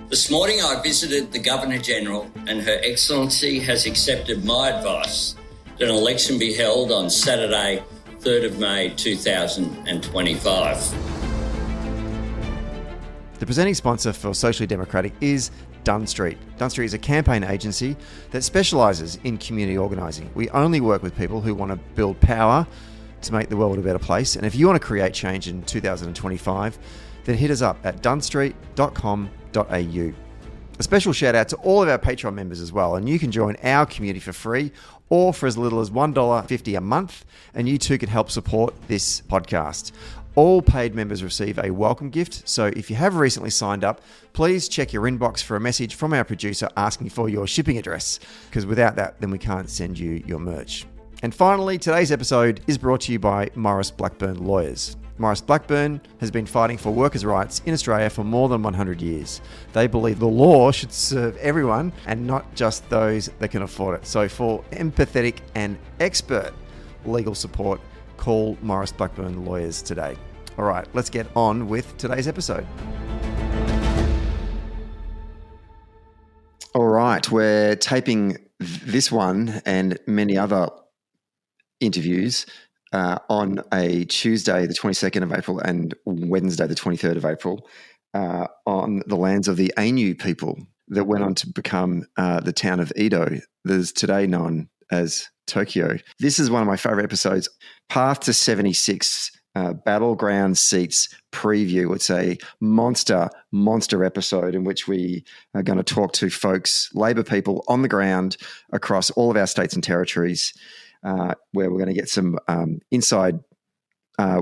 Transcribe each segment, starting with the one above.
This morning I visited the Governor-General and Her Excellency has accepted my advice that an election be held on Saturday, 3rd of May 2025. The presenting sponsor for Socially Democratic is Dunn Street. Dunn Street is a campaign agency that specialises in community organising. We only work with people who want to build power to make the world a better place. And if you want to create change in 2025, then hit us up at dunstreet.com.au. A special shout out to all of our Patreon members as well, and you can join our community for free or for as little as $1.50 a month, and you too can help support this podcast. All paid members receive a welcome gift, so if you have recently signed up, please check your inbox for a message from our producer asking for your shipping address, because without that, then we can't send you your merch. And finally, today's episode is brought to you by Maurice Blackburn Lawyers. Maurice Blackburn has been fighting for workers' rights in Australia for more than 100 years. They believe the law should serve everyone and not just those that can afford it. So for empathetic and expert legal support, call Maurice Blackburn Lawyers today. All right, let's get on with today's episode. All right, we're taping this one and many other interviews on a Tuesday, the 22nd of April, and Wednesday, the 23rd of April, on the lands of the Ainu people that went on to become the town of Edo, that is today known as Tokyo. This is one of my favourite episodes, Path to 76, Battleground Seats Preview. It's a monster episode in which we are going to talk to folks, Labor people on the ground across all of our states and territories, where we're going to get some inside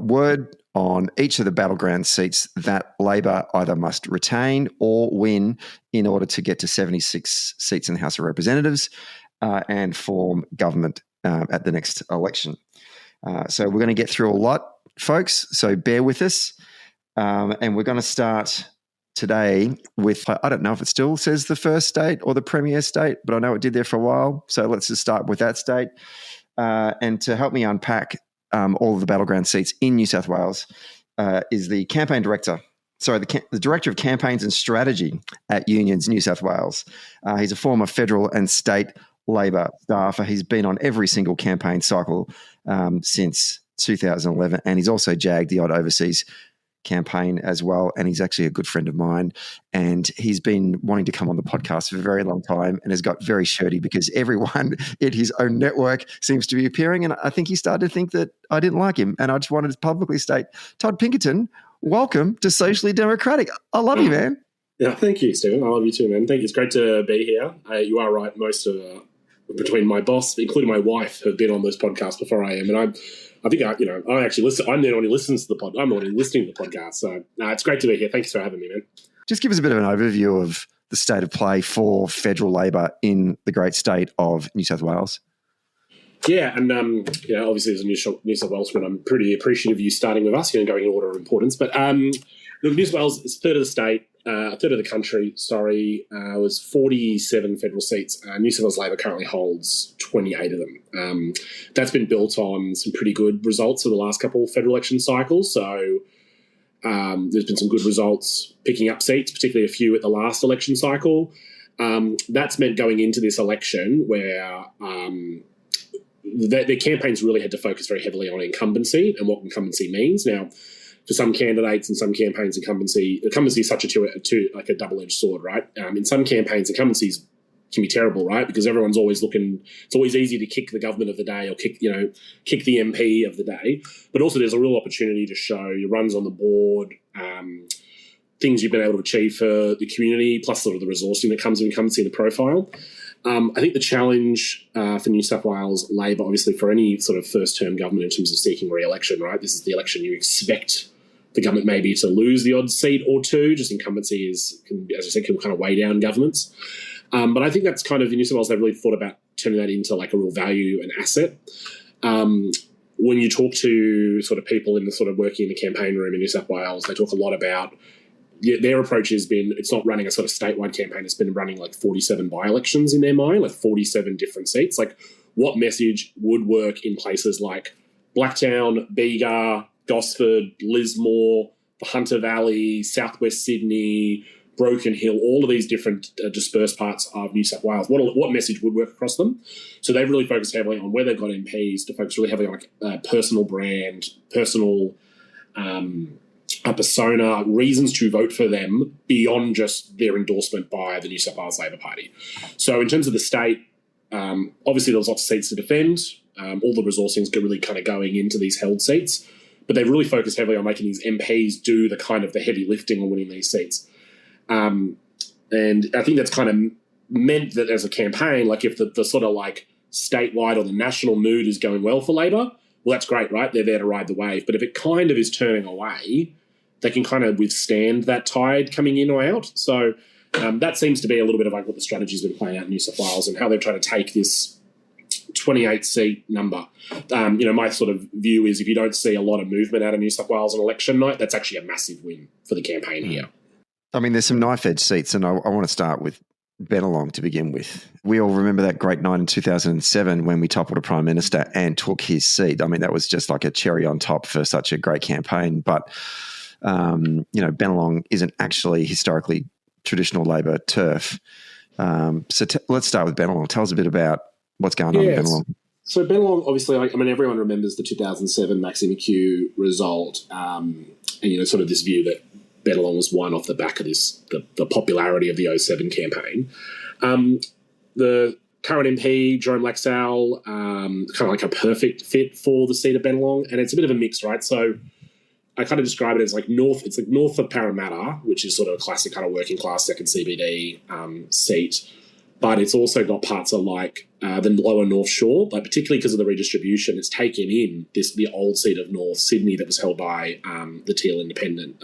word on each of the battleground seats that Labor either must retain or win in order to get to 76 seats in the House of Representatives and form government at the next election. So we're going to get through a lot, folks, so bear with us. And we're going to start today with, I don't know if it still says the first state or the premier state, but I know it did there for a while. So let's just start with that state. And to help me unpack all of the battleground seats in New South Wales is the campaign director. Sorry, the Director of Campaigns and Strategy at Unions New South Wales. He's a former federal and state Labor staffer. He's been on every single campaign cycle since 2011, and he's also jagged the odd overseas campaign as well, and he's actually a good friend of mine, and he's been wanting to come on the podcast for a very long time and has got very shirty because everyone in his own network seems to be appearing, and I think he started to think that I didn't like him, and I just wanted to publicly state, Todd Pinkerton, welcome to Socially Democratic. I love you, man. Yeah, thank you, Stephen. I love you too, man. Thank you. It's great to be here. You are right. Most of between my boss, including my wife, have been on this podcast before I am, and I think I actually listen. I'm the one who listens to the pod. I'm the one who's listening to the podcast. So it's great to be here. Thanks for having me, man. Just give us a bit of an overview of the state of play for federal Labor in the great state of New South Wales. Yeah, and obviously as a New South Welshman, I'm pretty appreciative of you starting with us, going in order of importance. But look, New South Wales is a third of the state, a third of the country. Sorry, was 47 federal seats. New South Wales Labor currently holds 28 of them. That's been built on some pretty good results of the last couple of federal election cycles. So there's been some good results picking up seats, particularly a few at the last election cycle. That's meant going into this election where their campaigns really had to focus very heavily on incumbency and what incumbency means. Now, for some candidates and some campaigns, incumbency is such a double-edged sword, right? In some campaigns, incumbencies can be terrible, right? Because everyone's always looking. It's always easy to kick the government of the day or kick the MP of the day. But also, there's a real opportunity to show your runs on the board, things you've been able to achieve for the community, plus sort of the resourcing that comes with incumbency and the profile. I think the challenge for New South Wales Labor, obviously for any sort of first-term government in terms of seeking re-election, right? This is the election you expect the government maybe to lose the odd seat or two. Just incumbency can kind of weigh down governments. But I think that's kind of, in New South Wales, they've really thought about turning that into like a real value and asset. When you talk to sort of people in the sort of working in the campaign room in New South Wales, they talk a lot about their approach has been, it's not running a sort of statewide campaign, it's been running like 47 by-elections in their mind, like 47 different seats. Like what message would work in places like Blacktown, Bega, Gosford, Lismore, the Hunter Valley, Southwest Sydney, Broken Hill, all of these different dispersed parts of New South Wales, what message would work across them. So they've really focused heavily on where they've got MPs to focus really heavily on personal brand, personal persona, reasons to vote for them beyond just their endorsement by the New South Wales Labor Party. So in terms of the state, obviously there was lots of seats to defend. All the resourcing are really kind of going into these held seats, but they've really focused heavily on making these MPs do the kind of the heavy lifting on winning these seats. And I think that's kind of meant that as a campaign, like if the sort of like statewide or the national mood is going well for Labor, well, that's great, right? They're there to ride the wave. But if it kind of is turning away, they can kind of withstand that tide coming in or out. So that seems to be a little bit of like what the strategy's been playing out in New South Wales and how they're trying to take this 28-seat number. My sort of view is if you don't see a lot of movement out of New South Wales on election night, that's actually a massive win for the campaign here. I mean, there's some knife-edge seats, and I want to start with Bennelong to begin with. We all remember that great night in 2007 when we toppled a Prime Minister and took his seat. I mean, that was just like a cherry on top for such a great campaign. But, Bennelong isn't actually historically traditional Labor turf. Let's start with Bennelong. Tell us a bit about what's going on in Bennelong. So Bennelong, obviously, everyone remembers the 2007 Maxi McHugh result and, sort of this view that Bennelong was won off the back of the popularity of the 07 campaign. The current MP, Jerome Laxale, kind of like a perfect fit for the seat of Bennelong, and it's a bit of a mix, right? So I kind of describe it as like north of Parramatta, which is sort of a classic kind of working class second CBD seat. But it's also got parts of like the lower North Shore, like particularly because of the redistribution, it's taken in the old seat of North Sydney that was held by the Teal Independent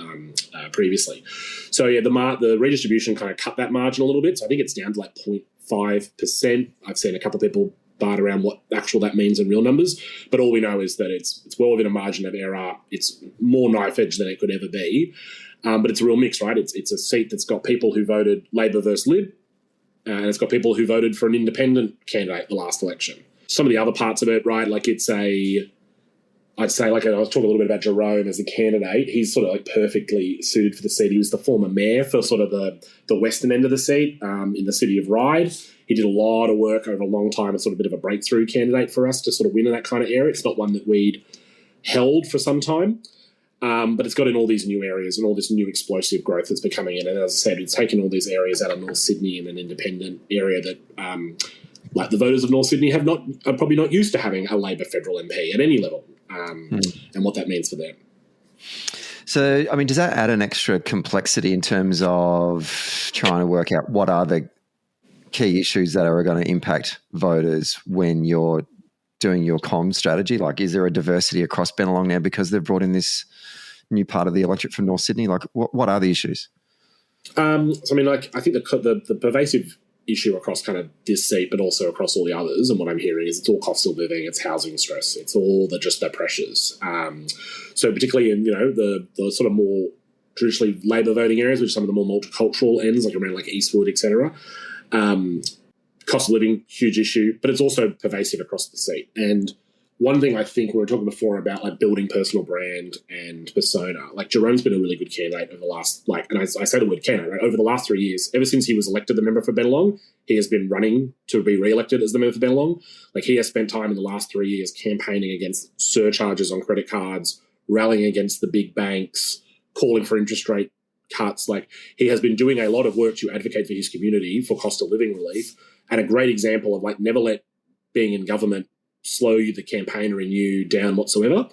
previously. So the redistribution kind of cut that margin a little bit. So I think it's down to like 0.5%. I've seen a couple of people bart around what that means in real numbers, but all we know is that it's well within a margin of error. It's more knife edge than it could ever be, but it's a real mix, right? It's a seat that's got people who voted Labor versus Lib. And it's got people who voted for an independent candidate the last election. Some of the other parts of it, right, like I'd say, I was talking a little bit about Jerome as a candidate. He's sort of like perfectly suited for the seat. He was the former mayor for sort of the western end of the seat in the city of Ryde. He did a lot of work over a long time as sort of a bit of a breakthrough candidate for us to sort of win in that kind of area. It's not one that we'd held for some time. But it's got in all these new areas and all this new explosive growth that's been coming in. And as I said, it's taken all these areas out of North Sydney in an independent area that, like the voters of North Sydney are probably not used to having a Labor federal MP at any level, and what that means for them. So, I mean, does that add an extra complexity in terms of trying to work out what are the key issues that are going to impact voters when you're doing your comms strategy? Like, is there a diversity across Bennelong now because they've brought in this new part of the electorate from North Sydney? Like, what are the issues? I think the pervasive issue across kind of this seat, but also across all the others, and what I'm hearing is it's all cost of living, it's housing stress, it's all the pressures. So particularly in the sort of more traditionally Labor voting areas, which are some of the more multicultural ends, like around like Eastwood, etc. Cost of living, huge issue, but it's also pervasive across the seat. And one thing I think we were talking before about like building personal brand and persona, like Jerome's been a really good candidate over the last, and I say the word candidate, right? Over the last 3 years, ever since he was elected the member for Bennelong, he has been running to be re-elected as the member for Bennelong. Like he has spent time in the last 3 years campaigning against surcharges on credit cards, rallying against the big banks, calling for interest rate cuts. Like he has been doing a lot of work to advocate for his community for cost of living relief, and a great example of like never let being in government slow the campaigner in you down whatsoever.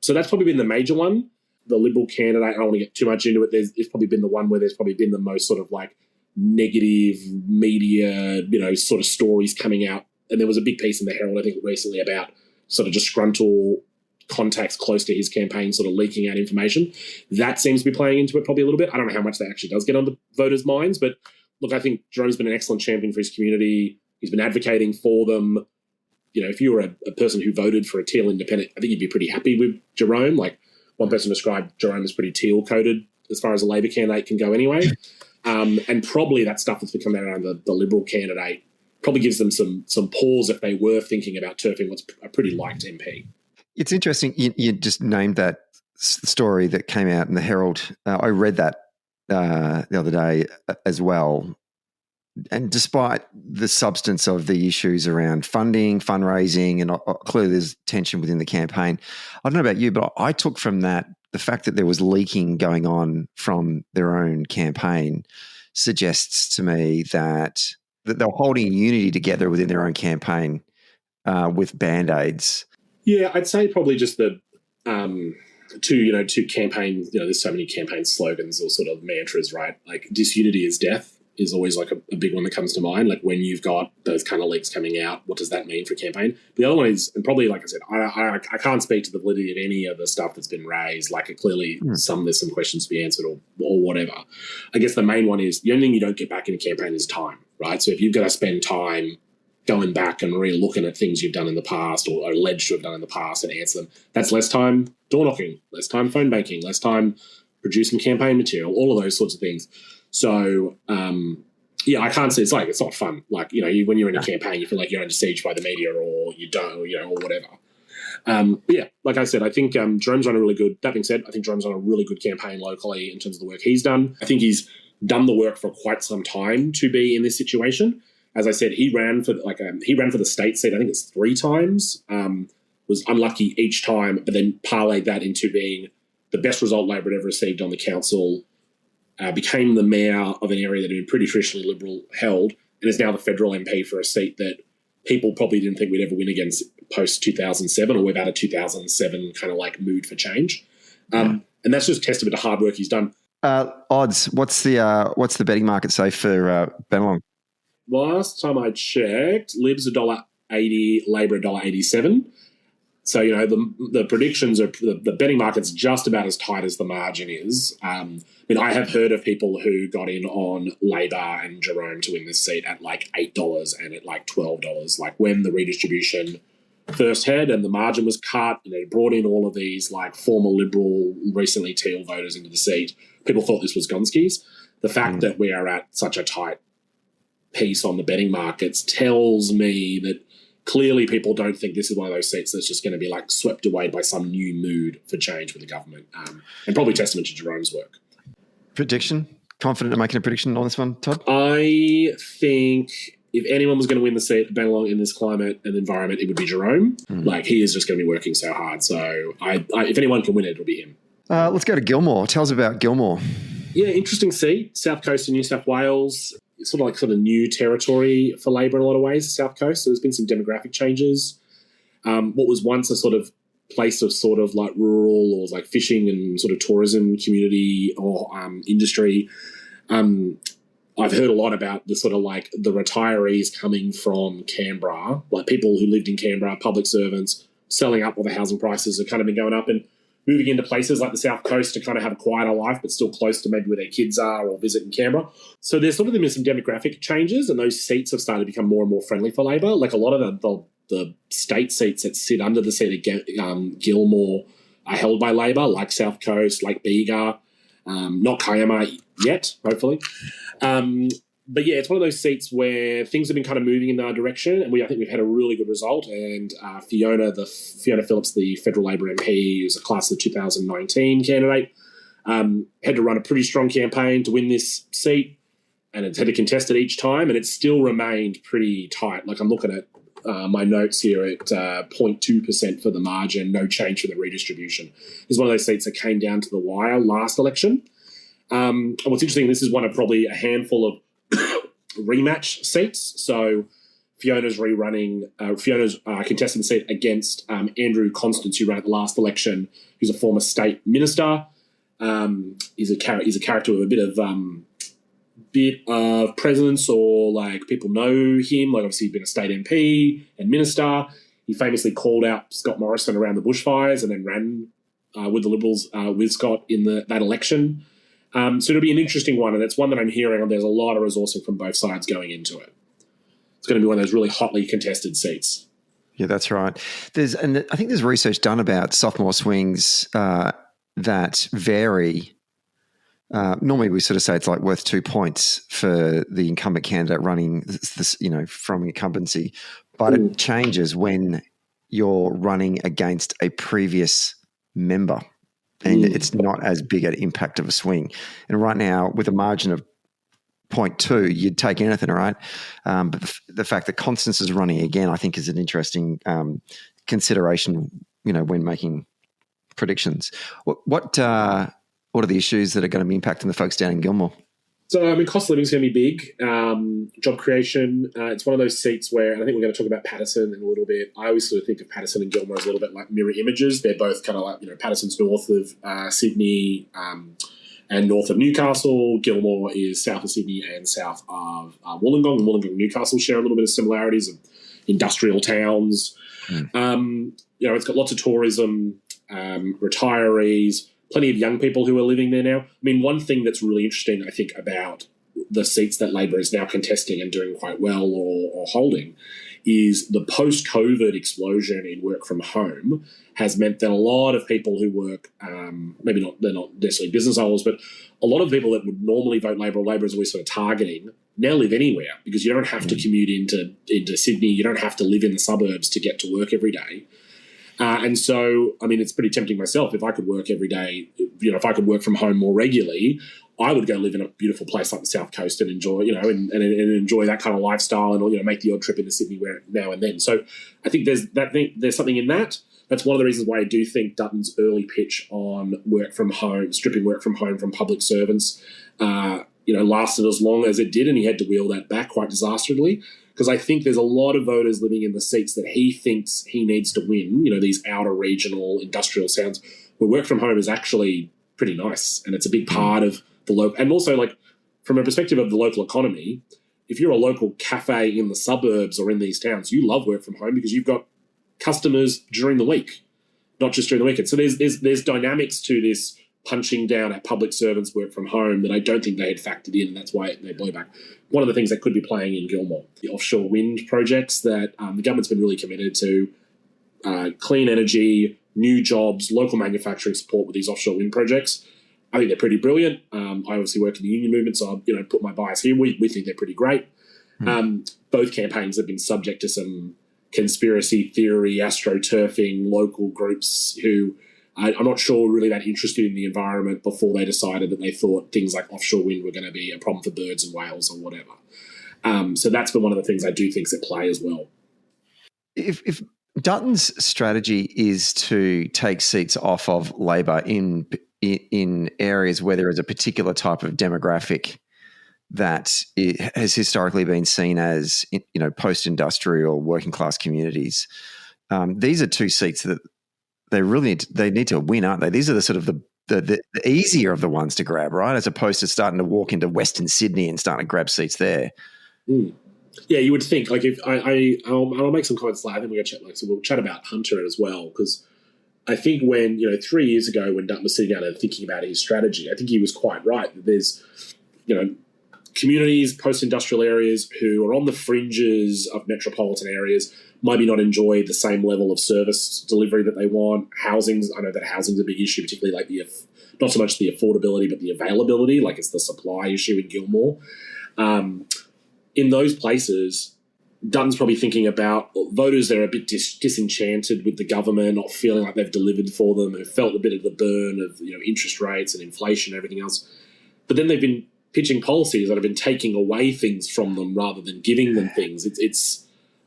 So that's probably been the major one. The Liberal candidate, I don't want to get too much into it, it's probably been the one where there's probably been the most sort of like negative media, sort of stories coming out. And there was a big piece in the Herald, I think, recently about sort of disgruntled contacts close to his campaign sort of leaking out information. That seems to be playing into it probably a little bit. I don't know how much that actually does get on the voters' minds, but look, I think Jerome's been an excellent champion for his community. He's been advocating for them. If you were a person who voted for a Teal Independent, I think you'd be pretty happy with Jerome. Like one person described Jerome as pretty Teal-coded as far as a Labor candidate can go anyway. And probably that stuff that's become around the Liberal candidate probably gives them some pause if they were thinking about turfing what's a pretty liked MP. It's interesting. You just named that story that came out in the Herald. I read that the other day as well. And despite the substance of the issues around funding, fundraising, and clearly there's tension within the campaign, I don't know about you, but I took from that the fact that there was leaking going on from their own campaign suggests to me that they're holding unity together within their own campaign with Band-Aids. Yeah, I'd say probably just the two campaigns. There's so many campaign slogans or sort of mantras, right? Like disunity is death is always like a big one that comes to mind. Like when you've got those kind of leaks coming out, what does that mean for a campaign? The other one is, and probably like I said, I can't speak to the validity of any of the stuff that's been raised. Like clearly there's some questions to be answered or whatever. I guess the main one is the only thing you don't get back in a campaign is time, right? So if you've got to spend time going back and re-looking at things you've done in the past or alleged to have done in the past and answer them, that's less time door knocking, less time phone banking, less time producing campaign material, all of those sorts of things. So, I can't say it's not fun. Like, when you're in a campaign, you feel like you're under siege by the media or you don't, or whatever. Like I said, I think Jerome's run a really good, that being said, I think Jerome's run a really good campaign locally in terms of the work he's done. I think he's done the work for quite some time to be in this situation. As I said, he ran for the state seat, I think it's 3 times, was unlucky each time, but then parlayed that into being the best result Labor had ever received on the council, became the mayor of an area that had been pretty traditionally Liberal held, and is now the federal MP for a seat that people probably didn't think we'd ever win against post-2007, or we've had a 2007 kind of like mood for change. And that's just testament to hard work he's done. Odds, what's the betting market say for Bennelong? Last time I checked, Libs $1.80, Labor $1.87. So, the predictions are the betting market's just about as tight as the margin is. I have heard of people who got in on Labor and Jerome to win this seat at like $8 and at like $12. Like when the redistribution first had and the margin was cut and it brought in all of these like former Liberal, recently Teal voters into the seat, people thought this was Gonski's. The fact that we are at such a tight piece on the betting markets tells me that clearly people don't think this is one of those seats that's just going to be like swept away by some new mood for change with the government, and probably testament to Jerome's work. Prediction? Confident in making a prediction on this one, Todd? I think if anyone was going to win the seat at Bennelong in this climate and environment, it would be Jerome. Like he is just going to be working so hard. So if anyone can win it, it'll be him. Let's go to Gilmore. Tell us about Gilmore. Yeah, interesting seat. South Coast of New South Wales. Sort of new territory for Labor in a lot of ways, the South Coast. So there's been some demographic changes. What was once a sort of place of sort of like rural or like fishing and sort of tourism community or industry. I've heard a lot about the sort of like the retirees coming from Canberra, like people who lived in Canberra, public servants, selling up while the housing prices have kind of been going up and moving into places like the South Coast to kind of have a quieter life, but still close to maybe where their kids are or visit in Canberra. So there's sort of been some demographic changes and those seats have started to become more and more friendly for Labor. Like a lot of the state seats that sit under the seat of Gilmore are held by Labor, like South Coast, like Bega, not Kiama yet, hopefully. But yeah, it's one of those seats where things have been kind of moving in that direction, and I think we've had a really good result. And Fiona Phillips, the federal Labor MP, who's a class of 2019 candidate, had to run a pretty strong campaign to win this seat, and it's had to contest it each time, and it's still remained pretty tight. Like I'm looking at my notes here at 0.2% for the margin, no change for the redistribution. It's one of those seats that came down to the wire last election. And what's interesting, this is one of probably a handful of rematch seats. So Fiona's contesting the seat against Andrew Constance, who ran at the last election, who's a former state minister. He's a character with a bit of presence, or like people know him. Like obviously he's been a state MP and minister. He famously called out Scott Morrison around the bushfires and then ran with the Liberals with Scott in that election. So it'll be an interesting one, and it's one that I'm hearing there's a lot of resourcing from both sides going into it. It's going to be one of those really hotly contested seats. Yeah, that's right. I think there's research done about sophomore swings that vary. Normally we sort of say it's like worth 2 points for the incumbent candidate running this, from incumbency, but it changes when you're running against a previous member. and it's not as big an impact of a swing. And right now, with a margin of 0.2, you'd take anything, right? But the fact that Constance is running again, I think, is an interesting consideration, when making predictions. What are the issues that are going to be impacting the folks down in Gilmore? So, cost of living is going to be big. Job creation, it's one of those seats where, and I think we're going to talk about Paterson in a little bit. I always sort of think of Paterson and Gilmore as a little bit like mirror images. They're both kind of like, Paterson's north of Sydney and north of Newcastle. Gilmore is south of Sydney and south of Wollongong. And Wollongong and Newcastle share a little bit of similarities of industrial towns. It's got lots of tourism, retirees, plenty of young people who are living there now. One thing that's really interesting, I think, about the seats that Labor is now contesting and doing quite well or holding is the post-COVID explosion in work from home has meant that a lot of people who work, they're not necessarily business owners, but a lot of people that would normally vote Labor or Labor is always sort of targeting now live anywhere because you don't have to commute into Sydney. You don't have to live in the suburbs to get to work every day. And so, it's pretty tempting myself. If I could work every day, if I could work from home more regularly, I would go live in a beautiful place like the South Coast and enjoy, and enjoy that kind of lifestyle and, make the odd trip into Sydney now and then. So I think there's something in that. That's one of the reasons why I do think Dutton's early pitch on work from home, stripping work from home from public servants, lasted as long as it did, and he had to wheel that back quite disastrously. Because I think there's a lot of voters living in the seats that he thinks he needs to win, these outer regional industrial towns where work from home is actually pretty nice. And it's a big part of the local. And also, from a perspective of the local economy, if you're a local cafe in the suburbs or in these towns, you love work from home because you've got customers during the week, not just during the weekend. So there's dynamics to this punching down at public servants work from home that I don't think they had factored in, and that's why they blow back. One of the things that could be playing in Gilmore, the offshore wind projects that the government's been really committed to, clean energy, new jobs, local manufacturing support with these offshore wind projects. I think they're pretty brilliant. I obviously work in the union movement, so I'll put my bias here. We think they're pretty great. Both campaigns have been subject to some conspiracy theory, astroturfing, local groups who I'm not sure really that interested in the environment before they decided that they thought things like offshore wind were going to be a problem for birds and whales or whatever. So that's been one of the things I do think's at play as well. If Dutton's strategy is to take seats off of Labor in areas where there is a particular type of demographic that has historically been seen as, post-industrial working class communities, these are two seats that they need to win, aren't they? These are the sort of the easier of the ones to grab, right? As opposed to starting to walk into Western Sydney and starting to grab seats there. Yeah, you would think. If I'll make some comments later. I think we're going to chat. We'll chat about Hunter as well, because I think when 3 years ago when Dunn was sitting down and thinking about his strategy, I think he was quite right that there's communities, post-industrial areas who are on the fringes of metropolitan areas maybe not enjoy the same level of service delivery that they want. I know that housing's a big issue, particularly not so much the affordability, but the availability, it's the supply issue in Gilmore. In those places, Dunn's probably thinking about voters that are a bit disenchanted with the government, not feeling like they've delivered for them, who felt a bit of the burn of interest rates and inflation and everything else. But then they've been pitching policies that have been taking away things from them rather than giving them things.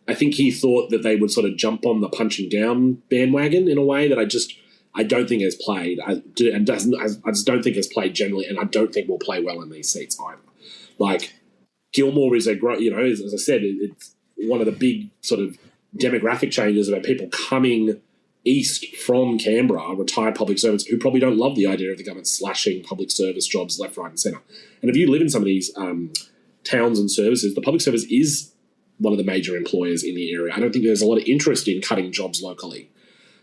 I think he thought that they would sort of jump on the punching down bandwagon in a way that I don't think has played. I just don't think has played generally, and I don't think will play well in these seats either. Gilmore is a great, as I said, it's one of the big sort of demographic changes about people coming east from Canberra, retired public servants who probably don't love the idea of the government slashing public service jobs left, right and centre. And if you live in some of these towns and services, the public service is one of the major employers in the area. I don't think there's a lot of interest in cutting jobs locally.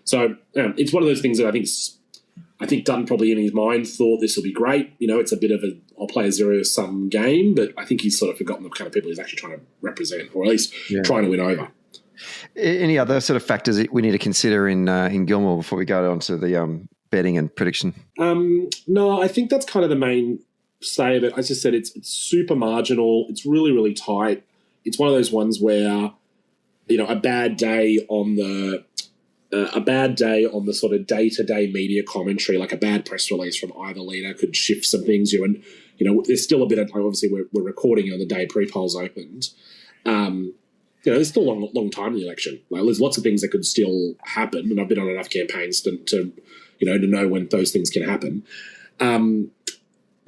So it's one of those things that I think Dunn probably in his mind thought this will be great. It's a bit of I'll play a zero-sum game, but I think he's sort of forgotten the kind of people he's actually trying to represent, or at least trying to win over. Any other sort of factors that we need to consider in Gilmore before we go on to the betting and prediction? No, I think that's kind of the main say of it. As I said, it's super marginal. It's really, really tight. It's one of those ones where, a bad day on the a bad day on the sort of day-to-day media commentary, like a bad press release from either leader could shift some things. And, there's still a bit of time. Obviously, we're recording on the day pre-polls opened. There's still a long time in the election. Like, there's lots of things that could still happen, and I've been on enough campaigns to know when those things can happen.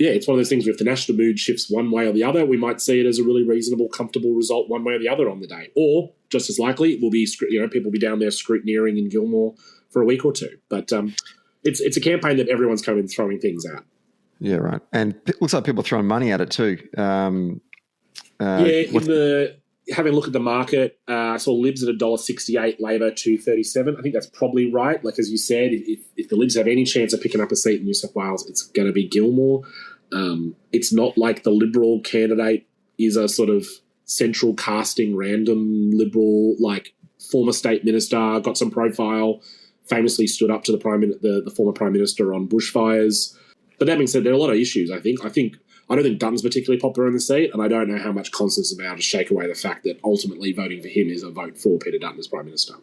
It's one of those things where if the national mood shifts one way or the other, we might see it as a really reasonable, comfortable result one way or the other on the day. Or, just as likely, it will be, people will be down there scrutineering in Gilmore for a week or two. But it's a campaign that everyone's kind of throwing things at. Yeah, right. And it looks like people are throwing money at it too. Having a look at the market, I saw Libs at $1.68, Labor $2.37. I think that's probably right. Like, as you said, if the Libs have any chance of picking up a seat in New South Wales, it's going to be Gilmore. It's not like the Liberal candidate is a sort of central casting random Liberal, like former state minister, got some profile, famously stood up to the former Prime Minister on bushfires. But that being said, there are a lot of issues, I think. I don't think Dunn's particularly popular in the seat, and I don't know how much Constance is about to shake away the fact that ultimately voting for him is a vote for Peter Dunn as Prime Minister.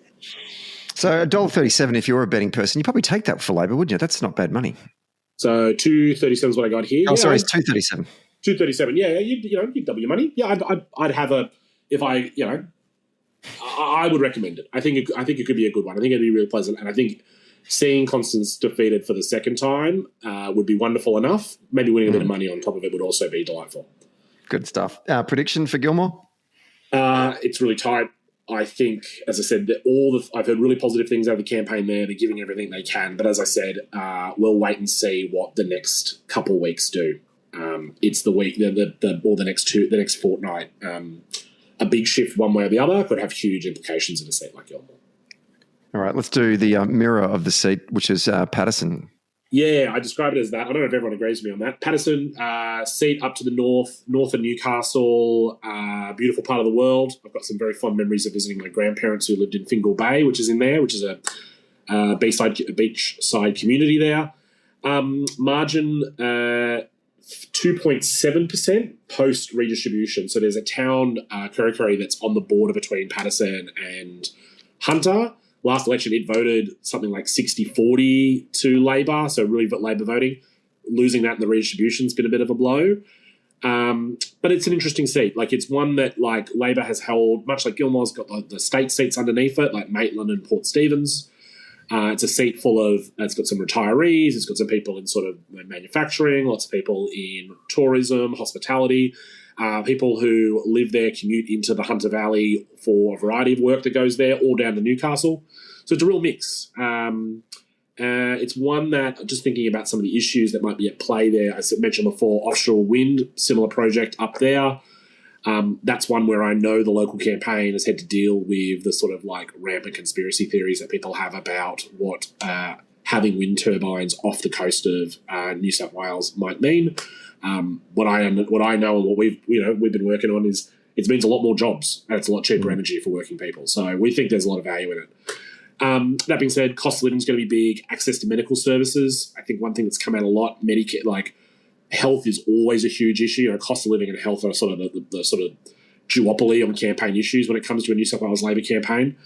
So $1.37, if you're a betting person, you'd probably take that for Labor, wouldn't you? That's not bad money. So $2.37 is what I got here. Oh, yeah, sorry, it's $2.37. $2.37. Yeah, you'd double your money. Yeah, I'd have I would recommend it. I think it could be a good one. I think it'd be really pleasant, and I think seeing Constance defeated for the second time would be wonderful enough. Maybe winning a bit of money on top of it would also be delightful. Good stuff. Prediction for Gilmore? It's really tight. I think, as I said, I've heard really positive things out of the campaign there. They're giving everything they can. But as I said, we'll wait and see what the next couple of weeks do. It's the week, the next fortnight. A big shift one way or the other could have huge implications in a seat like Gilmore. All right, let's do the mirror of the seat, which is Paterson. Yeah, I describe it as that. I don't know if everyone agrees with me on that. Paterson, seat up to the north of Newcastle, beautiful part of the world. I've got some very fond memories of visiting my grandparents who lived in Fingal Bay, which is a beachside community there. Margin 2.7% post redistribution. So there's a town, Kurri, that's on the border between Paterson and Hunter. Last election, it voted something like 60-40 to Labor, so really Labor voting. Losing that in the redistribution's been a bit of a blow. But it's an interesting seat. Like, it's one that, like, Labor has held, much like Gilmore's got the state seats underneath it, like Maitland and Port Stephens. It's a seat it's got some retirees, it's got some people in sort of manufacturing, lots of people in tourism, hospitality, people who live there, commute into the Hunter Valley for a variety of work that goes there, all down to Newcastle. So it's a real mix. It's one that, just thinking about some of the issues that might be at play there, as I mentioned before, offshore wind, similar project up there. That's one where I know the local campaign has had to deal with the sort of like rampant conspiracy theories that people have about what having wind turbines off the coast of New South Wales might mean. What I know and what we've been working on is it means a lot more jobs and it's a lot cheaper energy for working people. So we think there's a lot of value in it. That being said, cost of living is going to be big. Access to medical services. I think one thing that's come out a lot, Medicare, like health is always a huge issue. Cost of living and health are sort of the sort of duopoly on campaign issues when it comes to a New South Wales Labor campaign.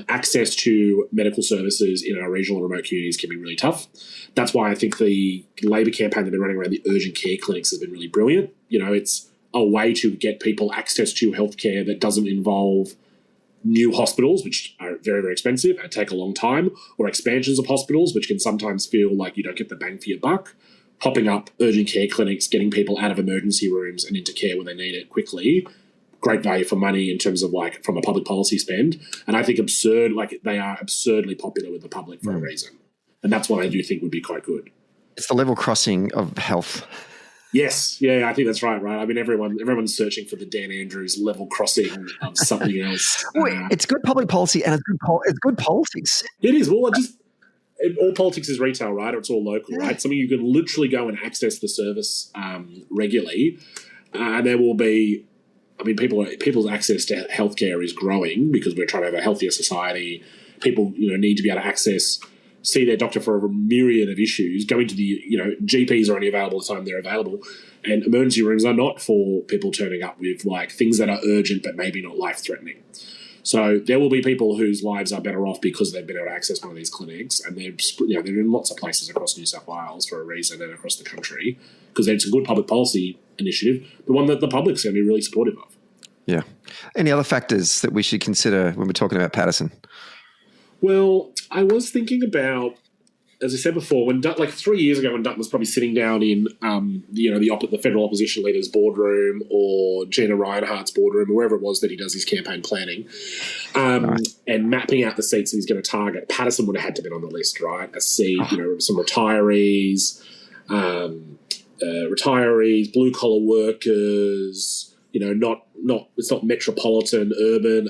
Access to medical services in our regional and remote communities can be really tough. That's why I think the Labor campaign they've been running around the urgent care clinics has been really brilliant. It's a way to get people access to healthcare that doesn't involve new hospitals, which are very, very expensive and take a long time, or expansions of hospitals, which can sometimes feel like you don't get the bang for your buck. Popping up urgent care clinics, getting people out of emergency rooms and into care when they need it quickly. Great value for money in terms of like from a public policy spend. And I think they are absurdly popular with the public for a reason. And that's what I do think would be quite good. It's the level crossing of health. Yes. Yeah, I think that's right. I mean, everyone's searching for the Dan Andrews level crossing of something else. It's good public policy and it's good politics. It is. Well, all politics is retail, right? Or it's all local, right? Something you can literally go and access the service regularly. And there will be, people's access to healthcare is growing because we're trying to have a healthier society. People, need to be able to see their doctor for a myriad of issues. Going to the, GPs are only available the time they're available. And emergency rooms are not for people turning up with like things that are urgent but maybe not life-threatening. So there will be people whose lives are better off because they've been able to access one of these clinics, and they're in lots of places across New South Wales for a reason and across the country because it's a good public policy initiative, the one that the public's going to be really supportive of. Yeah. Any other factors that we should consider when we're talking about Paterson? Well, I was thinking about, as I said before, when Dunn, 3 years ago, when Dunn was probably sitting down in the federal opposition leader's boardroom or Gina Reinhardt's boardroom or wherever it was that he does his campaign planning, and mapping out the seats that he's going to target, Paterson would have had to be on the list, right? A seat, some retirees, blue collar workers. It's not metropolitan, urban.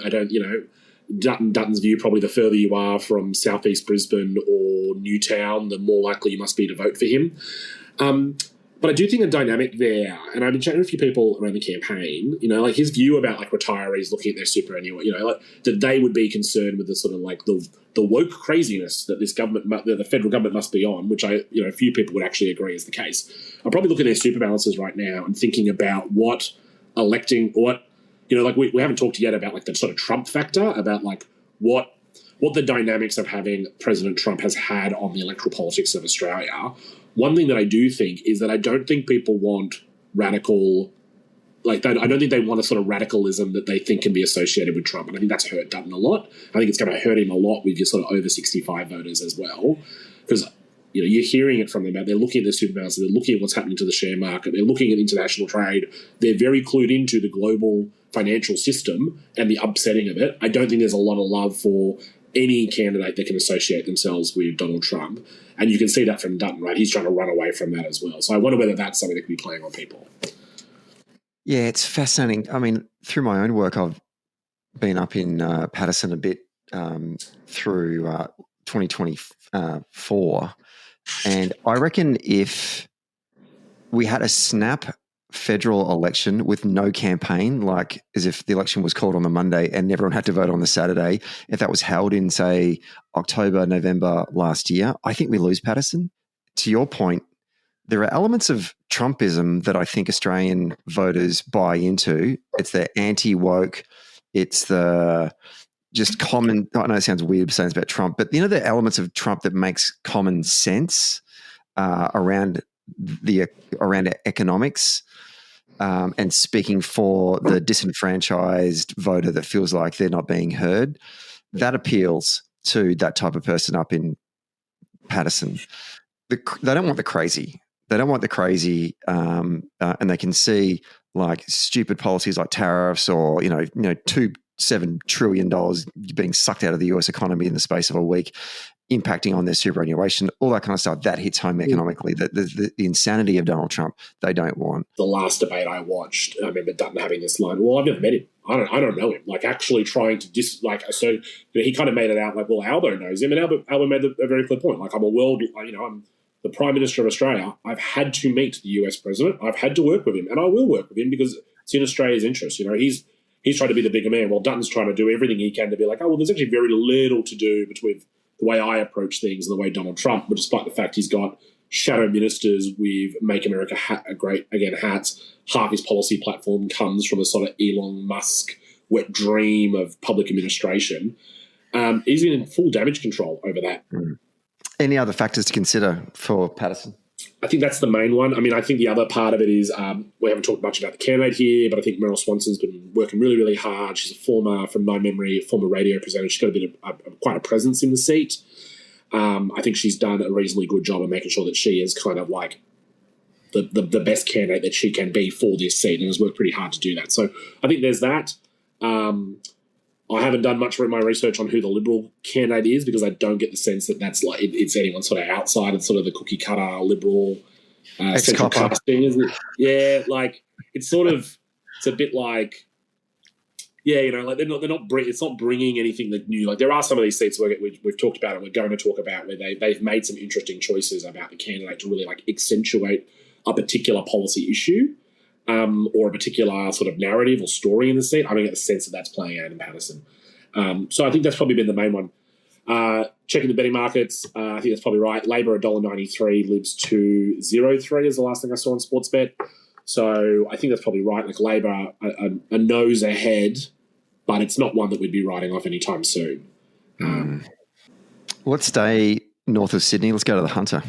Dutton's view, probably the further you are from southeast Brisbane or Newtown, the more likely you must be to vote for him. But I do think a dynamic there, and I've been chatting to a few people around the campaign, his view about retirees looking at their superannuation, that they would be concerned with the sort of the woke craziness that this government, that the federal government must be on, which a few people would actually agree is the case. I'm probably looking at their super balances right now and thinking about what electing, we haven't talked yet about the sort of Trump factor, about what the dynamics of having President Trump has had on the electoral politics of Australia. One thing that I do think is that I don't think people want radical, I don't think they want a sort of radicalism that they think can be associated with Trump. And I think that's hurt Dutton a lot. I think it's going to hurt him a lot with your sort of over 65 voters as well. Because, you're hearing it from them. They're looking at the super balances, they're looking at what's happening to the share market, they're looking at international trade. They're very clued into the global financial system and the upsetting of it. I don't think there's a lot of love for any candidate that can associate themselves with Donald Trump. And you can see that from Dunn, right? He's trying to run away from that as well. So I wonder whether that's something that could be playing on people. Yeah, it's fascinating. I mean, through my own work, I've been up in Paterson a bit through 2024. And I reckon if we had a snap federal election with no campaign, as if the election was called on the Monday and everyone had to vote on the Saturday, if that was held in, say, October, November last year, I think we lose Paterson. To your point, there are elements of Trumpism that I think Australian voters buy into. It's the anti-woke, it's the just common, I know it sounds weird saying it's about Trump, but the elements of Trump that makes common sense around economics, and speaking for the disenfranchised voter that feels like they're not being heard, that appeals to that type of person up in Paterson. They don't want the crazy. They don't want the crazy, and they can see stupid policies like tariffs or $7 trillion being sucked out of the US economy in the space of a week, impacting on their superannuation, all that kind of stuff. That hits home economically. The insanity of Donald Trump, they don't want. The last debate I watched, I remember Dutton having this line, well, I've never met him. I don't know him. Actually trying to so he kind of made it out well, Albo knows him, and Albo made a very clear point. I'm I'm the Prime Minister of Australia. I've had to meet the US President. I've had to work with him, and I will work with him because it's in Australia's interest. He's trying to be the bigger man while Dutton's trying to do everything he can to be there's actually very little to do between the way I approach things and the way Donald Trump, but despite the fact he's got shadow ministers with Make America Great Again hats, half his policy platform comes from a sort of Elon Musk wet dream of public administration. He's in full damage control over that. Mm. Any other factors to consider for Paterson? I think that's the main one. I mean, I think the other part of it is we haven't talked much about the candidate here, but I think Meryl Swanson's been working really, really hard. She's from my memory, a former radio presenter. She's got a bit of quite a presence in the seat. I think she's done a reasonably good job of making sure that she is kind of the best candidate that she can be for this seat, and has worked pretty hard to do that. So I think there's that. I haven't done much of my research on who the Liberal candidate is because I don't get the sense that that's it's anyone sort of outside of sort of the cookie cutter Liberal central casting, isn't it? Yeah, it's sort of it's a bit they're not it's not bringing anything that new. There are some of these seats where we've talked about and we're going to talk about where they've made some interesting choices about the candidate to really accentuate a particular policy issue. Or a particular sort of narrative or story in the seat. I don't get the sense that that's playing out in Paterson. So I think that's probably been the main one. Checking the betting markets, I think that's probably right. Labor $1.93, Libs $2.03 is the last thing I saw on Sportsbet. So I think that's probably right. Labor a nose ahead but it's not one that we'd be writing off anytime soon. Let's stay north of Sydney. Let's go to the Hunter.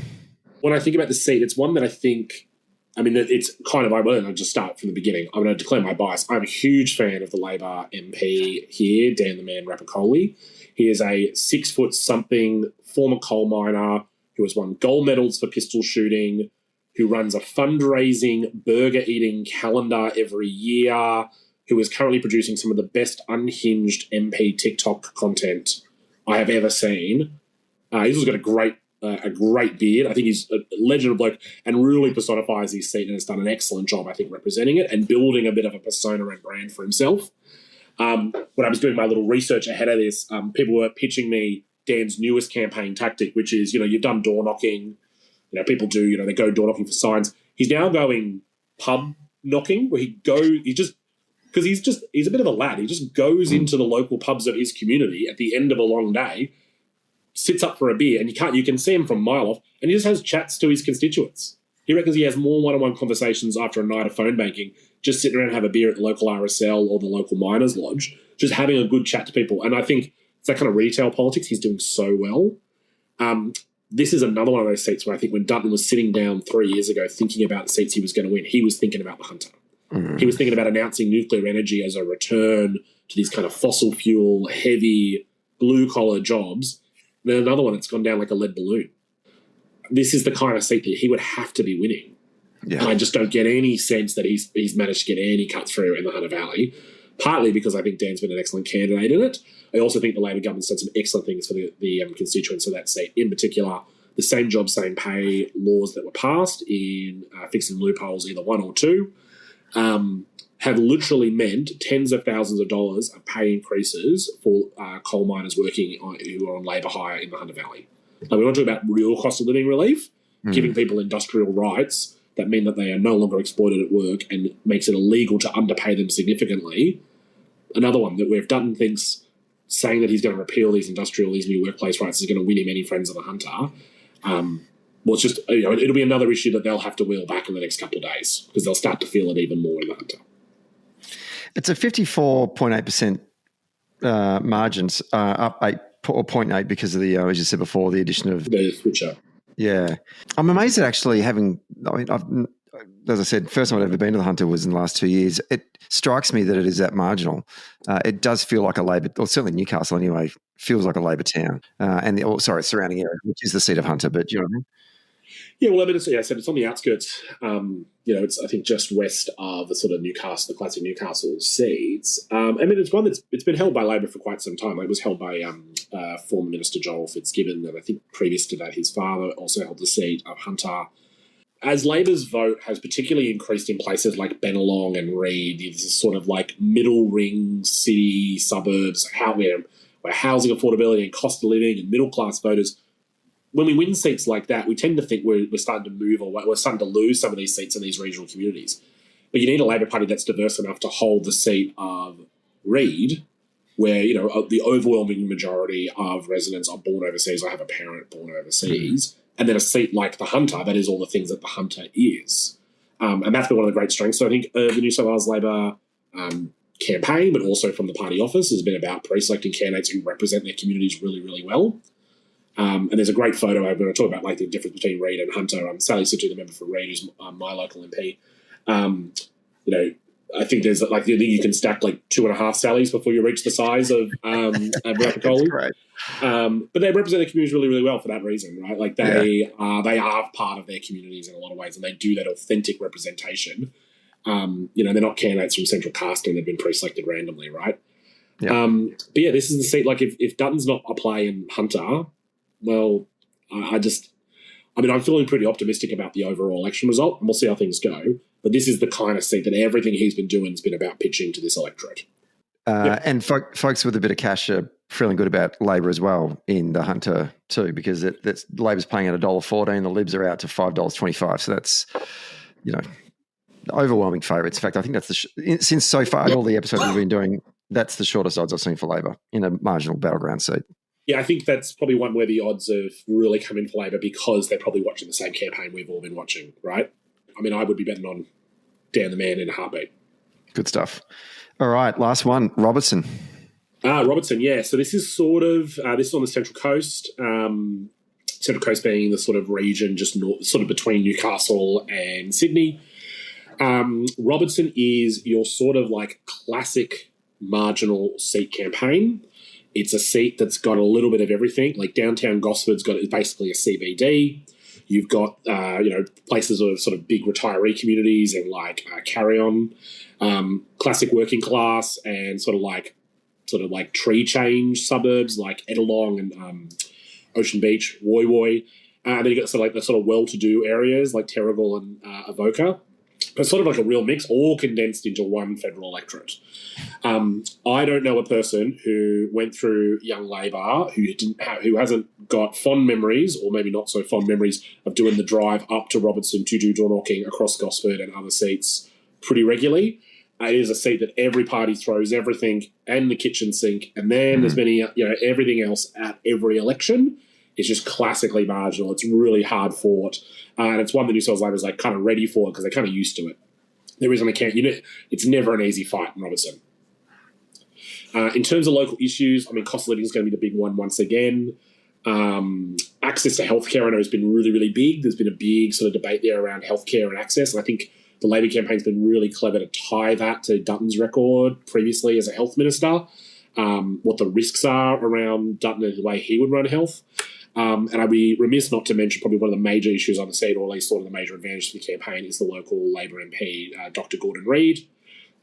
When I think about the seat, it's one that I think, it's kind of, I'll just start from the beginning. I'm going to declare my bias. I'm a huge fan of the Labor MP here, Dan the Man Rapopoli. He is a 6-foot-something former coal miner who has won gold medals for pistol shooting, who runs a fundraising burger-eating calendar every year, who is currently producing some of the best unhinged MP TikTok content I have ever seen. He's also got a great beard. I think he's a legendary bloke and really personifies his seat and has done an excellent job, I think, representing it and building a bit of a persona and brand for himself. When I was doing my little research ahead of this, people were pitching me Dan's newest campaign tactic, which is, you've done door knocking. People do, they go door knocking for signs. He's now going pub knocking, where he's a bit of a lad. He just goes into the local pubs of his community at the end of a long day, sits up for a beer, and you can see him from a mile off, and he just has chats to his constituents. He reckons he has more one-on-one conversations after a night of phone banking, just sitting around and have a beer at the local RSL or the local miners' lodge, just having a good chat to people. And I think it's that kind of retail politics he's doing so well. This is another one of those seats where I think when Dunn was sitting down 3 years ago thinking about the seats he was going to win, he was thinking about the Hunter. He was thinking about announcing nuclear energy as a return to these kind of fossil fuel, heavy, blue-collar jobs. And then another one that's gone down like a lead balloon. This is the kind of seat that he would have to be winning. Yeah. And I just don't get any sense that he's managed to get any cut through in the Hunter Valley, partly because I think Dan's been an excellent candidate in it. I also think the Labor government's done some excellent things for the constituents of that seat, in particular the same job, same pay laws that were passed in fixing loopholes, either one or two, have literally meant tens of thousands of dollars of pay increases for coal miners working who are on labour hire in the Hunter Valley. Like, we want to talk about real cost of living relief, giving people industrial rights that mean that they are no longer exploited at work and makes it illegal to underpay them significantly. Another one that we've done things saying that he's going to repeal these new workplace rights is going to win him any friends of the Hunter. It's just, it'll be another issue that they'll have to wheel back in the next couple of days because they'll start to feel it even more in the Hunter. It's a 54.8% margins, up 0.8 because of the, as you said before, the addition of the switcher. Yeah. I'm amazed at actually having, as I said, first time I've ever been to the Hunter was in the last 2 years. It strikes me that it is that marginal. It does feel like a Labor, or certainly Newcastle anyway, feels like a Labor town. Surrounding area, which is the seat of Hunter, but do you know what I mean? Yeah, well, I said it's on the outskirts. It's, I think, just west of the sort of Newcastle, the classic Newcastle seats. It's one it's been held by Labor for quite some time. It was held by former Minister Joel Fitzgibbon, and I think previous to that, his father also held the seat of Hunter. As Labor's vote has particularly increased in places like Bennelong and Reid, these sort of like middle ring city suburbs, where housing affordability and cost of living and middle class voters. When we win seats like that, we tend to think we're starting to move or we're starting to lose some of these seats in these regional communities. But you need a Labor Party that's diverse enough to hold the seat of Reid, where the overwhelming majority of residents are born overseas or have a parent born overseas, and then a seat like the Hunter that is all the things that the Hunter is. And that's been one of the great strengths. So I think the New South Wales Labor campaign, but also from the party office, has been about pre-selecting candidates who represent their communities really, really well. And there's a great photo I'm going to talk about, like the difference between Reid and Hunter. Sally Situ, the member for Reid, who's my local MP. I think there's you can stack like 2.5 Sallys before you reach the size of Rapopoli. Right. But they represent their communities really, really well for that reason, right? Like they are part of their communities in a lot of ways, and they do that authentic representation. They're not candidates from central casting; they've been pre-selected randomly, right? Yeah. But yeah, this is the seat. Like if Dutton's not a play in Hunter, well, I'm feeling pretty optimistic about the overall election result, and we'll see how things go. But this is the kind of seat that everything he's been doing has been about pitching to this electorate. And folks with a bit of cash are feeling good about Labor as well in the Hunter too, because Labor's paying at $1.14, the Libs are out to $5.25. So that's, overwhelming favourites. In fact, I think that's since so far in all the episodes we've been doing, that's the shortest odds I've seen for Labor in a marginal battleground seat. Yeah, I think that's probably one where the odds have really come in for Labor because they're probably watching the same campaign we've all been watching, right? I would be betting on Dan the Man in a heartbeat. Good stuff. All right, last one, Robertson. Robertson, yeah. So this is sort of this is on the Central Coast. Central Coast being the sort of region just north, sort of between Newcastle and Sydney. Robertson is your sort of like classic marginal seat campaign. It's a seat that's got a little bit of everything. Like downtown Gosford's got basically a CBD. You've got places of sort of big retiree communities and like Carry On, classic working class, and sort of like tree change suburbs like Bennelong and Ocean Beach, Woy Woy. And then you got sort of like the sort of well-to-do areas like Terrigal and Avoca. It's sort of like a real mix, all condensed into one federal electorate. I don't know a person who went through Young Labor who hasn't got fond memories, or maybe not so fond memories, of doing the drive up to Robertson to do door knocking across Gosford and other seats pretty regularly. It is a seat that every party throws everything and the kitchen sink, and then there's many everything else at every election. It's just classically marginal. It's really hard fought. And it's one that New South Wales Labor is kind of ready for because they're kind of used to it. There isn't it's never an easy fight in Robertson. In terms of local issues, cost of living is going to be the big one once again. Access to healthcare, I know, has been really, really big. There's been a big sort of debate there around healthcare and access. And I think the Labor campaign's been really clever to tie that to Dutton's record previously as a health minister, what the risks are around Dutton and the way he would run health. And I'd be remiss not to mention probably one of the major issues on the seat, or at least one of the major advantages of the campaign, is the local Labor MP, Dr. Gordon Reid.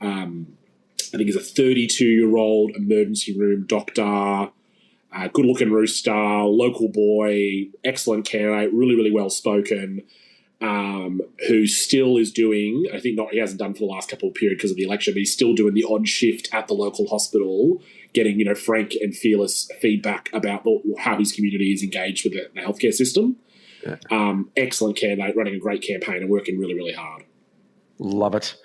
I think he's a 32-year-old emergency room doctor, good-looking rooster, local boy, excellent candidate, really, really well-spoken, who still is doing, I think he hasn't done for the last couple of periods because of the election, but he's still doing the odd shift at the local hospital, getting frank and fearless feedback about how his community is engaged with the healthcare system. Yeah. Excellent candidate, running a great campaign and working really, really hard. Love it.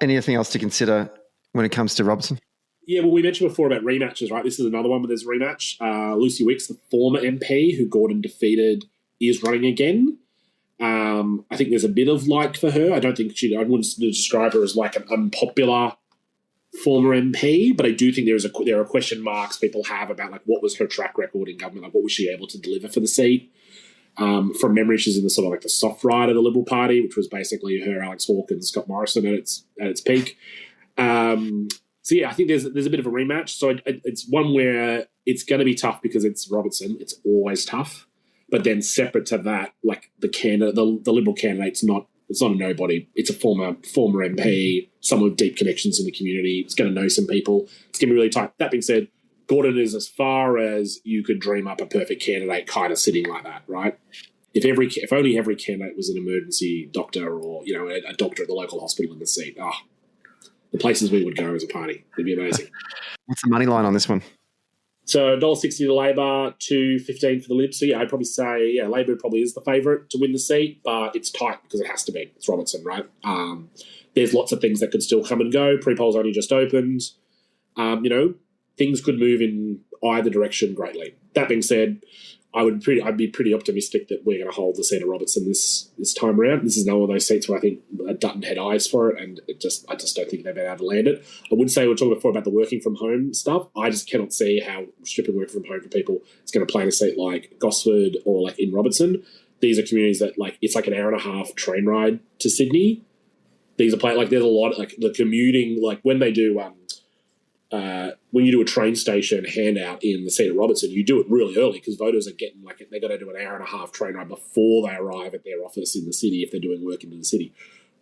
Anything else to consider when it comes to Robertson? Yeah, well, we mentioned before about rematches, right? This is another one where there's a rematch. Lucy Wicks, the former MP who Gordon defeated, is running again. I think there's a bit of like for her. I wouldn't describe her as like an unpopular former MP, but I do think there are question marks people have about like what was her track record in government, like what was she able to deliver for the seat. From memory, she's in the sort of like the soft right of the Liberal Party, which was basically her, Alex Hawke and Scott Morrison at its peak. So yeah, I think there's a bit of a rematch. So it's one where it's going to be tough because it's Robertson. It's always tough. But then separate to that, like the Liberal candidate's not a nobody. It's a former MP, someone with deep connections in the community. It's going to know some people. It's going to be really tight. That being said, Gordon is as far as you could dream up a perfect candidate kind of sitting like that, right? If only every candidate was an emergency doctor or a doctor at the local hospital in the seat. The places we would go as a party. It'd be amazing. What's the money line on this one? So $1.60 to Labor, $2.15 for the Libs. So yeah, I'd probably say Labor probably is the favourite to win the seat, but it's tight because it has to be. It's Robertson, right? There's lots of things that could still come and go. Pre-polls only just opened. Things could move in either direction greatly. That being said, I'd be pretty optimistic that we're going to hold the seat of Robertson this time around. This is another one of those seats where I think Dutton had eyes for it, and I just don't think they've been able to land it. I would say we were talking before about the working from home stuff. I just cannot see how stripping working from home for people is going to play in a seat like Gosford or like in Robertson. These are communities that it's like an hour and a half train ride to Sydney. These are there's a lot like the commuting, like when they do when you do a train station handout in the seat of Robertson, you do it really early because voters are getting they got to do an hour and a half train ride before they arrive at their office in the city if they're doing work into the city.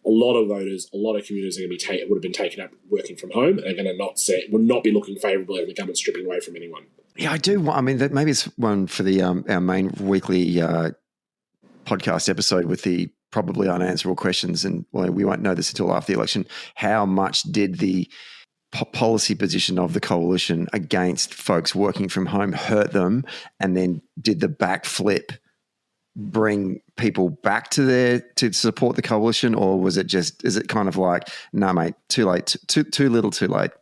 A lot of voters, a lot of commuters are going to would have been taken up working from home and are going to would not be looking favourably on the government stripping away from anyone. Yeah, I do. I mean, maybe it's one for the our main weekly podcast episode with the probably unanswerable questions, and we won't know this until after the election. How much did the policy position of the coalition against folks working from home hurt them, and then did the backflip bring people back to support the coalition, or is it kind of like, nah, mate, too late, too little, too late?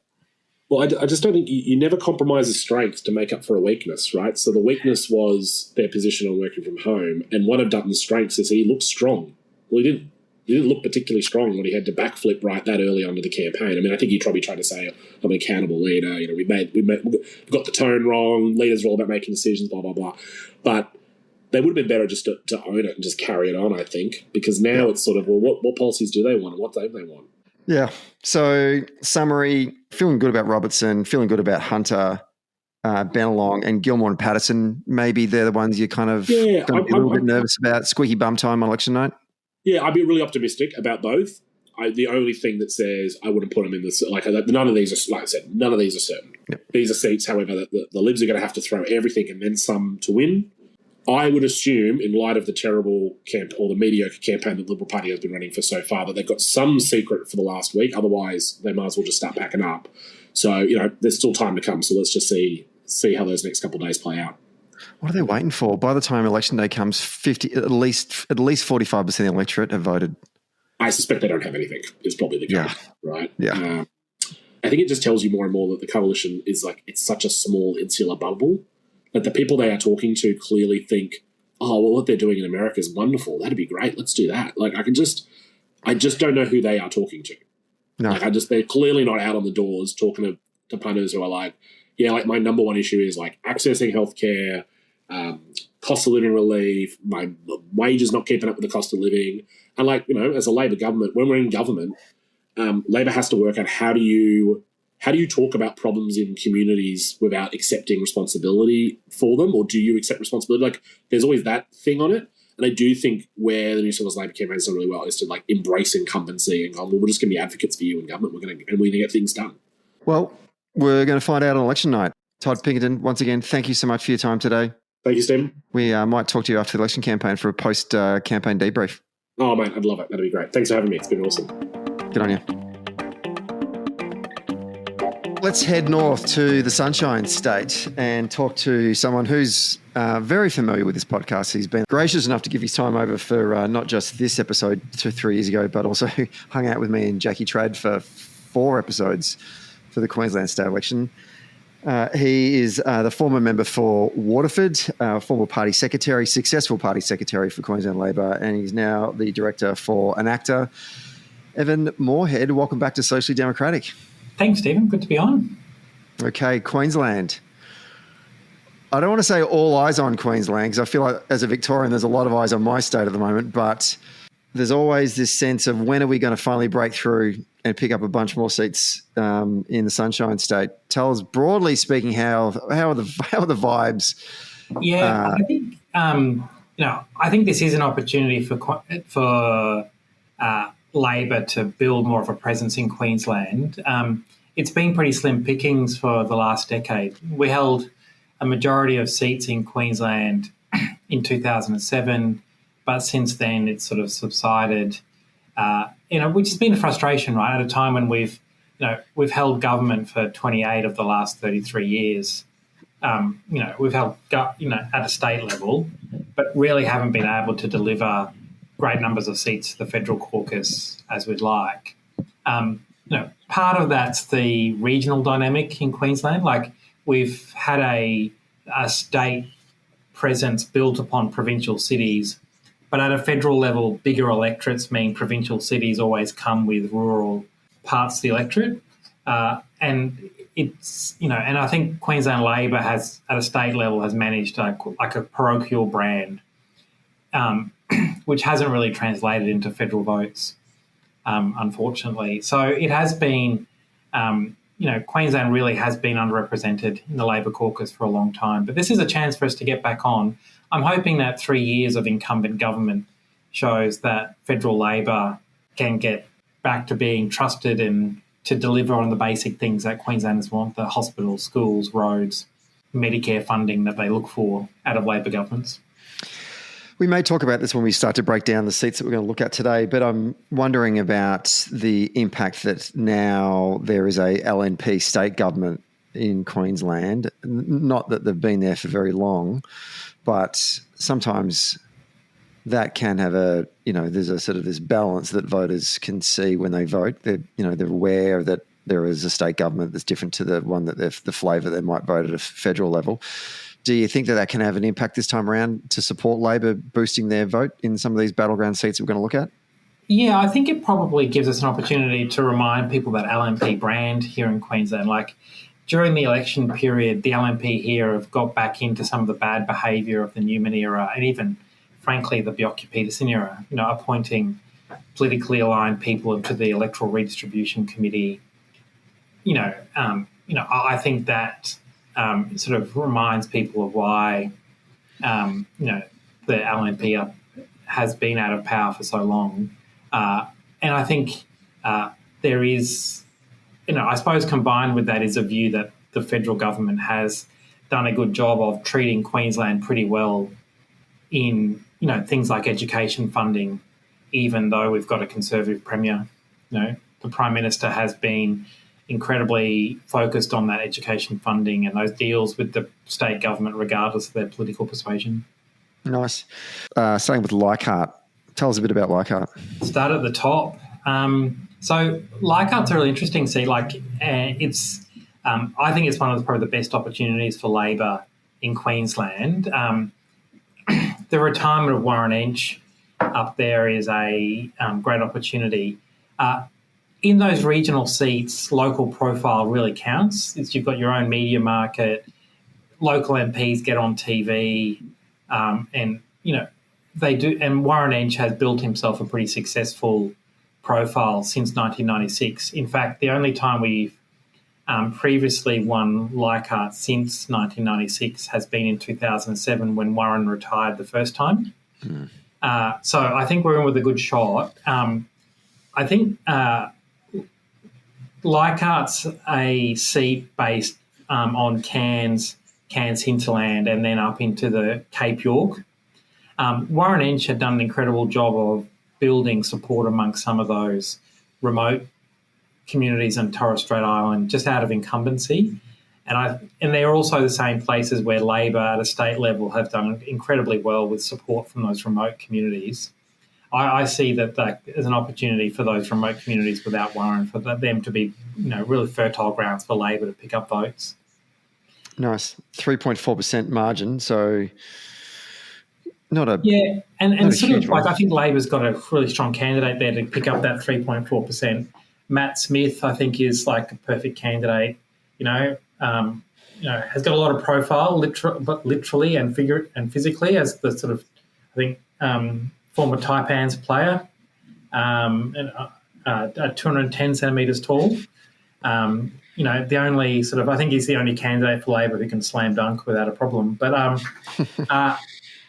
Well, I just don't think you never compromise a strength to make up for a weakness, right? So the weakness was their position on working from home, and one of Dutton's strengths is he looked strong. Well, he didn't. he didn't look particularly strong when he had to backflip right that early onto the campaign. I mean, I think he'd probably try to say, I'm an accountable leader. We got the tone wrong. Leaders are all about making decisions, blah, blah, blah. But they would have been better just to own it and just carry it on, I think, because now it's sort of, well, what policies do they want and what don't they want? Yeah. So, summary, feeling good about Robertson, feeling good about Hunter, Bennelong and Gilmore and Paterson. Maybe they're the ones you're kind of going to be a little bit nervous about. Squeaky bum time on election night. Yeah, I'd be really optimistic about both. The only thing that says I wouldn't put them in this, none of these are, like I said, none of these are certain. Yep. These are seats, however, that the Libs are going to have to throw everything and then some to win. I would assume, in light of the terrible or the mediocre campaign that the Liberal Party has been running for so far, that they've got some secret for the last week. Otherwise, they might as well just start packing up. So, there's still time to come. So let's just see how those next couple of days play out. What are they waiting for? By the time election day comes, at least 45% of the electorate have voted. I suspect they don't have anything. Is probably the case, right? Yeah. I think it just tells you more and more that the coalition is it's such a small insular bubble that the people they are talking to clearly think, oh, well, what they're doing in America is wonderful. That'd be great. Let's do that. I just don't know who they are talking to. No. They're clearly not out on the doors talking to punters who are like, my number one issue is accessing healthcare, cost of living relief, my wages not keeping up with the cost of living. And as a Labor government, when we're in government, Labor has to work out how do you talk about problems in communities without accepting responsibility for them, or do you accept responsibility? There's always that thing on it. And I do think where the New South Wales Labor campaign has done really well is to embrace incumbency and go, well, we're just going to be advocates for you in government. We're going to get things done. Well, we're going to find out on election night. Todd Pinkerton, once again, thank you so much for your time today. Thank you, Stephen. We might talk to you after the election campaign for a post-campaign debrief. Oh, mate, I'd love it. That'd be great. Thanks for having me. It's been awesome. Good on you. Let's head north to the Sunshine State and talk to someone who's very familiar with this podcast. He's been gracious enough to give his time over for not just this episode 3 years ago, but also hung out with me and Jackie Trad for 4 episodes for the Queensland state election. He is the former member for Waterford, former party secretary, successful party secretary for Queensland Labor, and he's now the director for an actor. Evan Moorhead, welcome back to Socially Democratic. Thanks, Stephen. Good to be on. Okay, Queensland. I don't want to say all eyes on Queensland because I feel like as a Victorian there's a lot of eyes on my state at the moment, but there's always this sense of when are we going to finally break through and pick up a bunch more seats in the Sunshine State. Tell us, broadly speaking, how are the vibes? Yeah, I think I think this is an opportunity for Labor to build more of a presence in Queensland. It's been pretty slim pickings for the last decade. We held a majority of seats in Queensland in 2007, but since then it's sort of subsided. Which has been a frustration, right? At a time when we've held government for 28 of the last 33 years. We've held at a state level, but really haven't been able to deliver great numbers of seats to the federal caucus as we'd like. Part of that's the regional dynamic in Queensland. We've had a state presence built upon provincial cities, but at a federal level, bigger electorates mean provincial cities always come with rural parts of the electorate. And it's, and I think Queensland Labor has, at a state level, has managed a parochial brand, which hasn't really translated into federal votes, unfortunately. So it has been, Queensland really has been underrepresented in the Labor caucus for a long time. But this is a chance for us to get back on. I'm hoping that 3 years of incumbent government shows that federal Labor can get back to being trusted and to deliver on the basic things that Queenslanders want, the hospitals, schools, roads, Medicare funding that they look for out of Labor governments. We may talk about this when we start to break down the seats that we're going to look at today, but I'm wondering about the impact that now there is a LNP state government in Queensland. Not that they've been there for very long, but sometimes that can have there's a sort of this balance that voters can see when they vote. They're aware that there is a state government that's different to the one that the flavour they might vote at a federal level. Do you think that can have an impact this time around to support Labor boosting their vote in some of these battleground seats we're going to look at? Yeah, I think it probably gives us an opportunity to remind people that LNP brand here in Queensland. Like during the election period, the LNP here have got back into some of the bad behaviour of the Newman era and even, frankly, the Bjelke-Peterson era, appointing politically aligned people into the Electoral Redistribution Committee. I think that sort of reminds people of why, the LNP has been out of power for so long. And I think there is, I suppose combined with that is a view that the federal government has done a good job of treating Queensland pretty well in, things like education funding, even though we've got a Conservative Premier. The Prime Minister has been incredibly focused on that education funding and those deals with the state government regardless of their political persuasion. Nice. Starting with Leichardt. Tell us a bit about Leichardt. Start at the top. So Leichardt's a really interesting seat. I think it's one of probably the best opportunities for Labor in Queensland. The retirement of Warren Entsch up there is a great opportunity. In those regional seats, local profile really counts. You've got your own media market, local MPs get on TV, and they do. And Warren Entsch has built himself a pretty successful profile since 1996. In fact, the only time we've previously won Leichardt since 1996 has been in 2007 when Warren retired the first time. So I think we're in with a good shot. I think Leichardt's a seat based on Cairns hinterland, and then up into the Cape York. Warren Entsch had done an incredible job of building support amongst some of those remote communities in Torres Strait Island just out of incumbency. And they're also the same places where Labor at a state level have done incredibly well with support from those remote communities. I see that as an opportunity for those remote communities without Warren, for them to be, really fertile grounds for Labor to pick up votes. Nice. 3.4% margin, so not a... Yeah, and sort of one. I think Labor's got a really strong candidate there to pick up that 3.4%. Matt Smith, I think, is like a perfect candidate, has got a lot of profile, literally and physically, as the sort of, I think, former Taipans player, and 210 centimetres tall. The only sort of, I think he's the only candidate for Labor who can slam dunk without a problem. But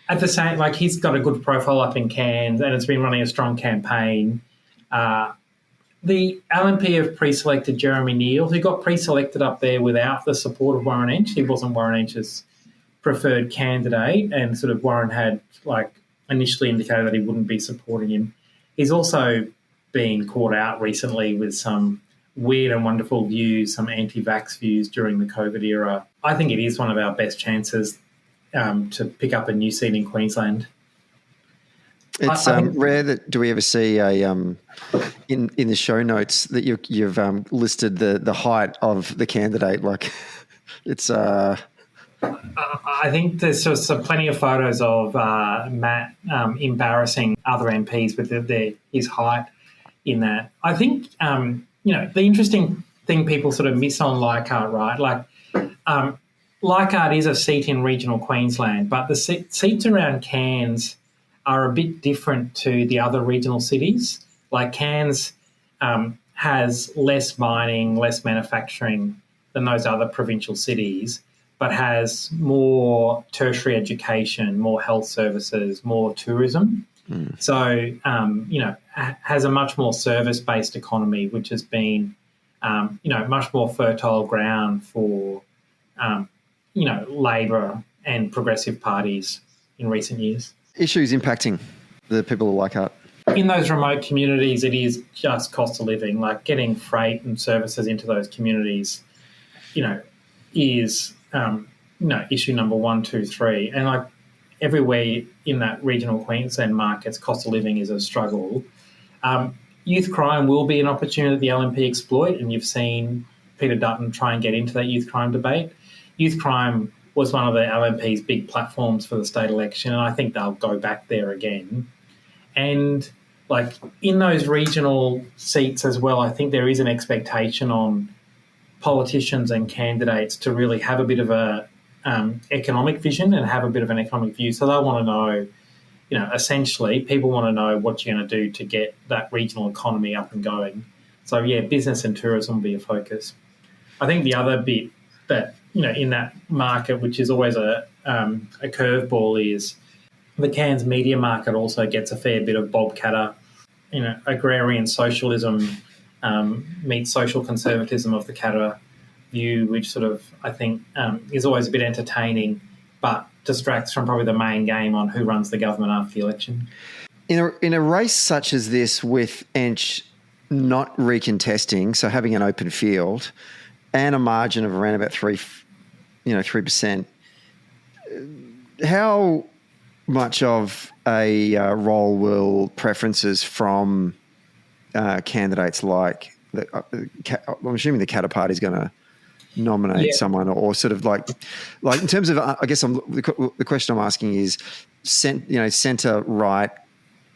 at the same, he's got a good profile up in Cairns, and it's been running a strong campaign. The LNP have pre-selected Jeremy Neal, who got pre-selected up there without the support of Warren Entsch. He wasn't Warren Entsch's preferred candidate, and sort of Warren had initially indicated that he wouldn't be supporting him. He's also been caught out recently with some weird and wonderful views, some anti-vax views during the COVID era. I think it is one of our best chances to pick up a new seat in Queensland. It's rare that do we ever see a in the show notes that you've listed the height of the candidate. It's I think there's just plenty of photos of Matt embarrassing other MPs with his height in that. I think the interesting thing people sort of miss on Leichardt, right? Leichardt is a seat in regional Queensland, but the seats around Cairns are a bit different to the other regional cities. Cairns has less mining, less manufacturing than those other provincial cities, but has more tertiary education, more health services, more tourism. So, has a much more service-based economy, which has been, much more fertile ground for, Labor and progressive parties in recent years. Issues impacting the people of Leichardt. In those remote communities, it is just cost of living. Getting freight and services into those communities, is issue number 1, 2, 3. And everywhere in that regional Queensland markets, cost of living is a struggle. Youth crime will be an opportunity that the LNP exploit, and you've seen Peter Dutton try and get into that youth crime debate. Youth crime was one of the LNP's big platforms for the state election, and I think they'll go back there again. And like in those regional seats as well, I think there is an expectation on politicians and candidates to really have a bit of a economic vision and have a bit of an economic view. So they want to know, essentially people want to know what you're going to do to get that regional economy up and going. So, yeah, business and tourism will be a focus. I think the other bit that, in that market, which is always a curveball, is the Cairns media market also gets a fair bit of Bob Catter, agrarian socialism meets social conservatism of the Catter view, which sort of, I think, is always a bit entertaining, but distracts from probably the main game on who runs the government after the election. In a race such as this, with Ench not recontesting, so having an open field and a margin of around about 3%, how much of a role will preferences from candidates like I'm assuming the Catter Party is going to nominate someone, or sort of like in terms of, I guess the question I'm asking is, centre right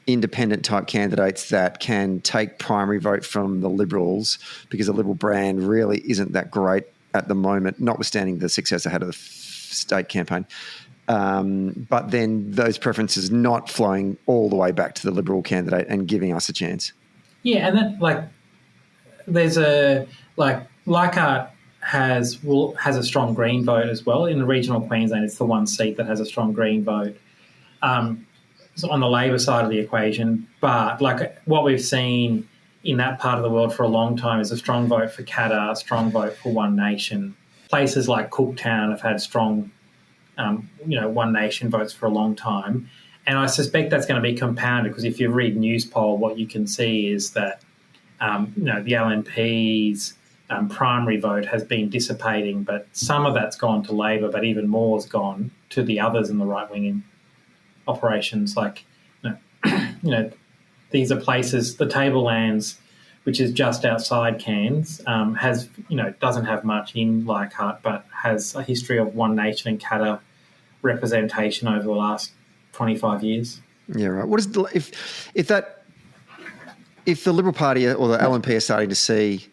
independent type candidates that can take primary vote from the Liberals, because the Liberal brand really isn't that great at the moment, notwithstanding the success ahead of the state campaign. But then those preferences not flowing all the way back to the Liberal candidate and giving us a chance. Yeah, and that there's Leichardt has a strong Green vote as well. In the regional Queensland, it's the one seat that has a strong Green vote. So on the Labor side of the equation, but what we've seen in that part of the world for a long time is a strong vote for Catter, a strong vote for One Nation. Places like Cooktown have had strong, One Nation votes for a long time. And I suspect that's going to be compounded, because if you read Newspoll, what you can see is that, the LNP's primary vote has been dissipating, but some of that's gone to Labor, but even more has gone to the others in the right-wing operations. These are places, the Tablelands, which is just outside Cairns, doesn't have much in Leichardt, but has a history of One Nation and Catter representation over the last 25 years. Yeah, right. What is if the Liberal Party or the LNP are starting to see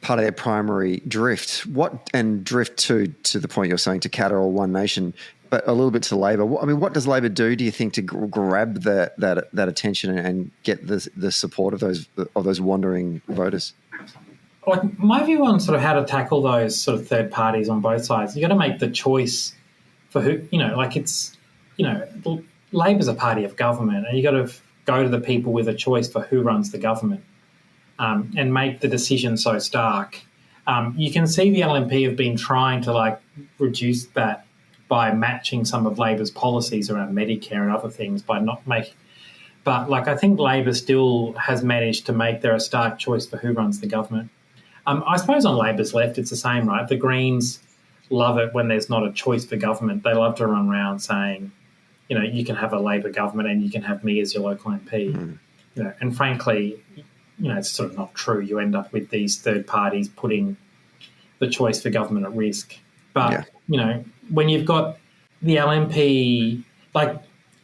part of their primary drift, to the point you're saying, to Catter or One Nation, but a little bit to Labor. What does Labor do you think to grab that attention and get the support of those wandering voters? My view on sort of how to tackle those sort of third parties on both sides, you got to make the choice for who, Labor's a party of government, and you got to go to the people with a choice for who runs the government, and make the decision so stark. You can see the LNP have been trying to reduce that by matching some of Labor's policies around Medicare and other things by not making. But I think Labor still has managed to make there a stark choice for who runs the government. I suppose on Labor's left it's the same, right? The Greens love it when there's not a choice for government. They love to run around saying, you can have a Labor government and you can have me as your local MP. And frankly, it's sort of not true. You end up with these third parties putting the choice for government at risk. But, when you've got the LNP,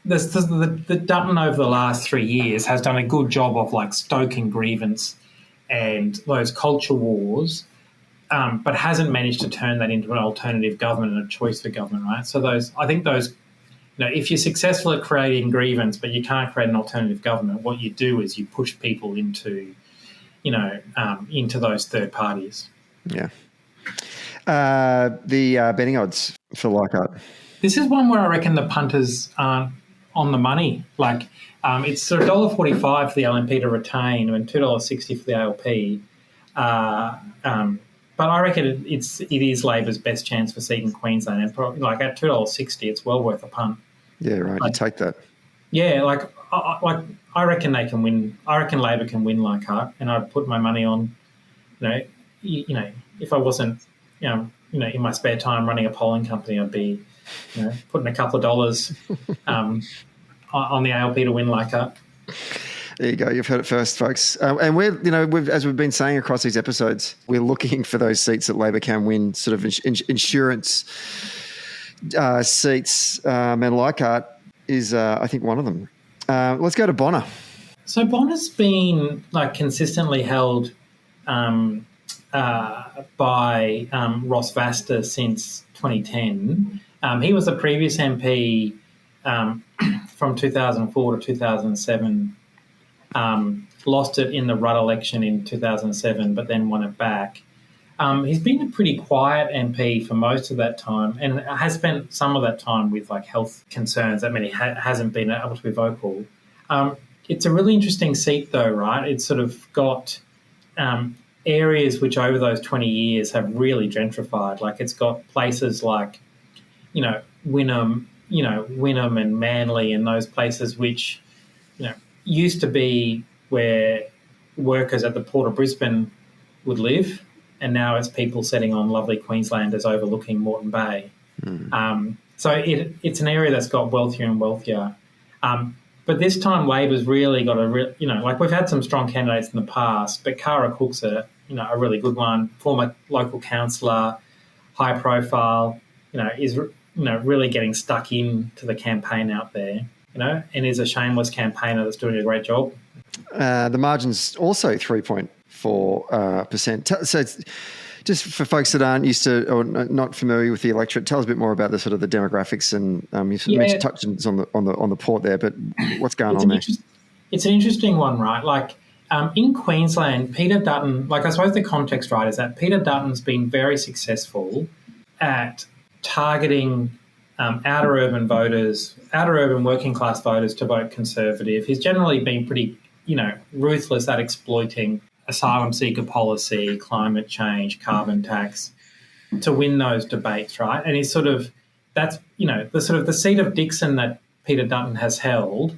the Dunn over the last 3 years has done a good job of stoking grievance and those culture wars, but hasn't managed to turn that into an alternative government and a choice for government, right? So I think those, if you're successful at creating grievance but you can't create an alternative government, what you do is you push people into those third parties. Yeah. The betting odds for Leichardt. This is one where I reckon the punters aren't on the money. It's sort of $1.45 for the LNP to retain and $2.60 for the ALP. But I reckon it is Labor's best chance for seat in Queensland, and probably at $2.60, it's well worth a punt. Yeah, right. You take that. Yeah, I reckon they can win. I reckon Labor can win Leichardt, and I'd put my money on. If I wasn't, in my spare time running a polling company, I'd be, putting a couple of dollars on the ALP to win Leichardt. There you go. You've heard it first, folks. And as we've been saying across these episodes, we're looking for those seats that Labor can win, sort of insurance seats. And Leichardt is, I think, one of them. Let's go to Bonner. So Bonner's been consistently held by Ross Vasta since 2010. He was the previous MP from 2004 to 2007. Lost it in the Rudd election in 2007, but then won it back. He's been a pretty quiet MP for most of that time, and has spent some of that time with health concerns. I mean, he hasn't been able to be vocal. It's a really interesting seat, though, right? It's sort of got areas which over those 20 years have really gentrified. It's got places like, Wynnum and Manly and those places which, used to be where workers at the Port of Brisbane would live, and now it's people sitting on lovely Queenslanders overlooking Moreton Bay. So it's an area that's got wealthier and wealthier. But this time Labor's really got we've had some strong candidates in the past, but Cara Cook's a really good one, former local councillor, high profile, is really getting stuck into the campaign out there, and is a shameless campaigner that's doing a great job. The margin's also 3.4%. So it's, just for folks that aren't used to or not familiar with the electorate, tell us a bit more about the sort of the demographics, and you mentioned touched on the port there, but what's going on there? It's an interesting one, right? In Queensland, Peter Dutton, I suppose the context, right, is that Peter Dutton's been very successful at targeting outer urban working class voters to vote Conservative. He's generally been pretty, ruthless at exploiting asylum seeker policy, climate change, carbon tax to win those debates, right? And he's the seat of Dixon that Peter Dutton has held,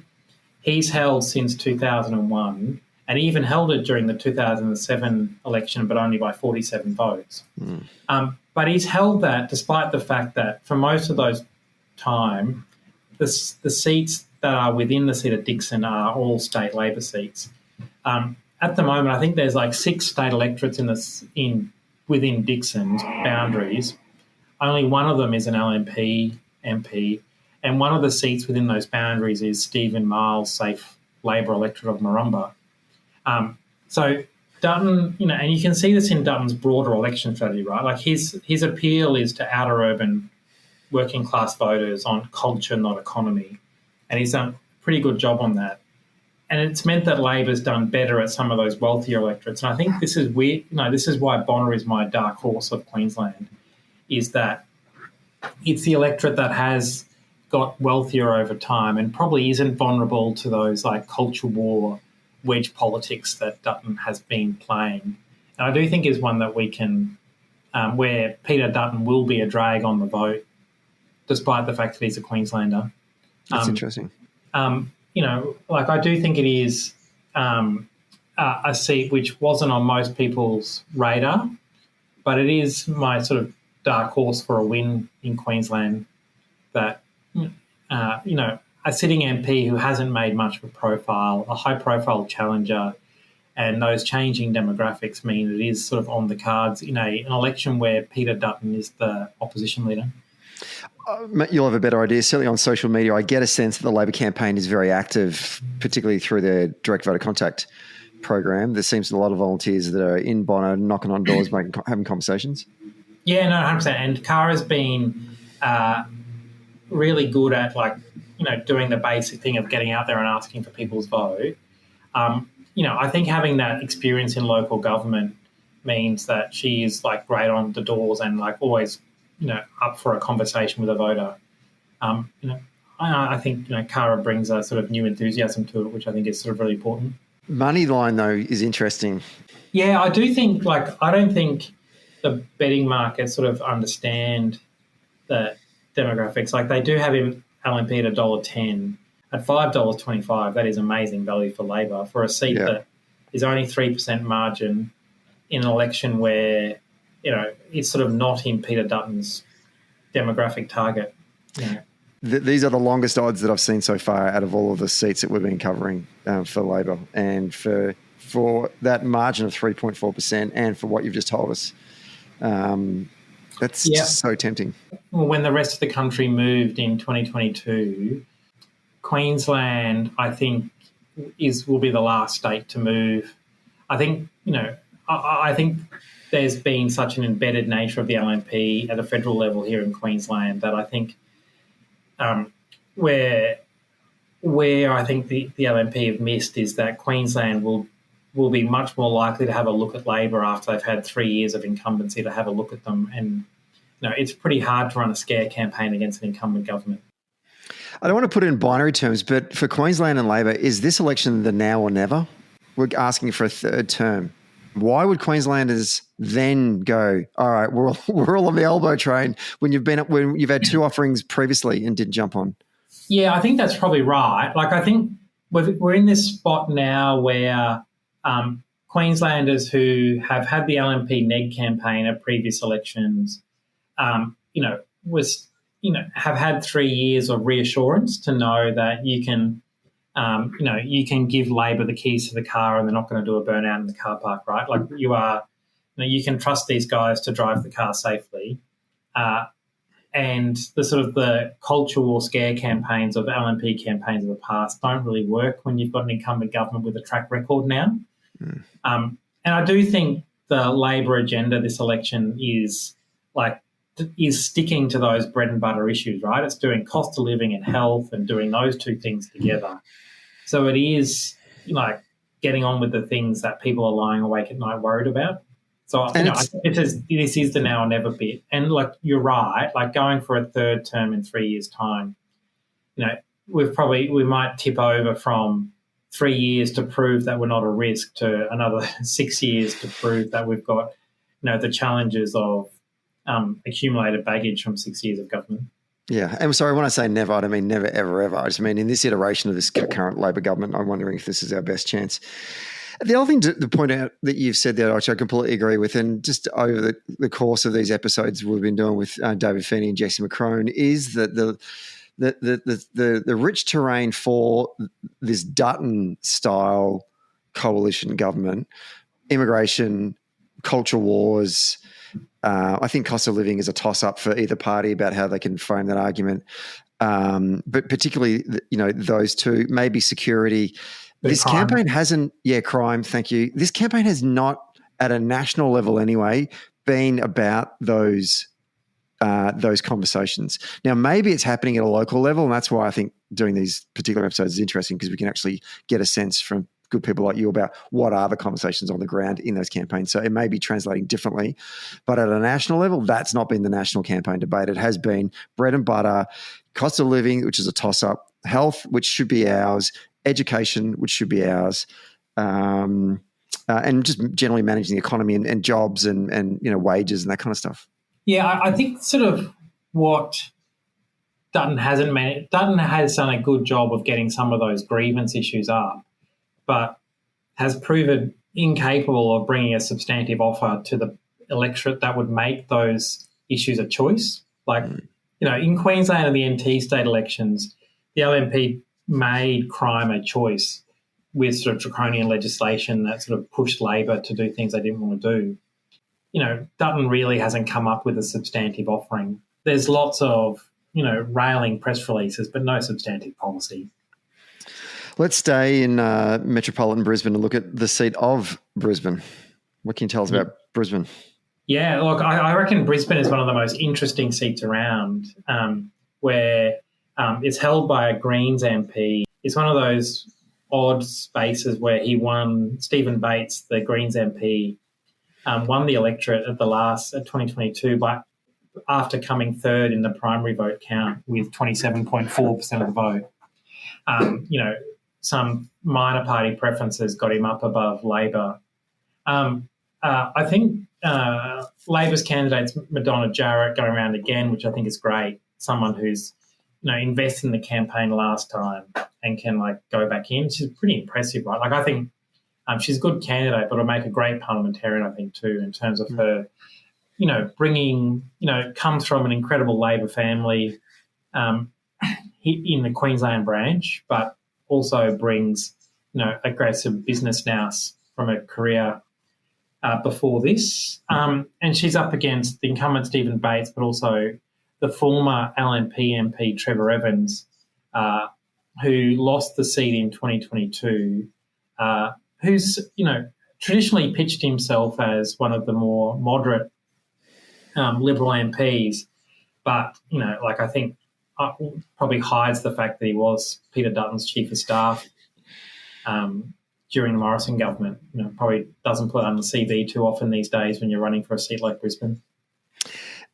he's held since 2001, and he even held it during the 2007 election, but only by 47 votes. But he's held that despite the fact that for most of those time, the seats that are within the seat of Dixon are all state Labor seats. At the moment, I think there's 6 state electorates within Dixon's boundaries. Only one of them is an LNP MP, and one of the seats within those boundaries is Stephen Miles' safe Labor electorate of Marumba. So Dutton, and you can see this in Dutton's broader election strategy, right? His appeal is to outer urban working class voters on culture, not economy, and he's done a pretty good job on that. And it's meant that Labor's done better at some of those wealthier electorates. And I think this is weird. This is why Bonner is my dark horse of Queensland, is that it's the electorate that has got wealthier over time and probably isn't vulnerable to those culture war wedge politics that Dutton has been playing. And I do think is one that we can, where Peter Dutton will be a drag on the vote, despite the fact that he's a Queenslander. That's interesting. I do think it is a seat which wasn't on most people's radar, but it is my sort of dark horse for a win in Queensland that, a sitting MP who hasn't made much of a profile, a high-profile challenger, and those changing demographics mean it is sort of on the cards in an election where Peter Dutton is the opposition leader. You'll have a better idea. Certainly on social media, I get a sense that the Labor campaign is very active, particularly through their direct voter contact program. There seems to be a lot of volunteers that are in Bono, knocking on doors, having conversations. Yeah, no, 100%. And Cara's been really good at doing the basic thing of getting out there and asking for people's vote. I think having that experience in local government means that she is great on the doors and always up for a conversation with a voter. I think Cara brings a sort of new enthusiasm to it, which I think is sort of really important. Moneyline though is interesting. Yeah, I do think I don't think the betting markets sort of understand the demographics. They do have him LNP at $1.10 at $5.25. That is amazing value for Labor for a seat that is only 3% margin in an election where it's sort of not in Peter Dutton's demographic target. These are the longest odds that I've seen so far out of all of the seats that we've been covering for Labor, and for that margin of 3.4%, and for what you've just told us. That's just so tempting. Well, when the rest of the country moved in 2022, Queensland, I think, will be the last state to move. I think, I think there's been such an embedded nature of the LNP at a federal level here in Queensland that I think where I think the LNP have missed is that Queensland will be much more likely to have a look at Labor after they've had 3 years of incumbency to have a look at them. And it's pretty hard to run a scare campaign against an incumbent government. I don't want to put it in binary terms, but for Queensland and Labor, is this election the now or never? We're asking for a third term. Why would Queenslanders then go, all right, we're all on the elbow train when you've had two offerings previously and didn't jump on? Yeah, I think that's probably right. Like, I think we're in this spot now where Queenslanders who have had the LNP neg campaign at previous elections, have had 3 years of reassurance to know that you can give Labor the keys to the car and they're not going to do a burnout in the car park, right? Like you can trust these guys to drive the car safely. And the sort of the culture war scare campaigns of LNP campaigns of the past don't really work when you've got an incumbent government with a track record now. And I do think the Labor agenda this election is sticking to those bread and butter issues, right? It's doing cost of living and health and doing those two things together. So it is getting on with the things that people are lying awake at night worried about. So I think this is the now or never bit. And you're right, going for a third term in 3 years' time, we might tip over from 3 years to prove that we're not a risk to another 6 years to prove that we've got, the challenges of accumulated baggage from 6 years of government. Yeah. And sorry, when I say never, I don't mean never, ever, ever. I just mean in this iteration of this current Labor government, I'm wondering if this is our best chance. The other thing to point out that you've said there, which I completely agree with, and just over the course of these episodes we've been doing with David Feeney and Jesse McCrone, is that the rich terrain for this Dutton-style coalition government, immigration, culture wars, I think cost of living is a toss-up for either party about how they can frame that argument. But particularly, those two, maybe security. This crime. Campaign hasn't, crime, thank you. This campaign has not, at a national level anyway, been about those conversations. Now, maybe it's happening at a local level, and that's why I think doing these particular episodes is interesting, because we can actually get a sense from good people like you about what are the conversations on the ground in those campaigns. So it may be translating differently, but at a national level, that's not been the national campaign debate. It has been bread and butter, cost of living, which is a toss-up, health, which should be ours, education, which should be ours, and just generally managing the economy and jobs and wages and that kind of stuff. Yeah, I think sort of what Dutton has done a good job of getting some of those grievance issues up, but has proven incapable of bringing a substantive offer to the electorate that would make those issues a choice. In Queensland and the NT state elections, the LNP made crime a choice with sort of draconian legislation that sort of pushed Labor to do things they didn't want to do. Dutton really hasn't come up with a substantive offering. There's lots of, railing press releases, but no substantive policy. Let's stay in metropolitan Brisbane and look at the seat of Brisbane. What can you tell us about Brisbane? Yeah, look, I reckon Brisbane is one of the most interesting seats around, where it's held by a Greens MP. It's one of those odd spaces where Stephen Bates, the Greens MP, won the electorate at 2022, but after coming third in the primary vote count with 27.4% of the vote. Some minor party preferences got him up above Labor. I think Labor's candidate's Madonna Jarrett going around again, which I think is great. Someone who's invested in the campaign last time and can go back in. She's pretty impressive, right? I think she's a good candidate, but will make a great parliamentarian, I think, too, in terms of her, bringing, comes from an incredible Labor family in the Queensland branch, but also brings, aggressive business nous from a career before this. And she's up against the incumbent Stephen Bates, but also the former LNP MP Trevor Evans, who lost the seat in 2022, who's, traditionally pitched himself as one of the more moderate Liberal MPs, but, I think probably hides the fact that he was Peter Dutton's chief of staff during the Morrison government. Probably doesn't put it on the CV too often these days when you're running for a seat like Brisbane.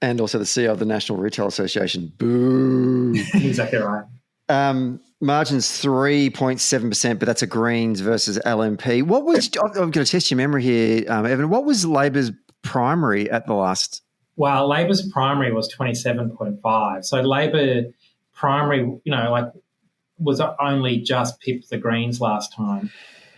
And also the CEO of the National Retail Association. Boo. Exactly right. Margin's 3.7%, but that's a Greens versus LNP. What was, I'm going to test your memory here, Evan, what was Labor's primary at the last? Well, Labor's primary was 27.5. So Labor primary, was only just pipped the Greens last time.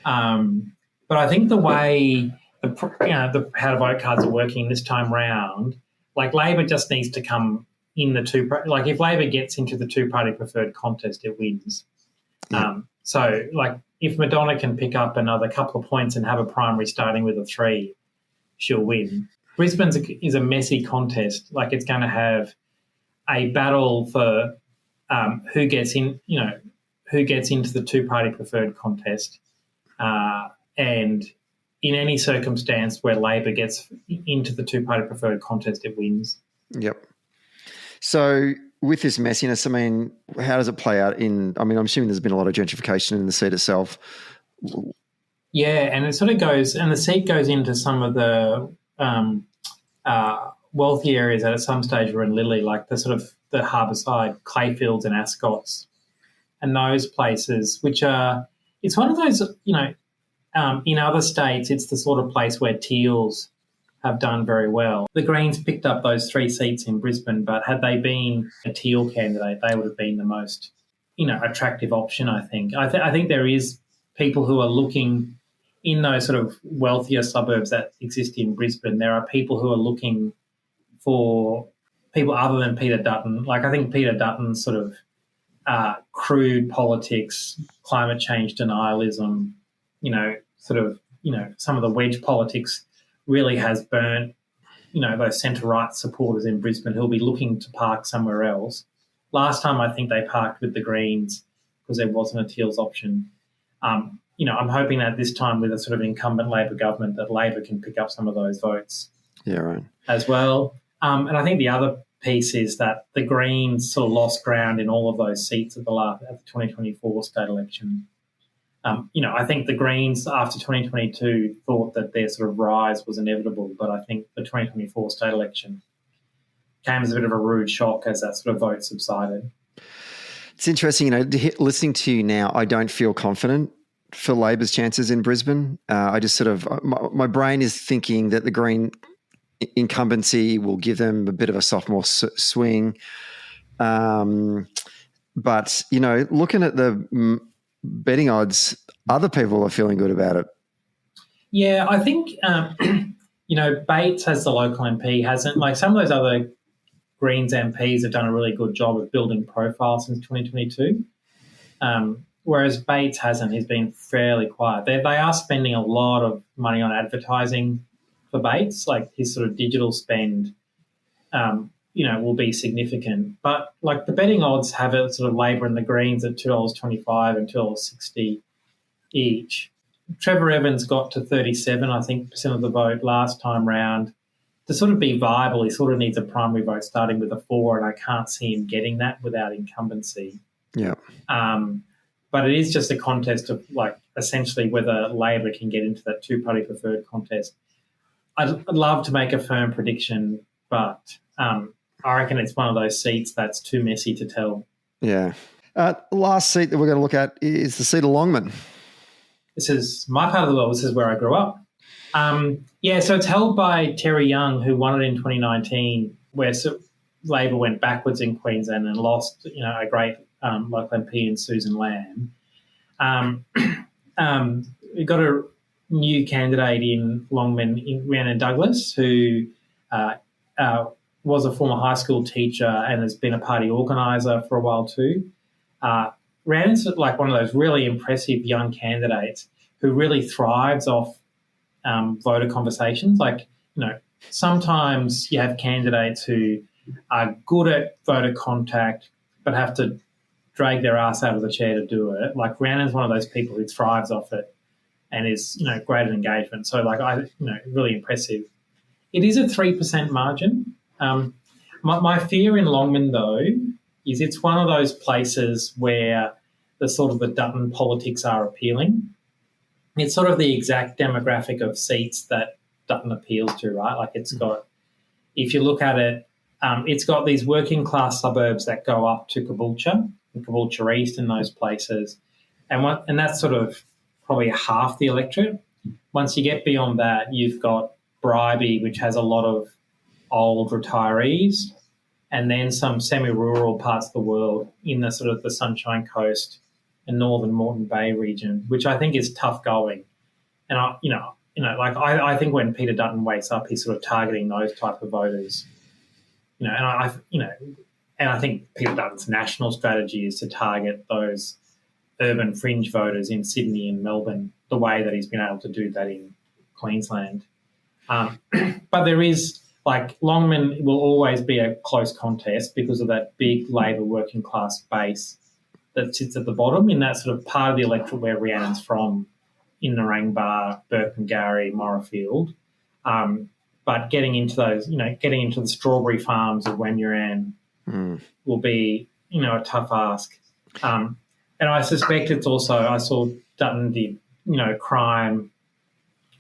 But I think the way the how to vote cards are working this time round, Labor just needs to come in the two. If Labor gets into the two-party preferred contest, it wins. Yeah. So if Madonna can pick up another couple of points and have a primary starting with a 3, she'll win. Brisbane is a messy contest. It's going to have a battle for who gets into the two-party preferred contest, and in any circumstance where Labor gets into the two-party preferred contest, it wins. Yep. So with this messiness, how does it play out I'm assuming there's been a lot of gentrification in the seat itself. Yeah, and it sort of goes, and the seat goes into some of the wealthy areas that at some stage were in Lilly, like the sort of the Harbourside, Clayfields and Ascots, and those places, which are, it's one of those, in other states, it's the sort of place where Teals have done very well. The Greens picked up those 3 seats in Brisbane, but had they been a Teal candidate, they would have been the most, attractive option, I think. I think there is people who are looking in those sort of wealthier suburbs that exist in Brisbane. There are people who are looking for people other than Peter Dutton. I think Peter Dutton's sort of crude politics, climate change denialism, some of the wedge politics really has burnt, those centre-right supporters in Brisbane who'll be looking to park somewhere else. Last time I think they parked with the Greens because there wasn't a Teals option. I'm hoping that this time with a sort of incumbent Labor government that Labor can pick up some of those votes. Yeah, right. As well. And I think the other piece is that the Greens sort of lost ground in all of those seats at the 2024 state election. I think the Greens after 2022 thought that their sort of rise was inevitable, but I think the 2024 state election came as a bit of a rude shock as that sort of vote subsided. It's interesting, listening to you now, I don't feel confident for Labor's chances in Brisbane. I just sort of, my brain is thinking that the Green incumbency will give them a bit of a sophomore swing. But, looking at the betting odds, other people are feeling good about it. Yeah, I think, Bates as the local MP hasn't, some of those other Greens MPs have done a really good job of building profile since 2022, whereas Bates hasn't. He's been fairly quiet. They are spending a lot of money on advertising for Bates, his sort of digital spend, will be significant. But the betting odds have it sort of Labor and the Greens at $2.25 and $2.60 each. Trevor Evans got to 37%, I think, of the vote last time round. To sort of be viable, he sort of needs a primary vote starting with a 4, and I can't see him getting that without incumbency. Yeah. But it is just a contest of essentially whether Labor can get into that two-party preferred contest. I'd love to make a firm prediction, but I reckon it's one of those seats that's too messy to tell. Yeah. Last seat that we're going to look at is the seat of Longman. This is my part of the world. This is where I grew up. So it's held by Terry Young, who won it in 2019, where Labor went backwards in Queensland and lost, a great local MP in Susan Lamb. We got a new candidate in Longman, Rhiannon Douglas, who was a former high school teacher and has been a party organiser for a while too. Rhiannon's one of those really impressive young candidates who really thrives off voter conversations. Sometimes you have candidates who are good at voter contact but have to drag their ass out of the chair to do it. Like Rhiannon's one of those people who thrives off it and is, great at engagement. So really impressive. It is a 3% margin. My fear in Longman though is it's one of those places where the Dutton politics are appealing. It's sort of the exact demographic of seats that Dutton appeals to, right? Like it's got, if you look at it, it's got these working class suburbs that go up to Caboolture and Caboolture East and those places. And that's sort of probably half the electorate. Once you get beyond that, you've got Bribie, which has a lot of old retirees, and then some semi-rural parts of the world in the sort of the Sunshine Coast and northern Moreton Bay region, which I think is tough going. And I think when Peter Dutton wakes up, he's sort of targeting those type of voters. And I think Peter Dutton's national strategy is to target those urban fringe voters in Sydney and Melbourne the way that he's been able to do that in Queensland. But there is, Longman will always be a close contest because of that big Labor working class base that sits at the bottom in that sort of part of the electorate where Rhiannon's from, in Narangba, Burpengary, Morrowfield. But getting into those, getting into the strawberry farms of Wemuran will be, a tough ask. And I suspect it's also, I saw Dutton did, crime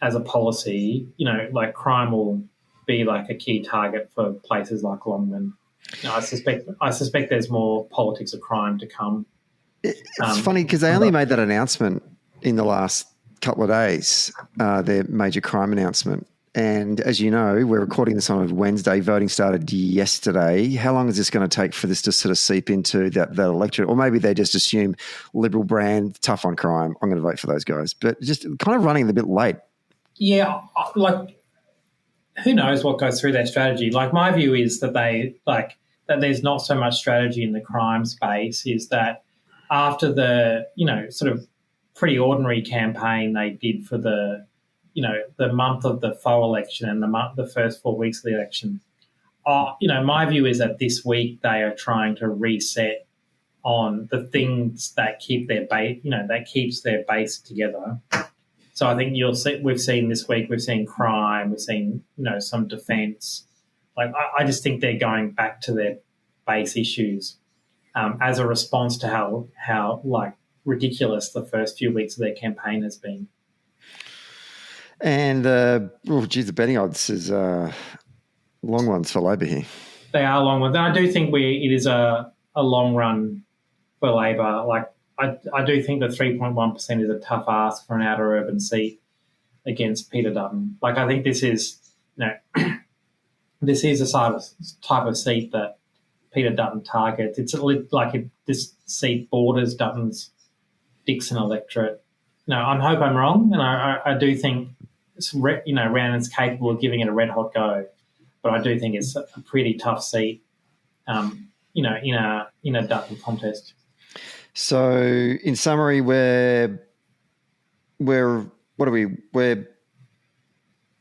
as a policy, crime will be a key target for places like Longman. I suspect there's more politics of crime to come. It's funny because they only made that announcement in the last couple of days, their major crime announcement. And as you know, we're recording this on a Wednesday. Voting started yesterday. How long is this going to take for this to sort of seep into that electorate? Or maybe they just assume Liberal brand, tough on crime, I'm going to vote for those guys. But just kind of running a bit late. Yeah, who knows what goes through their strategy? My view is that that there's not so much strategy in the crime space, is that after the, sort of pretty ordinary campaign they did for the month of the faux election and the first 4 weeks of the election, my view is that this week they are trying to reset on the things that keep their base, that keeps their base together. So I think we've seen this week, we've seen crime, we've seen, some defence. I just think they're going back to their base issues as a response to how ridiculous the first few weeks of their campaign has been. And, the betting odds is long ones for Labor here. They are long ones. And I do think it is a long run for Labor. I do think that 3.1% is a tough ask for an outer urban seat against Peter Dutton. I think this is, this is a type of seat that Peter Dutton targets. It's this seat borders Dutton's Dixon electorate. I hope I'm wrong, and I do think Rhiannon's capable of giving it a red hot go, but I do think it's a pretty tough seat, in a Dutton contest. So, in summary, we're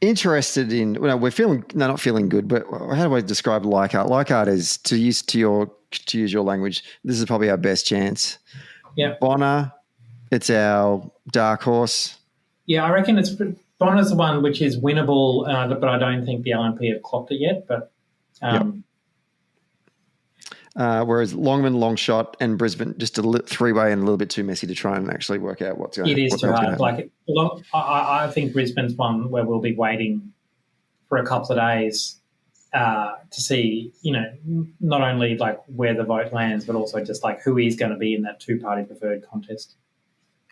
interested in. Well, we're feeling not feeling good, but how do I describe Leichardt? Leichardt is, to use your language, this is probably our best chance. Yeah, Bonner, it's our dark horse. Yeah, I reckon Bonner's the one which is winnable, but I don't think the LNP have clocked it yet. But whereas Longman, Longshot, and Brisbane, just a three-way and a little bit too messy to try and actually work out what's going to happen. It is too hard. I think Brisbane's one where we'll be waiting for a couple of days to see, not only where the vote lands, but also just who is going to be in that two-party preferred contest.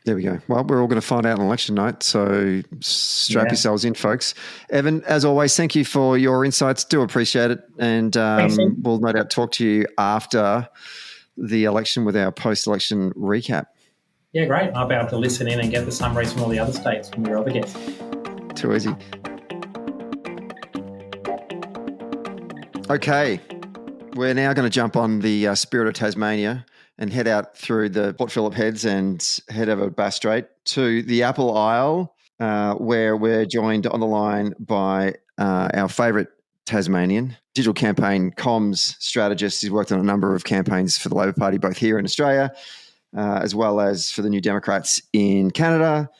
There we go. Well, we're all going to find out on election night, so strap yourselves in, folks. Evan, as always, thank you for your insights. Do appreciate it. And we'll no doubt talk to you after the election with our post-election recap. Yeah, great. I'll be able to listen in and get the summaries from all the other states from your other guests. Too easy. Okay. We're now going to jump on the Spirit of Tasmania and head out through the Port Phillip Heads and head over Bass Strait to the Apple Isle, where we're joined on the line by our favourite Tasmanian, digital campaign comms strategist. He's worked on a number of campaigns for the Labor Party, both here in Australia, as well as for the New Democrats in Canada,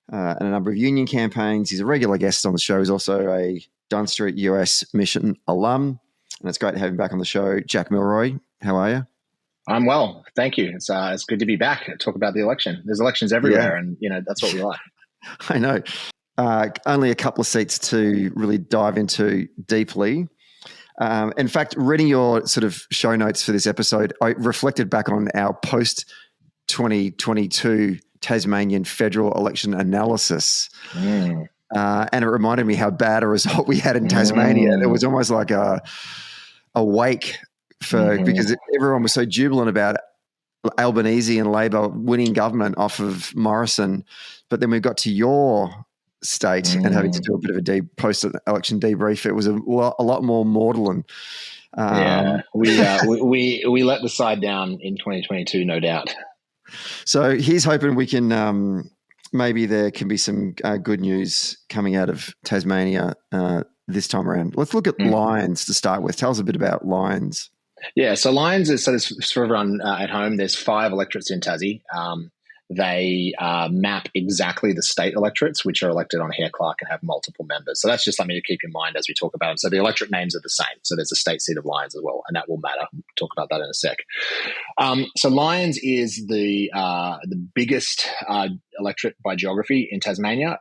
and a number of union campaigns. He's a regular guest on the show. He's also a Dunn Street US mission alum, and it's great to have him back on the show. Jack Milroy, how are you? I'm well, thank you. It's good to be back. Talk about the election. There's elections everywhere, and that's what we like. I know. Only a couple of seats to really dive into deeply. In fact, reading your sort of show notes for this episode, I reflected back on our post-2022 Tasmanian federal election analysis. And it reminded me how bad a result we had in Tasmania. It was almost like a wake because everyone was so jubilant about Albanese and Labor winning government off of Morrison. But then we got to your state and having to do a bit of a post-election debrief. It was a lot more maudlin. We let the side down in 2022, no doubt. So he's hoping we can maybe there can be some good news coming out of Tasmania this time around. Let's look at Lyons to start with. Tell us a bit about Lyons. Yeah, so Lyons is, so for everyone at home, there's 5 electorates in Tassie. They map exactly the state electorates, which are elected on Hare Clark and have multiple members. So that's just something to keep in mind as we talk about them. So the electorate names are the same. So there's a state seat of Lyons as well, and that will matter. We'll talk about that in a sec. So Lyons is the biggest electorate by geography in Tasmania.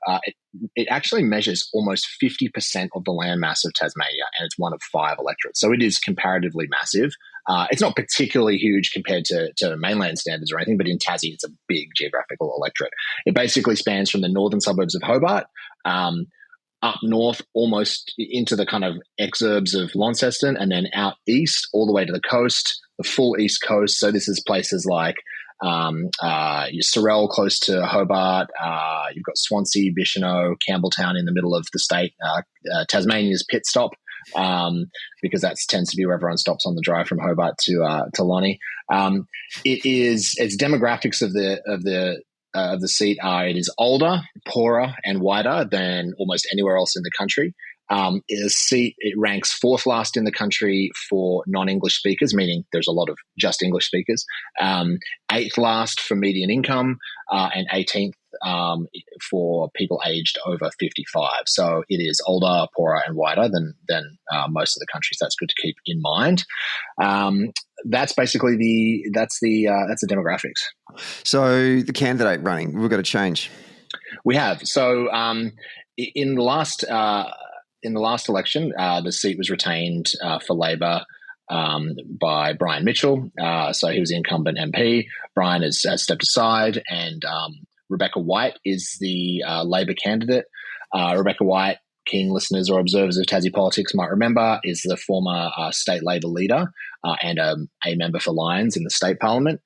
It actually measures almost 50% of the landmass of Tasmania, and it's one of 5 electorates. So it is comparatively massive. It's not particularly huge compared to mainland standards or anything, but in Tassie, it's a big geographical electorate. It basically spans from the northern suburbs of Hobart up north almost into the kind of exurbs of Launceston, and then out east all the way to the coast, the full east coast. So this is places like Sorell close to Hobart. You've got Swansea, Bicheno, Campbelltown in the middle of the state. Tasmania's pit stop. Because that tends to be where everyone stops on the drive from Hobart to Lonnie. Its demographics of the seat are: it is older, poorer, and wider than almost anywhere else in the country. It ranks 4th last in the country for non-English speakers, meaning there's a lot of just English speakers. 8th last for median income, and 18th for people aged over 55. So it is older, poorer, and wider than most of the country. So that's good to keep in mind. That's basically the demographics. So the candidate running, we've got to change. We have. So in the last election, the seat was retained for Labor by Brian Mitchell. So he was the incumbent MP. Brian has stepped aside, and Rebecca White is the Labor candidate. Rebecca White, keen listeners or observers of Tassie politics might remember, is the former state Labor leader and a member for Lyons in the state parliament.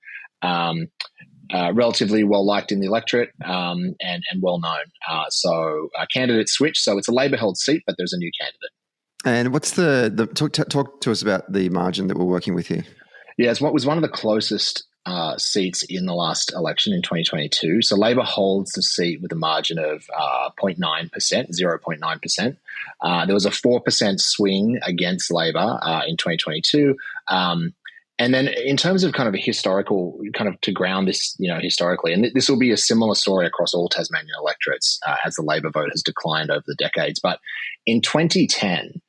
Relatively well liked in the electorate and well known. So candidate switch. So it's a Labor held seat, but there's a new candidate. And what's talk to us about the margin that we're working with here? Yeah, it was one of the closest seats in the last election in 2022. So Labor holds the seat with a margin of 0.9%. There was a 4% swing against Labor in 2022. And then in terms of kind of a historical, kind of to ground this, historically, and this will be a similar story across all Tasmanian electorates as the Labor vote has declined over the decades. But in 2010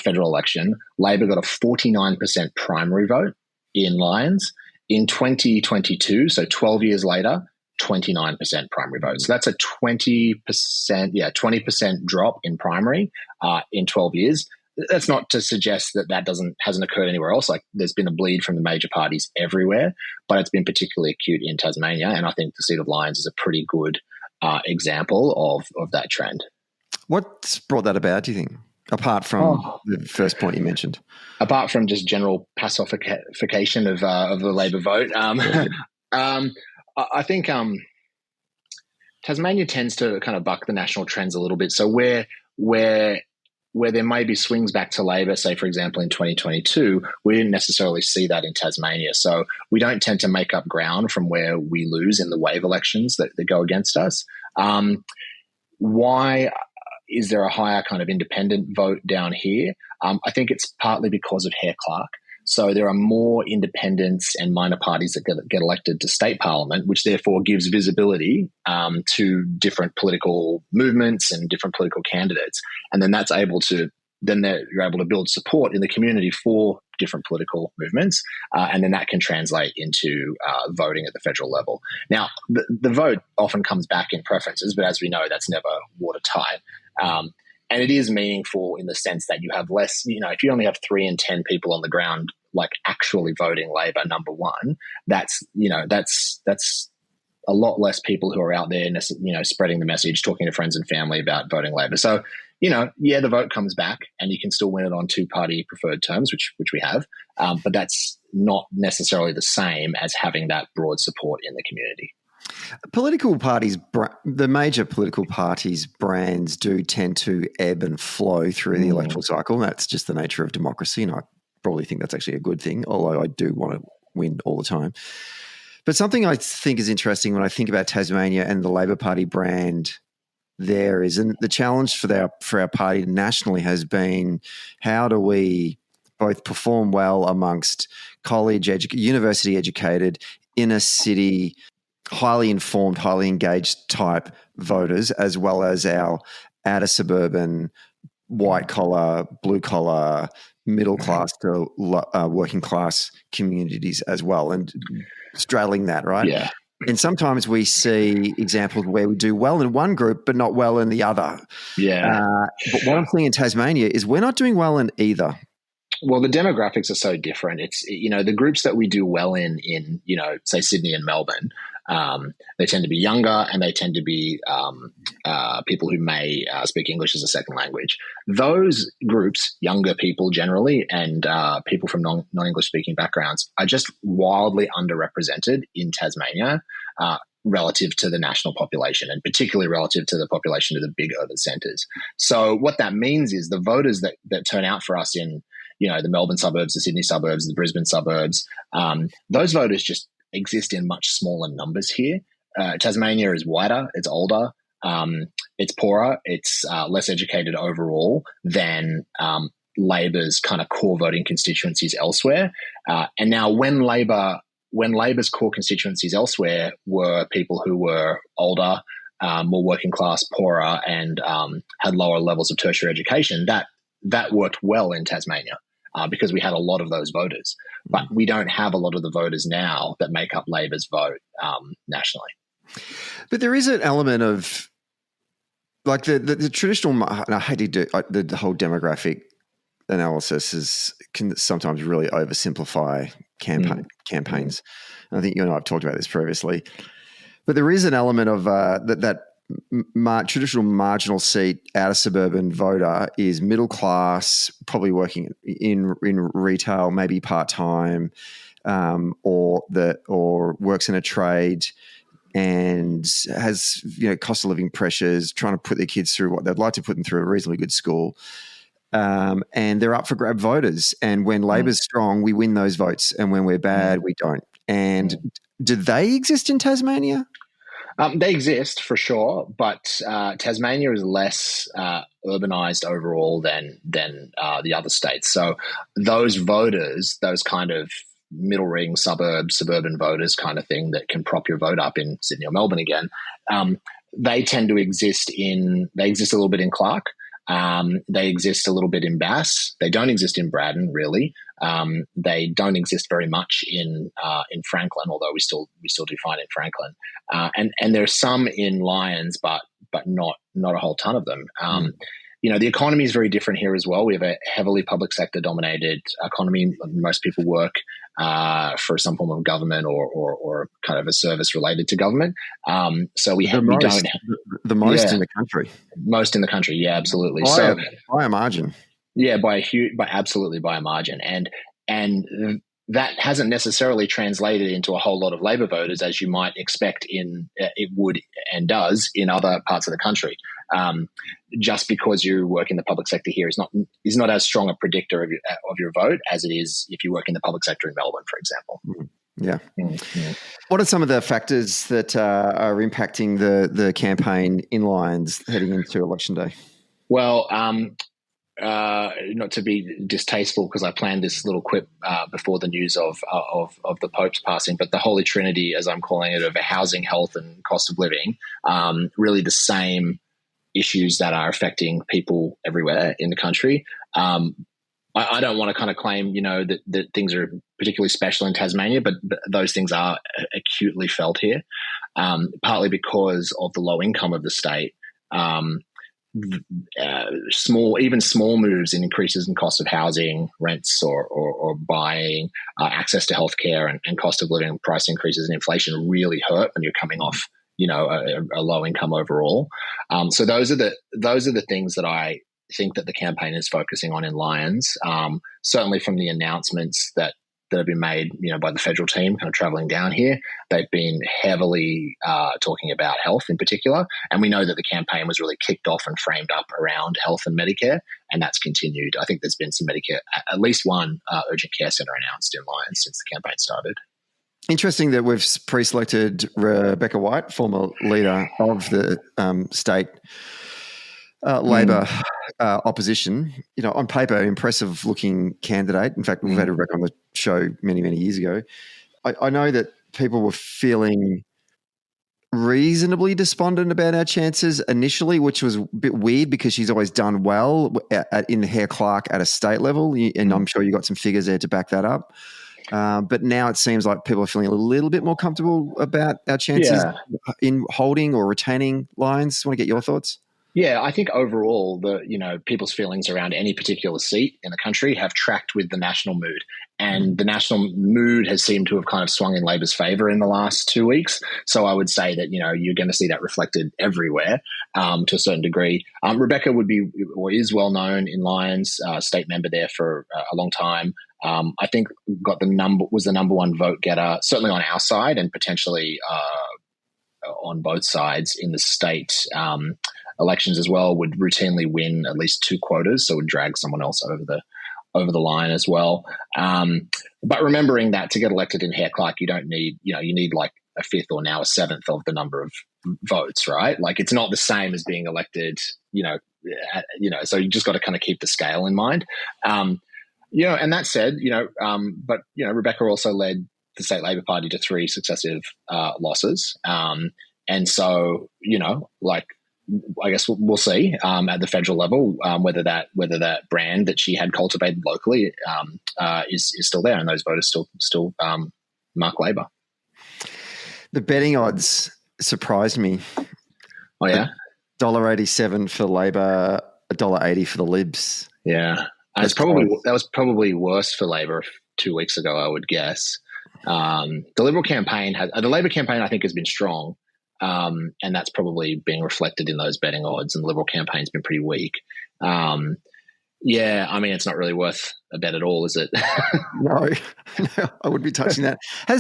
federal election, Labor got a 49% primary vote in Lyons. In 2022, so 12 years later, 29% primary vote. So that's a 20% drop in primary in 12 years. That's not to suggest that hasn't occurred anywhere else. Like, there's been a bleed from the major parties everywhere, but it's been particularly acute in Tasmania. And I think the seat of Lyons is a pretty good example of that trend. What's brought that about, do you think? Apart from the first point you mentioned, apart from just general pacification of the Labor vote, I think Tasmania tends to kind of buck the national trends a little bit. So where there may be swings back to Labor, say for example in 2022, we didn't necessarily see that in Tasmania. So we don't tend to make up ground from where we lose in the wave elections that go against us. Why? is there a higher kind of independent vote down here? I think it's partly because of Hare-Clark. So there are more independents and minor parties that get elected to state parliament, which therefore gives visibility to different political movements and different political candidates. And then you're able to build support in the community for different political movements. And then that can translate into voting at the federal level. Now, the vote often comes back in preferences, but as we know, that's never watertight. And it is meaningful in the sense that you have less, if you only have 3 in 10 people on the ground, like actually voting Labor, number one, that's a lot less people who are out there, spreading the message, talking to friends and family about voting Labor. So, the vote comes back and you can still win it on 2-party preferred terms, which we have. But that's not necessarily the same as having that broad support in the community. Political parties, the major political parties' brands do tend to ebb and flow through the electoral cycle. That's just the nature of democracy, and I probably think that's actually a good thing, although I do want to win all the time. But something I think is interesting when I think about Tasmania and the Labor Party brand there is, and the challenge for our party nationally has been, how do we both perform well amongst university educated, inner city, highly informed, highly engaged type voters, as well as our outer suburban, white collar, blue collar, middle class to working class communities as well, and straddling that, right? Yeah. And sometimes we see examples where we do well in one group but not well in the other. Yeah. But what I'm seeing in Tasmania is we're not doing well in either. Well, the demographics are so different. It's, the groups that we do well in, say Sydney and Melbourne, they tend to be younger and they tend to be people who may speak English as a second language. Those groups, younger people generally and people from non-English speaking backgrounds, are just wildly underrepresented in Tasmania relative to the national population, and particularly relative to the population of the big urban centres. So what that means is the voters that turn out for us in the Melbourne suburbs, the Sydney suburbs, the Brisbane suburbs, those voters just exist in much smaller numbers here. Tasmania is whiter, it's older, it's poorer, it's less educated overall than Labor's kind of core voting constituencies elsewhere. And now when Labor's core constituencies elsewhere were people who were older, more working class, poorer, and had lower levels of tertiary education, that worked well in Tasmania. Because we had a lot of those voters. But we don't have a lot of the voters now that make up Labor's vote nationally. But there is an element of, like, the traditional, and I hate to do the whole demographic analysis can sometimes really oversimplify campaigns. And I think you and I have talked about this previously. But there is an element of that traditional marginal seat outer suburban voter is middle class, probably working in retail, maybe part-time, or works in a trade and has cost of living pressures, trying to put their kids through what they'd like to put them through a reasonably good school. And they're up for grab voters. And when Labor's strong, we win those votes. And when we're bad, we don't. And do they exist in Tasmania? They exist for sure, but Tasmania is less urbanized overall than the other states. So those voters, those kind of middle ring suburban voters kind of thing that can prop your vote up in Sydney or Melbourne again, they tend to exist a little bit in Clark. They exist a little bit in Bass. They don't exist in Braddon, really. They don't exist very much in Franklin, although we still do fine in Franklin. And there's some in Lyons, but not a whole ton of them. The economy is very different here as well. We have a heavily public sector dominated economy. Most people work for some form of government or kind of a service related to government. So we don't the most in the country. Most in the country, yeah, absolutely. By a margin. Yeah, absolutely by a margin, and that hasn't necessarily translated into a whole lot of Labor voters, as you might expect it would and does in other parts of the country. Just because you work in the public sector here is not as strong a predictor of your vote as it is if you work in the public sector in Melbourne, for example. Yeah. What are some of the factors that are impacting the campaign in Lyons heading into election day? Well, not to be distasteful, because I planned this little quip before the news of the Pope's passing, but the Holy Trinity, as I'm calling it, of housing, health, and cost of living, really the same issues that are affecting people everywhere in the country. I don't want to kind of claim, that things are particularly special in Tasmania, but those things are acutely felt here, partly because of the low income of the state. Small moves in increases in cost of housing, rents, or buying, access to healthcare, and cost of living price increases and inflation really hurt when you're coming off, a low income overall. So those are the things that I think that the campaign is focusing on in Lyons. Certainly from the announcements that have been made, by the federal team kind of traveling down here, they've been heavily talking about health in particular. And we know that the campaign was really kicked off and framed up around health and Medicare, and that's continued. I think there's been some Medicare, at least one urgent care centre announced in Lyons since the campaign started. Interesting that we've pre-selected Rebecca White, former leader of the state Labor opposition. On paper, impressive looking candidate. In fact, we've had Rebecca on the show many, many years ago. I know that people were feeling reasonably despondent about our chances initially, which was a bit weird because she's always done well in Hare Clark at a state level, and I'm sure you got some figures there to back that up. But now it seems like people are feeling a little bit more comfortable about our chances in holding or retaining Lyons. Want to get your thoughts? Yeah, I think overall, people's feelings around any particular seat in the country have tracked with the national mood. And the national mood has seemed to have kind of swung in Labor's favour in the last 2 weeks. So I would say that, you're going to see that reflected everywhere to a certain degree. Rebecca is well known in Lyons, state member there for a long time. I think was the number one vote getter, certainly on our side and potentially on both sides in the state elections as well, would routinely win at least 2 quotas, so would drag someone else over the line as well. But remembering that to get elected in Hare Clark, you don't need, you need like a 5th or now a 7th of the number of votes, right? Like it's not the same as being elected, so you just got to kind of keep the scale in mind. And that said, but Rebecca also led the State Labor Party to 3 successive losses. And so, I guess we'll see at the federal level whether that brand that she had cultivated locally is still there, and those voters still mark Labor. The betting odds surprised me. Oh yeah, $1.87 for Labor, $1.80 for the Libs. Yeah, that was probably worse for Labor 2 weeks ago, I would guess. The Labor campaign I think has been strong. And that's probably being reflected in those betting odds, and the Liberal campaign's been pretty weak. It's not really worth a bet at all, is it? No, I wouldn't be touching that. How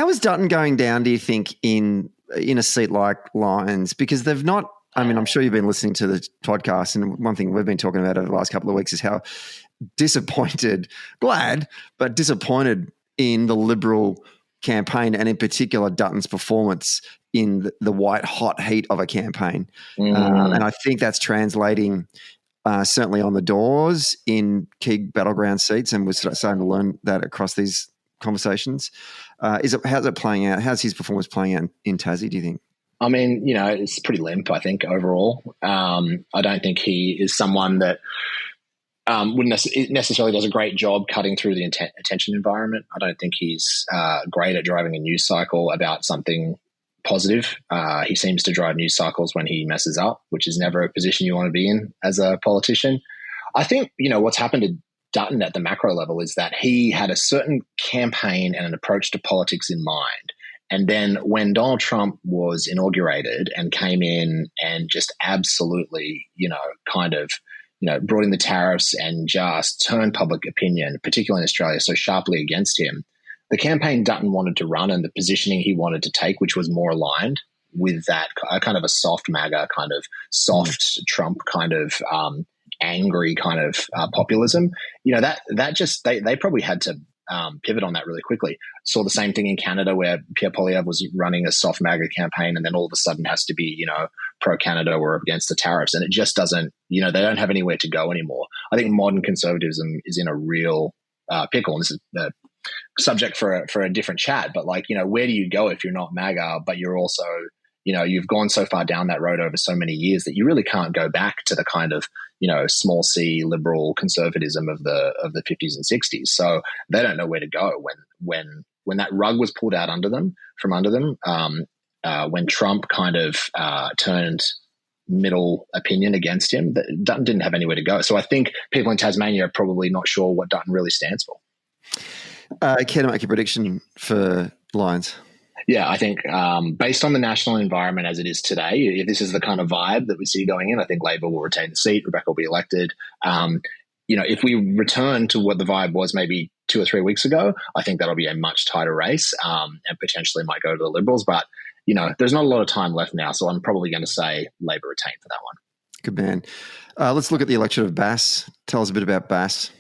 is Dutton going down, do you think, in a seat like Lyons? Because they've not, I'm sure you've been listening to the podcast, and one thing we've been talking about over the last couple of weeks is how glad, but disappointed in the Liberal campaign, and in particular Dutton's performance in the white hot heat of a campaign. And I think that's translating certainly on the doors in key battleground seats, and we're starting to learn that across these conversations. How's it playing out? How's his performance playing out in Tassie, do you think? It's pretty limp, I think, overall. I don't think he is someone that wouldn't necessarily does a great job cutting through the attention environment. I don't think he's great at driving a news cycle about something positive. He seems to drive news cycles when he messes up, which is never a position you want to be in as a politician. I think, what's happened to Dutton at the macro level is that he had a certain campaign and an approach to politics in mind. And then when Donald Trump was inaugurated and came in and just absolutely, brought in the tariffs and just turned public opinion, particularly in Australia, so sharply against him, the campaign Dutton wanted to run and the positioning he wanted to take, which was more aligned with that kind of a soft MAGA, kind of soft Trump, kind of angry kind of populism, that just they probably had to pivot on that really quickly. Saw the same thing in Canada where Pierre Poilievre was running a soft MAGA campaign and then all of a sudden has to be, pro-Canada or against the tariffs. And it just doesn't, they don't have anywhere to go anymore. I think modern conservatism is in a real pickle. And this is the subject for a different chat. But where do you go if you're not MAGA, but you're also, you've gone so far down that road over so many years that you really can't go back to the kind of, small c liberal conservatism of the 50s and 60s. So they don't know where to go when that rug was pulled out from under them, when Trump kind of turned middle opinion against him, Dutton didn't have anywhere to go. So I think people in Tasmania are probably not sure what Dutton really stands for. Care to make a prediction for Lyons? Yeah, I think based on the national environment as it is today, if this is the kind of vibe that we see going in, I think Labor will retain the seat. Rebecca will be elected. If we return to what the vibe was maybe 2 or 3 weeks ago, I think that'll be a much tighter race and potentially might go to the Liberals. But, there's not a lot of time left now, so I'm probably going to say Labor retain for that one. Good man. Let's look at the electorate of Bass. Tell us a bit about Bass.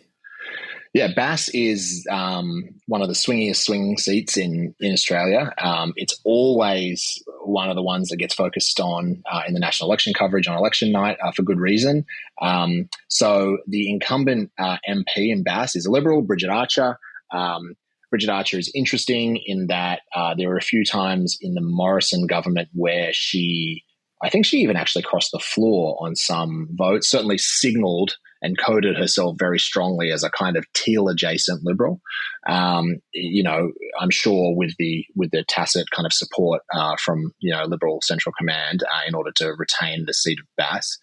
Yeah, Bass is one of the swingiest swing seats in Australia. It's always one of the ones that gets focused on in the national election coverage on election night for good reason. So the incumbent MP in Bass is a Liberal, Bridget Archer. Bridget Archer is interesting in that there were a few times in the Morrison government where I think she even actually crossed the floor on some votes, certainly signalled and coded herself very strongly as a kind of teal adjacent Liberal. I'm sure with the tacit kind of support from Liberal Central Command in order to retain the seat of Bass.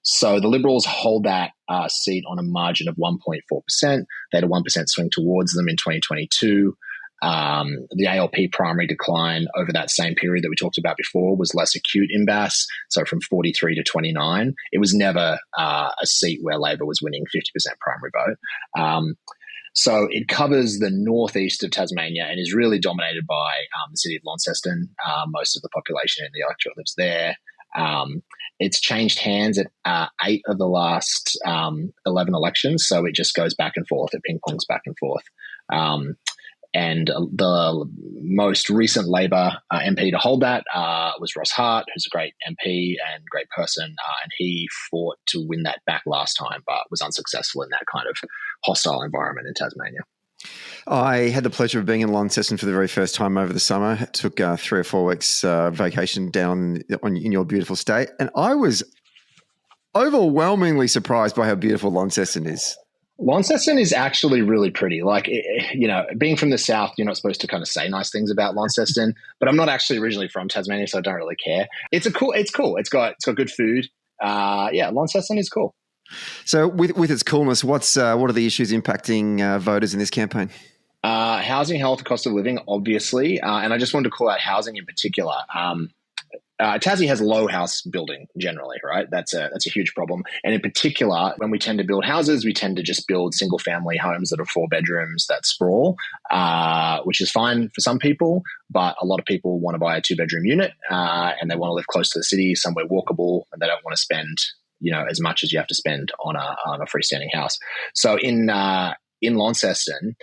So the Liberals hold that seat on a margin of 1.4%. They had a 1% swing towards them in 2022. The ALP primary decline over that same period that we talked about before was less acute in Bass, so from 43 to 29. It was never a seat where Labor was winning 50% primary vote. So it covers the northeast of Tasmania and is really dominated by the city of Launceston. Most of the population in the electorate lives there. It's changed hands at 8 of the last 11 elections, so it just goes back and forth. It ping-pongs back and forth. And the most recent Labor MP to hold that was Ross Hart, who's a great MP and great person. And he fought to win that back last time, but was unsuccessful in that kind of hostile environment in Tasmania. I had the pleasure of being in Launceston for the very first time over the summer. It took 3 or 4 weeks vacation down in your beautiful state. And I was overwhelmingly surprised by how beautiful Launceston is. Launceston is actually really pretty. Being from the south, you're not supposed to kind of say nice things about Launceston, but I'm not actually originally from Tasmania, so I don't really care. It's cool. It's got good food. Launceston is cool. So with its coolness, what are the issues impacting voters in this campaign? Housing, health, cost of living, obviously. And I just wanted to call out housing in particular. Tassie has low house building generally, right? That's a huge problem. And in particular, when we tend to build houses, we tend to just build single family homes that are 4 bedrooms that sprawl, which is fine for some people, but a lot of people want to buy a 2-bedroom unit and they want to live close to the city, somewhere walkable, and they don't want to spend, as much as you have to spend on a freestanding house. So in Launceston,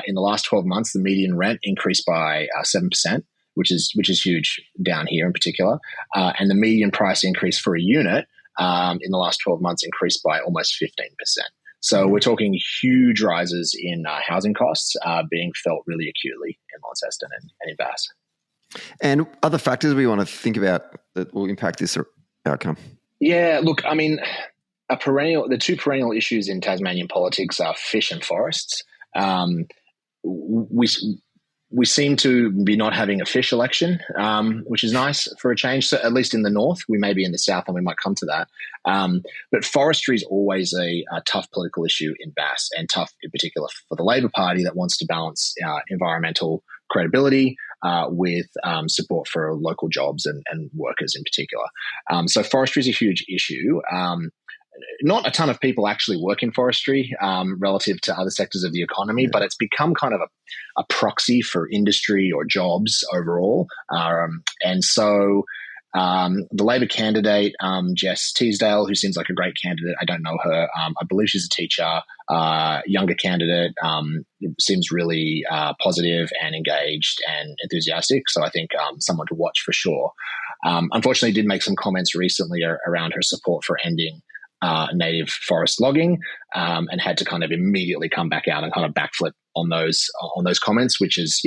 in the last 12 months, the median rent increased by 7%. Which is huge down here in particular. And the median price increase for a unit in the last 12 months increased by almost 15%. So we're talking huge rises in housing costs being felt really acutely in Launceston and in Bass. And other factors we want to think about that will impact this outcome? Yeah, look, I mean, the 2 perennial issues in Tasmanian politics are fish and forests. We seem to be not having a fish election, which is nice for a change. So at least in the north, we may be in the south, and we might come to that. But forestry is always a tough political issue in Bass, and tough in particular for the Labor Party that wants to balance environmental credibility with support for local jobs and workers in particular. So forestry is a huge issue. Not a ton of people actually work in forestry relative to other sectors of the economy, but it's become kind of a proxy for industry or jobs overall. And so The Labor candidate, Jess Teasdale, who seems like a great candidate. I don't know her. I believe she's a teacher. Younger candidate, seems really positive and engaged and enthusiastic. So I think someone to watch for sure. Unfortunately, did make some comments recently around her support for ending native forest logging, and had to kind of immediately come back out and kind of backflip on those comments, which is,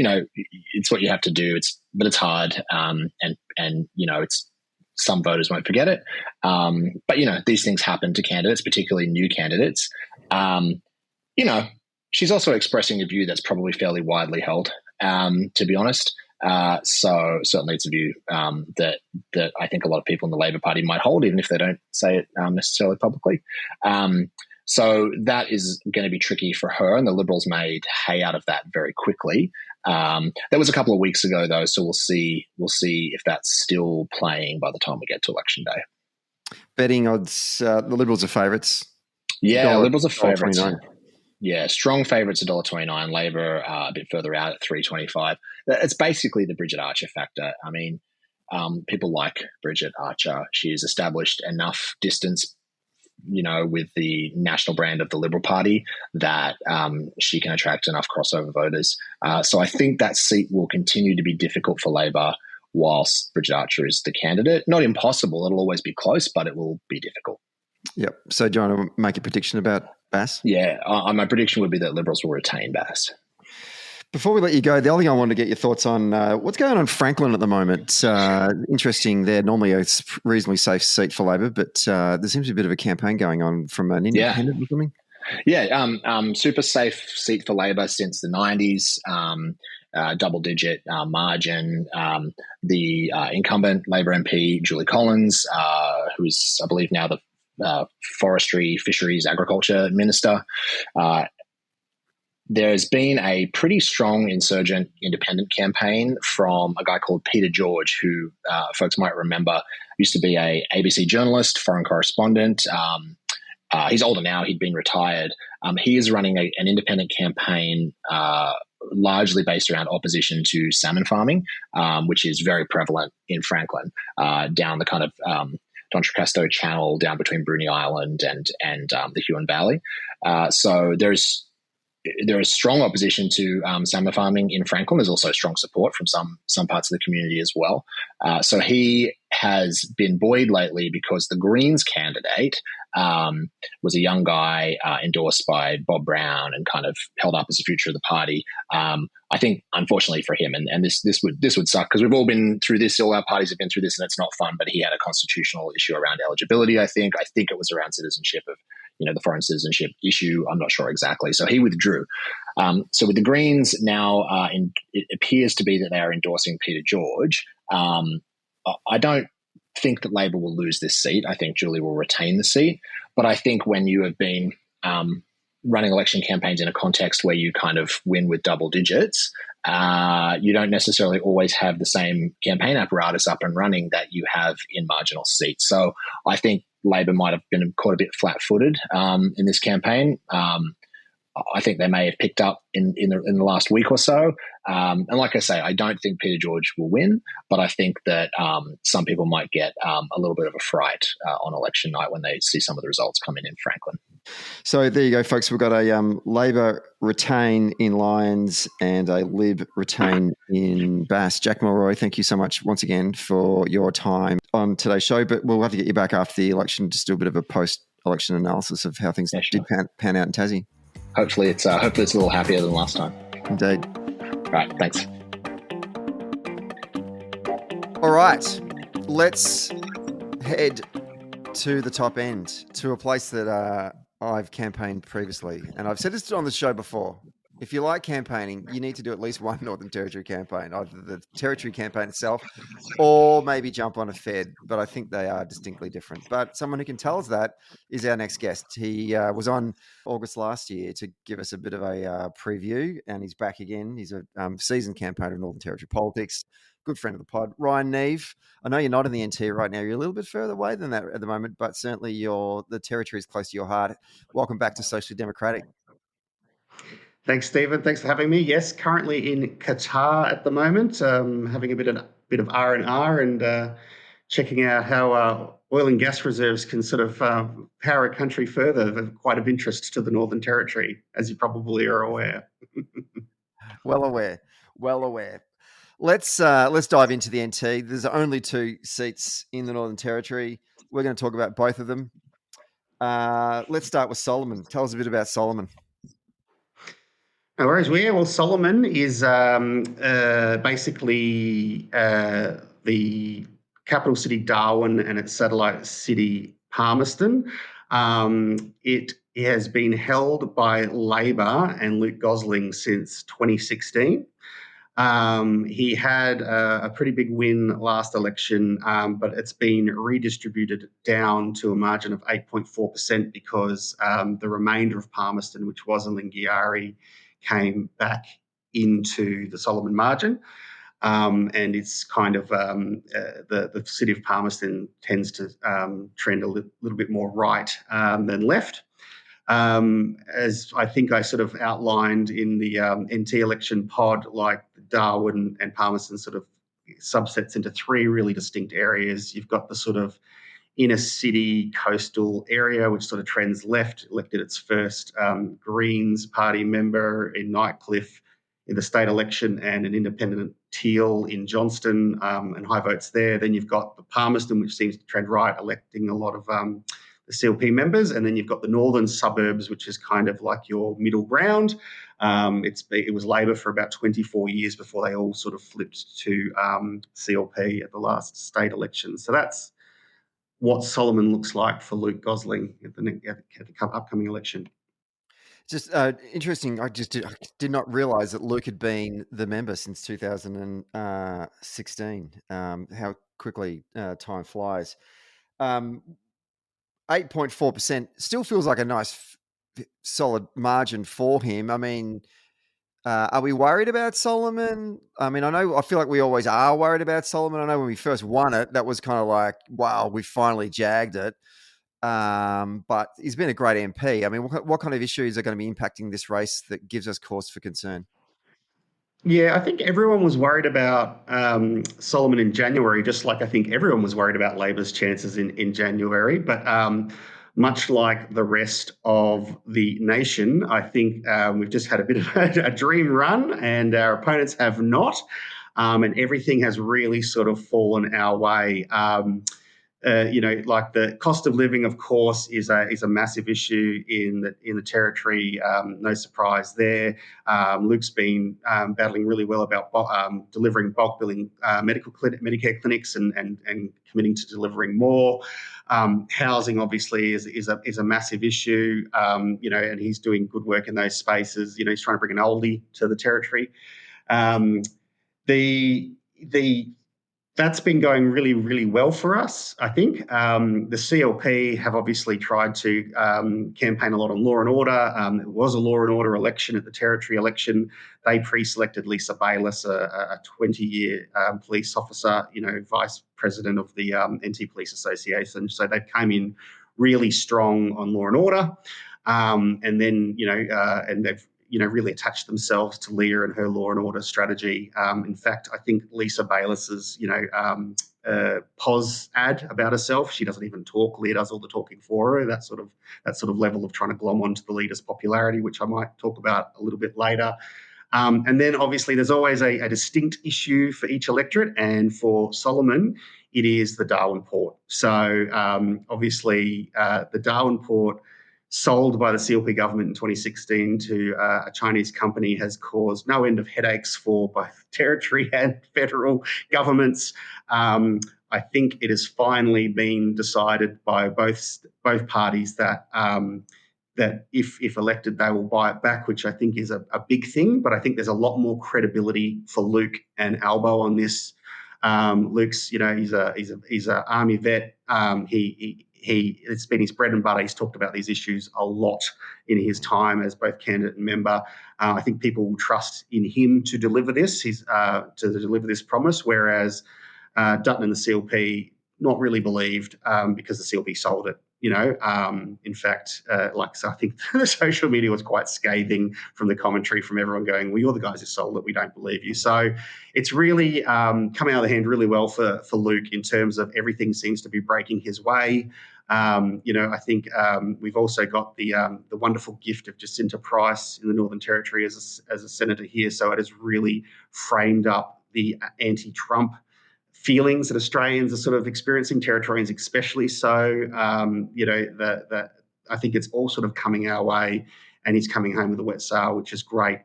it's what you have to do. But it's hard, and it's some voters won't forget it. But these things happen to candidates, particularly new candidates. She's also expressing a view that's probably fairly widely held, to be honest. So certainly it's a view that I think a lot of people in the Labor Party might hold, even if they don't say it necessarily publicly. So that is going to be tricky for her, and the Liberals made hay out of that very quickly. That was a couple of weeks ago, though, so we'll see if that's still playing by the time we get to Election Day. Betting odds, the Liberals are favourites. Yeah, Liberals are favourites. $1.29. Yeah, strong favourites at $1.29. Labor a bit further out at $3.25. It's basically the Bridget Archer factor. I mean, people like Bridget Archer. She has established enough distance, with the national brand of the Liberal Party that she can attract enough crossover voters. So I think that seat will continue to be difficult for Labor whilst Bridget Archer is the candidate. Not impossible. It'll always be close, but it will be difficult. Yep. So do you want to make a prediction about Bass? Yeah, my prediction would be that Liberals will retain Bass. Before we let you go, the other thing I wanted to get your thoughts on, what's going on in Franklin at the moment? Interesting there. Normally a reasonably safe seat for Labor, but there seems to be a bit of a campaign going on from an independent or something. Yeah, super safe seat for Labor since the 90s. Double-digit margin. The incumbent Labor MP, Julie Collins, who's, I believe, now the Forestry, Fisheries, Agriculture Minister. There's been a pretty strong insurgent independent campaign from a guy called Peter George, who folks might remember used to be a ABC journalist, foreign correspondent. He's older now. He'd been retired. He is running an independent campaign largely based around opposition to salmon farming, which is very prevalent in Franklin, down the kind of Don Tricasто Channel, down between Bruny Island and the Huon Valley. So there is strong opposition to salmon farming in Franklin. There's also strong support from some parts of the community as well. So he has been buoyed lately because the Greens candidate was a young guy endorsed by Bob Brown and kind of held up as the future of the party. I think, unfortunately for him, and this would suck because we've all been through this. All our parties have been through this, and it's not fun. But he had a constitutional issue around eligibility. I think it was around citizenship of the foreign citizenship issue. I'm not sure exactly. So he withdrew. So with the Greens now, it appears to be that they are endorsing Peter George. I don't think that Labor will lose this seat. I think Julie will retain the seat. But I think when you have been running election campaigns in a context where you kind of win with double digits, you don't necessarily always have the same campaign apparatus up and running that you have in marginal seats. So I think Labor might have been caught a bit flat-footed in this campaign. I think they may have picked up in the last week or so. And like I say, I don't think Peter George will win, but I think that some people might get a little bit of a fright on election night when they see some of the results come in Franklin. So there you go, folks. We've got a Labor retain in Lyons and a Lib retain in Bass. Jack Mulroy, thank you so much once again for your time on today's show, but we'll have to get you back after the election to do a bit of a post-election analysis of how things did pan out in Tassie. Hopefully it's a little happier than last time. Indeed. All right, thanks. All right, let's head to the top end, to a place that I've campaigned previously. And I've said this on the show before. If you like campaigning, you need to do at least one Northern Territory campaign, either the Territory campaign itself or maybe jump on a Fed. But I think they are distinctly different. But someone who can tell us that is our next guest. He was on August last year to give us a bit of a preview, and he's back again. He's a seasoned campaigner of Northern Territory politics, good friend of the pod, Ryan Neve. I know you're not in the NT right now. You're a little bit further away than that at the moment, but certainly the Territory is close to your heart. Welcome back to Socially Democratic. Thanks, Stephen. Thanks for having me. Yes, currently in Qatar at the moment, having a bit of R&R and checking out how oil and gas reserves can sort of power a country further. They're quite of interest to the Northern Territory, as you probably are aware. Well aware. Let's dive into the NT. There's only 2 seats in the Northern Territory. We're going to talk about both of them. Let's start with Solomon. Tell us a bit about Solomon. No worries. Well, Solomon is basically the capital city Darwin and its satellite city Palmerston. It has been held by Labor and Luke Gosling since 2016. He had a pretty big win last election, but it's been redistributed down to a margin of 8.4% because the remainder of Palmerston, which was in Lingiari, came back into the Solomon margin. And it's kind of the city of Palmerston tends to trend a little bit more right than left. As I think I sort of outlined in the NT election pod, like Darwin and Palmerston sort of subsets into 3 really distinct areas. You've got the sort of inner city coastal area, which sort of trends left, elected its first Greens Party member in Nightcliff in the state election and an independent Teal in Johnston and high votes there. Then you've got the Palmerston, which seems to trend right, electing a lot of the CLP members. And then you've got the northern suburbs, which is kind of like your middle ground. It was Labor for about 24 years before they all sort of flipped to CLP at the last state election. So that's what Solomon looks like for Luke Gosling at the upcoming election. Just interesting. I did not realise that Luke had been the member since 2016. How quickly time flies. 8.4% still feels like a nice, solid margin for him. I mean, are we worried about Solomon? I mean, I feel like we always are worried about Solomon. I know when we first won it, that was kind of like, wow, we finally jagged it. But he's been a great MP. I mean, what kind of issues are going to be impacting this race that gives us cause for concern? Yeah, I think everyone was worried about Solomon in January, just like I think everyone was worried about Labor's chances in January. But much like the rest of the nation, I think we've just had a bit of a dream run and our opponents have not. And everything has really sort of fallen our way. Like the cost of living, of course, is a massive issue in the Territory. No surprise there. Luke's been battling really well about delivering bulk billing Medicare clinics and committing to delivering more. Housing, obviously, is a massive issue. And he's doing good work in those spaces. He's trying to bring an oldie to the Territory. That's been going really, really well for us, I think. The CLP have obviously tried to campaign a lot on law and order. It was a law and order election at the Territory election. They pre-selected Lisa Bayliss, a 20-year police officer, vice president of the NT Police Association. So they came in really strong on law and order. And then, and they've really attached themselves to Leah and her law and order strategy. In fact, I think Lisa Bayliss's, pos ad about herself, she doesn't even talk. Leah does all the talking for her. That sort of level of trying to glom onto the leader's popularity, which I might talk about a little bit later. And then obviously there's always a distinct issue for each electorate, and for Solomon, it is the Darwin port. So obviously the Darwin port, sold by the CLP government in 2016 to a Chinese company, has caused no end of headaches for both Territory and federal governments. I think it has finally been decided by both parties that that if elected, they will buy it back, which I think is a big thing. But I think there's a lot more credibility for Luke and Albo on this. Luke's, he's a army vet. It's been his bread and butter. He's talked about these issues a lot in his time as both candidate and member. I think people will trust in him to deliver this. To deliver this promise, whereas Dutton and the CLP not really believed because the CLP sold it In fact, so I think the social media was quite scathing from the commentary from everyone going, well, you're the guys who sold it. We don't believe you. So it's really coming out of the hand really well for Luke in terms of everything seems to be breaking his way. I think we've also got the wonderful gift of Jacinta Price in the Northern Territory as a senator here. So it has really framed up the anti-Trump feelings that Australians are sort of experiencing, Territorians especially. So, I think it's all sort of coming our way, and he's coming home with a wet sail, which is great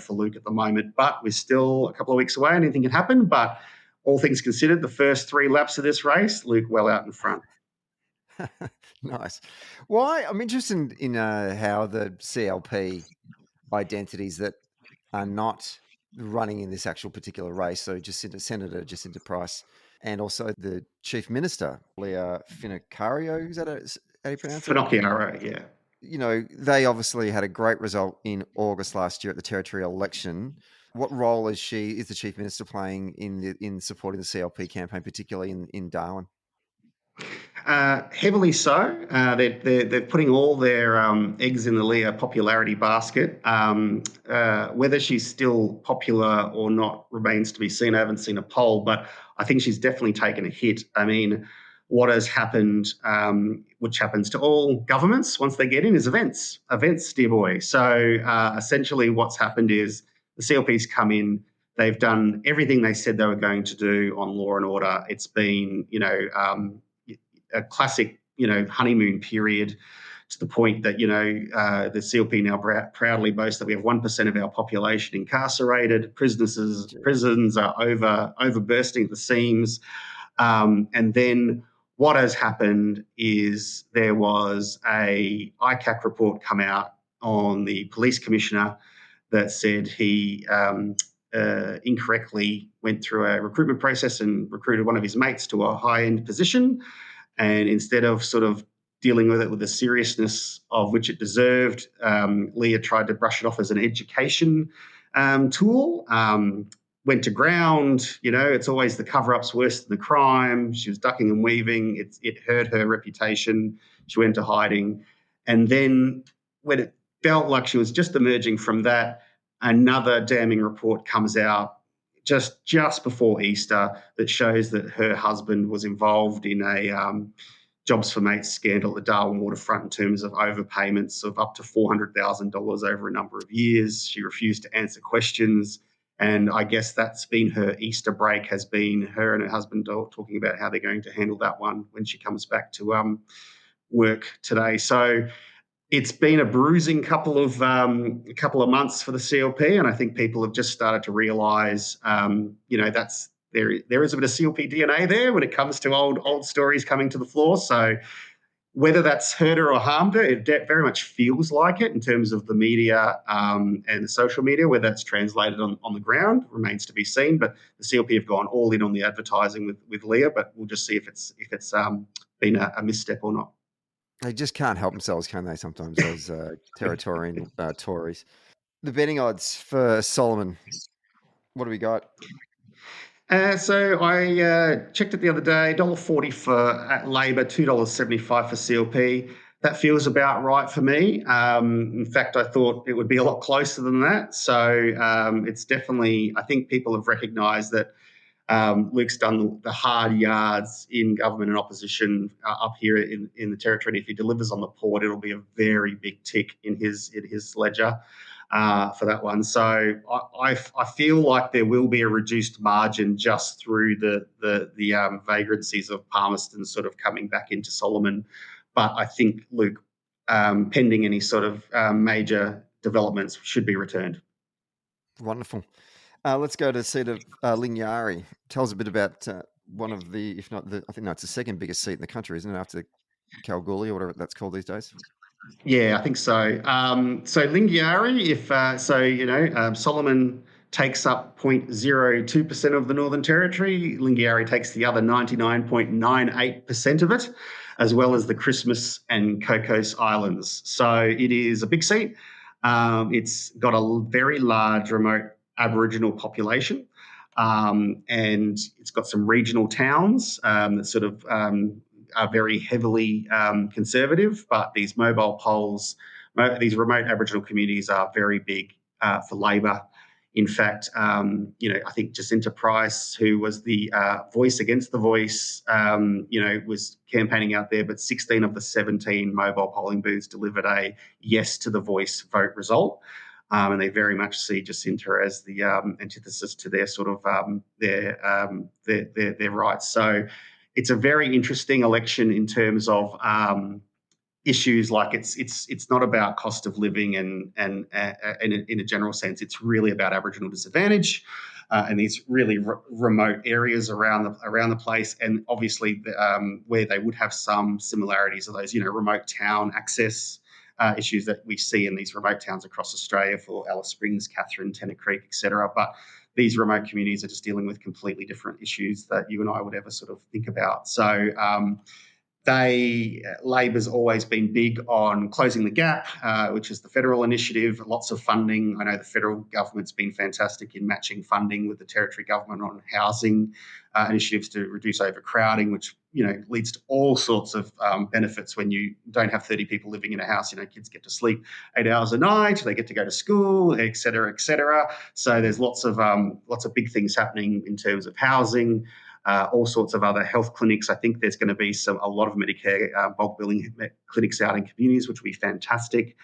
for Luke at the moment. But we're still a couple of weeks away. Anything can happen. But all things considered, the first 3 laps of this race, Luke well out in front. Nice. Why? I'm interested in how the CLP identities that are not running in this actual particular race, so Senator Jacinta Price, and also the Chief Minister, Leah Finocchiaro, is that how you pronounce it? Finocchiaro, yeah. They obviously had a great result in August last year at the territorial election. What role is the Chief Minister playing in supporting the CLP campaign, particularly in Darwin? Heavily so. They're putting all their eggs in the Leah popularity basket. Whether she's still popular or not remains to be seen. I haven't seen a poll, but I think she's definitely taken a hit. I mean, what has happened, which happens to all governments once they get in, is events, dear boy. So essentially what's happened is the CLP's come in, they've done everything they said they were going to do on law and order. It's been, a classic, honeymoon period, to the point that, the CLP now proudly boasts that we have 1% of our population incarcerated. Prisons are over bursting at the seams. And then what has happened is there was a ICAC report come out on the police commissioner that said he incorrectly went through a recruitment process and recruited one of his mates to a high-end position. And instead of sort of dealing with it with the seriousness of which it deserved, Leah tried to brush it off as an education tool, went to ground. It's always the cover-up's worse than the crime. She was ducking and weaving. It hurt her reputation. She went to hiding. And then when it felt like she was just emerging from that, another damning report comes out just before Easter that shows that her husband was involved in a Jobs for Mates scandal at the Darwin waterfront in terms of overpayments of up to $400,000 over a number of years. She refused to answer questions. And I guess that's been her Easter break, has been her and her husband talking about how they're going to handle that one when she comes back to work today. So it's been a bruising couple of months for the CLP, and I think people have just started to realise, that's there is a bit of CLP DNA there when it comes to old stories coming to the floor. So whether that's hurt her or harmed her, it very much feels like it in terms of the media and the social media. Whether that's translated on the ground remains to be seen. But the CLP have gone all in on the advertising with Leah, but we'll just see if it's been a misstep or not. They just can't help themselves, can they, sometimes, those Territorian Tories. The betting odds for Solomon, what do we got? So I checked it the other day, $1.40 for Labor, $2.75 for CLP. That feels about right for me. In fact, I thought it would be a lot closer than that. So it's definitely, I think people have recognised that Luke's done the hard yards in government and opposition up here in the Territory. And if he delivers on the port, it'll be a very big tick in his ledger for that one. So I feel like there will be a reduced margin just through the vagrancies of Palmerston sort of coming back into Solomon. But I think Luke, pending any sort of major developments, should be returned. Wonderful. Let's go to the seat of Lingiari. Tell us a bit about one of the, if not the, I think it's the second biggest seat in the country, isn't it, after Kalgoorlie or whatever that's called these days? Yeah, I think so. So Lingiari, Solomon takes up 0.02% of the Northern Territory. Lingiari takes the other 99.98% of it, as well as the Christmas and Cocos Islands. So it is a big seat. It's got a very large remote Aboriginal population, and it's got some regional towns that sort of are very heavily conservative, but these mobile polls, these remote Aboriginal communities are very big for Labor. In fact, I think Jacinta Price, who was the voice against the voice, was campaigning out there, but 16 of the 17 mobile polling booths delivered a yes to the voice vote result. And they very much see Jacinta as the antithesis to their sort of their rights. So it's a very interesting election in terms of issues like it's not about cost of living and in a general sense, it's really about Aboriginal disadvantage and these really remote areas around the place, and obviously where they would have some similarities are those remote town access issues that we see in these remote towns across Australia for Alice Springs, Katherine, Tennant Creek, etc. But these remote communities are just dealing with completely different issues that you and I would ever sort of think about. So Labor's always been big on closing the gap, which is the federal initiative, lots of funding. I know the federal government's been fantastic in matching funding with the territory government on housing initiatives to reduce overcrowding, which leads to all sorts of benefits when you don't have 30 people living in a house. Kids get to sleep 8 hours a night, they get to go to school, et cetera, et cetera. So there's lots of big things happening in terms of housing. All sorts of other health clinics. I think there's going to be a lot of Medicare bulk billing clinics out in communities, which will be fantastic.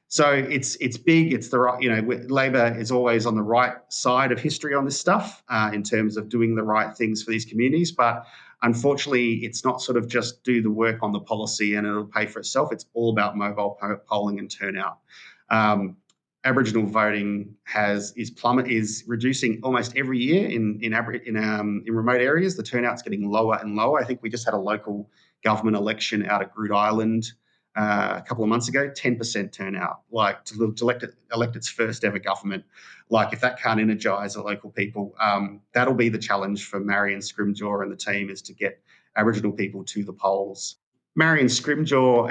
So it's big. It's the right. Labor is always on the right side of history on this stuff in terms of doing the right things for these communities. But unfortunately, it's not sort of just do the work on the policy and it'll pay for itself. It's all about mobile polling and turnout. Aboriginal voting is reducing almost every year in remote areas. The turnout's getting lower and lower. I think we just had a local government election out at Groote Island a couple of months ago, 10% turnout, like to elect its first ever government. Like if that can't energise the local people, that'll be the challenge for Marion Scrimgeour and the team, is to get Aboriginal people to the polls. Marion Scrimgeour,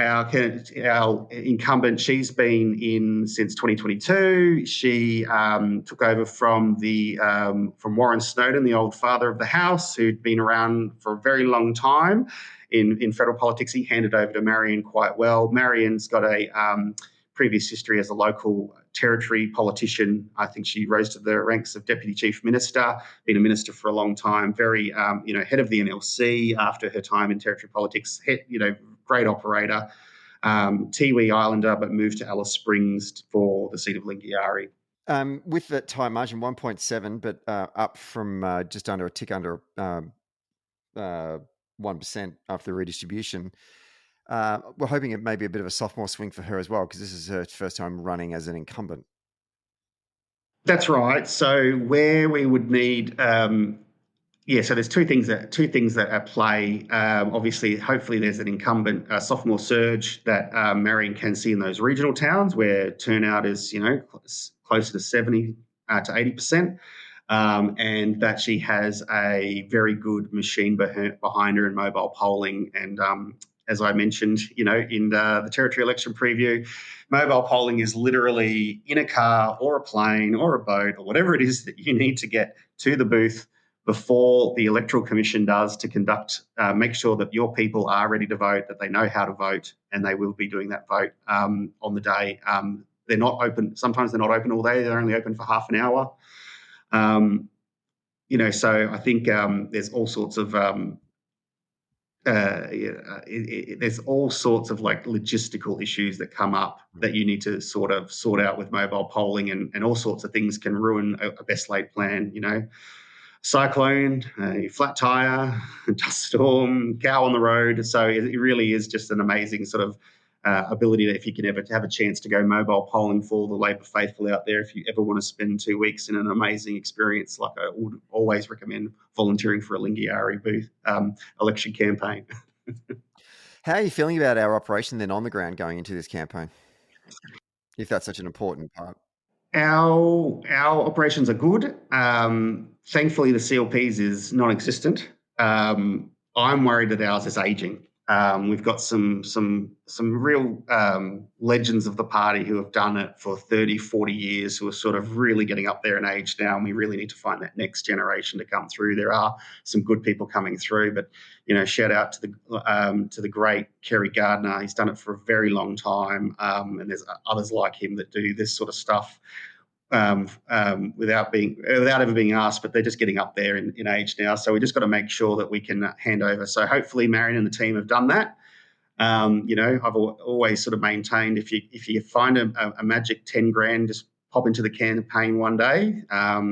our incumbent, she's been in since 2022. She took over from Warren Snowden, the old father of the house, who'd been around for a very long time in federal politics. He handed over to Marion quite well. Marion's got a previous history as a local territory politician. I think she rose to the ranks of Deputy Chief Minister, been a minister for a long time, very, head of the NLC after her time in territory politics, great operator, Tiwi Islander, but moved to Alice Springs for the seat of Lingiari. With that tie margin, 1.7, but up from just under a tick under 1% after the redistribution. We're hoping it may be a bit of a sophomore swing for her as well, because this is her first time running as an incumbent. That's right. So where we would need, so there's two things that at play. Obviously, hopefully, there's an incumbent sophomore surge that Marion can see in those regional towns where turnout is, closer to 70 to 80%. And that she has a very good machine behind her in mobile polling. And as I mentioned, in the territory election preview, mobile polling is literally in a car or a plane or a boat or whatever it is that you need to get to the booth before the Electoral Commission does to make sure that your people are ready to vote, that they know how to vote, and they will be doing that vote on the day. They're not open. Sometimes they're not open all day. They're only open for half an hour. So I think there's all sorts of there's all sorts of like logistical issues that come up that you need to sort out with mobile polling, and all sorts of things can ruin a best laid plan. Cyclone, flat tire, dust storm, cow on the road. So it really is just an amazing sort of ability that if you can ever have a chance to go mobile polling for the Labor faithful out there, if you ever want to spend 2 weeks in an amazing experience, like I would always recommend volunteering for a Lingiari booth election campaign. How are you feeling about our operation then on the ground going into this campaign, if that's such an important part? Our operations are good. Thankfully, the CLPs is non-existent. I'm worried that ours is ageing. We've got some real legends of the party who have done it for 30, 40 years, who are sort of really getting up there in age now, and we really need to find that next generation to come through. There are some good people coming through, but shout out to the great Kerry Gardner. He's done it for a very long time, and there's others like him that do this sort of stuff without ever being asked, but they're just getting up there in age now. So we just got to make sure that we can hand over. So hopefully Marion and the team have done that. I've always sort of maintained if you find a magic 10 grand, just pop into the campaign one day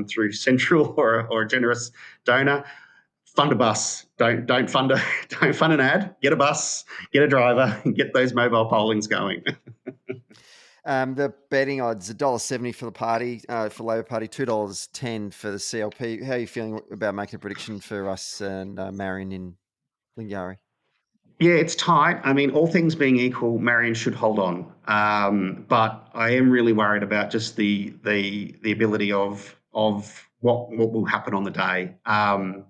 through Central or a generous donor. Fund a bus. Don't fund an ad. Get a bus. Get a driver. And get those mobile pollings going. The betting odds, $1.70 for the party, for Labor Party, $2.10 for the CLP. How are you feeling about making a prediction for us and Marion in Lingiari? Yeah, it's tight. I mean, all things being equal, Marion should hold on. But I am really worried about just the ability of what will happen on the day. I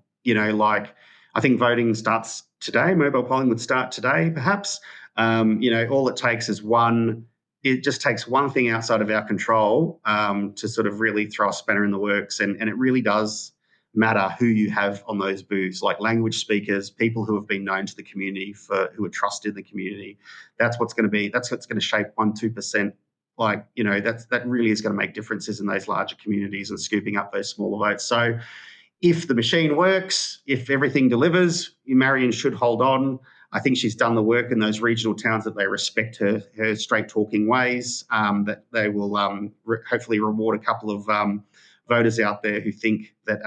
think voting starts today. Mobile polling would start today, perhaps. All it takes is one. It just takes one thing outside of our control to sort of really throw a spanner in the works. And it really does matter who you have on those booths, like language speakers, people who have been known to the community, who are trusted in the community. That's what's going to shape 1-2%. That really is going to make differences in those larger communities and scooping up those smaller votes. So if the machine works, if everything delivers, Marion should hold on. I think she's done the work in those regional towns that they respect her straight-talking ways, that they will hopefully reward a couple of voters out there who think that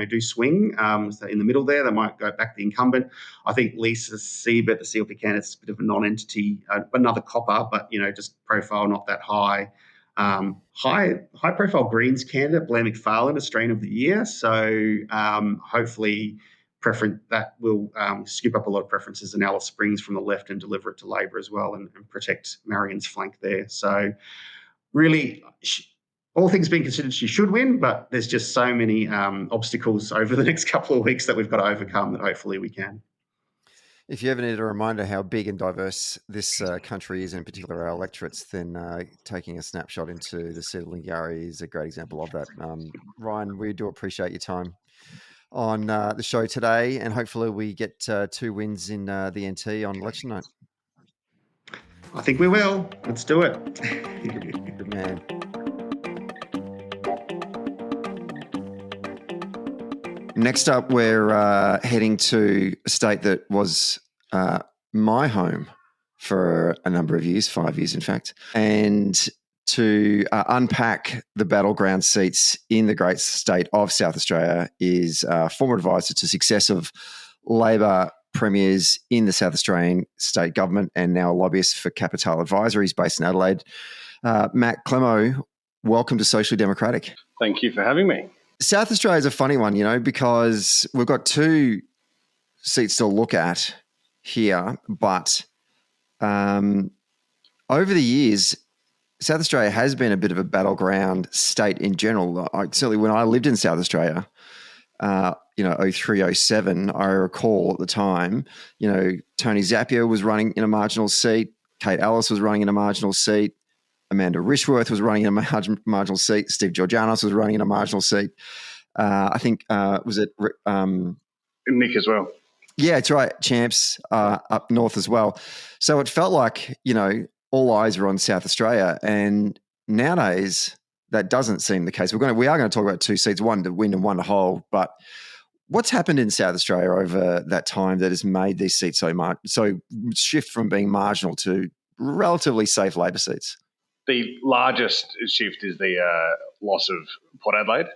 do swing. So in the middle there, they might go back to the incumbent. I think Lisa Siebert, the CLP candidate, is a bit of a non-entity, another copper, but just profile not that high. High-profile Greens candidate, Blair McFarlane, Australian of the Year. So hopefully that will scoop up a lot of preferences in Alice Springs from the left and deliver it to Labor as well and protect Marion's flank there. So really, all things being considered, she should win, but there's just so many obstacles over the next couple of weeks that we've got to overcome that hopefully we can. If you ever need a reminder how big and diverse this country is, in particular our electorates, then taking a snapshot into the seat of Lingiari is a great example of that. Ryan, we do appreciate your time on the show today, and hopefully we get 2 wins in the NT on election night. I think we will. Let's do it. Good man. Next up, we're heading to a state that was my home for a number of years, 5 years in fact, and to unpack the battleground seats in the great state of South Australia is former advisor to success of Labor premiers in the South Australian state government and now a lobbyist for Capital Advisories based in Adelaide. Matt Clemo, welcome to Socially Democratic. Thank you for having me. South Australia is a funny one, because we've got 2 seats to look at here, but over the years, South Australia has been a bit of a battleground state in general. Certainly when I lived in South Australia, 03, 07, I recall at the time, Tony Zappia was running in a marginal seat, Kate Ellis was running in a marginal seat, Amanda Rishworth was running in a marginal seat, Steve Georgianos was running in a marginal seat. I think, was it... Nick as well. Yeah, it's right. Champs up north as well. So it felt like, all eyes were on South Australia, and nowadays that doesn't seem the case. We are going to talk about 2 seats, one to win and one to hold. But what's happened in South Australia over that time that has made these seats so shift from being marginal to relatively safe Labor seats? The largest shift is the loss of Port Adelaide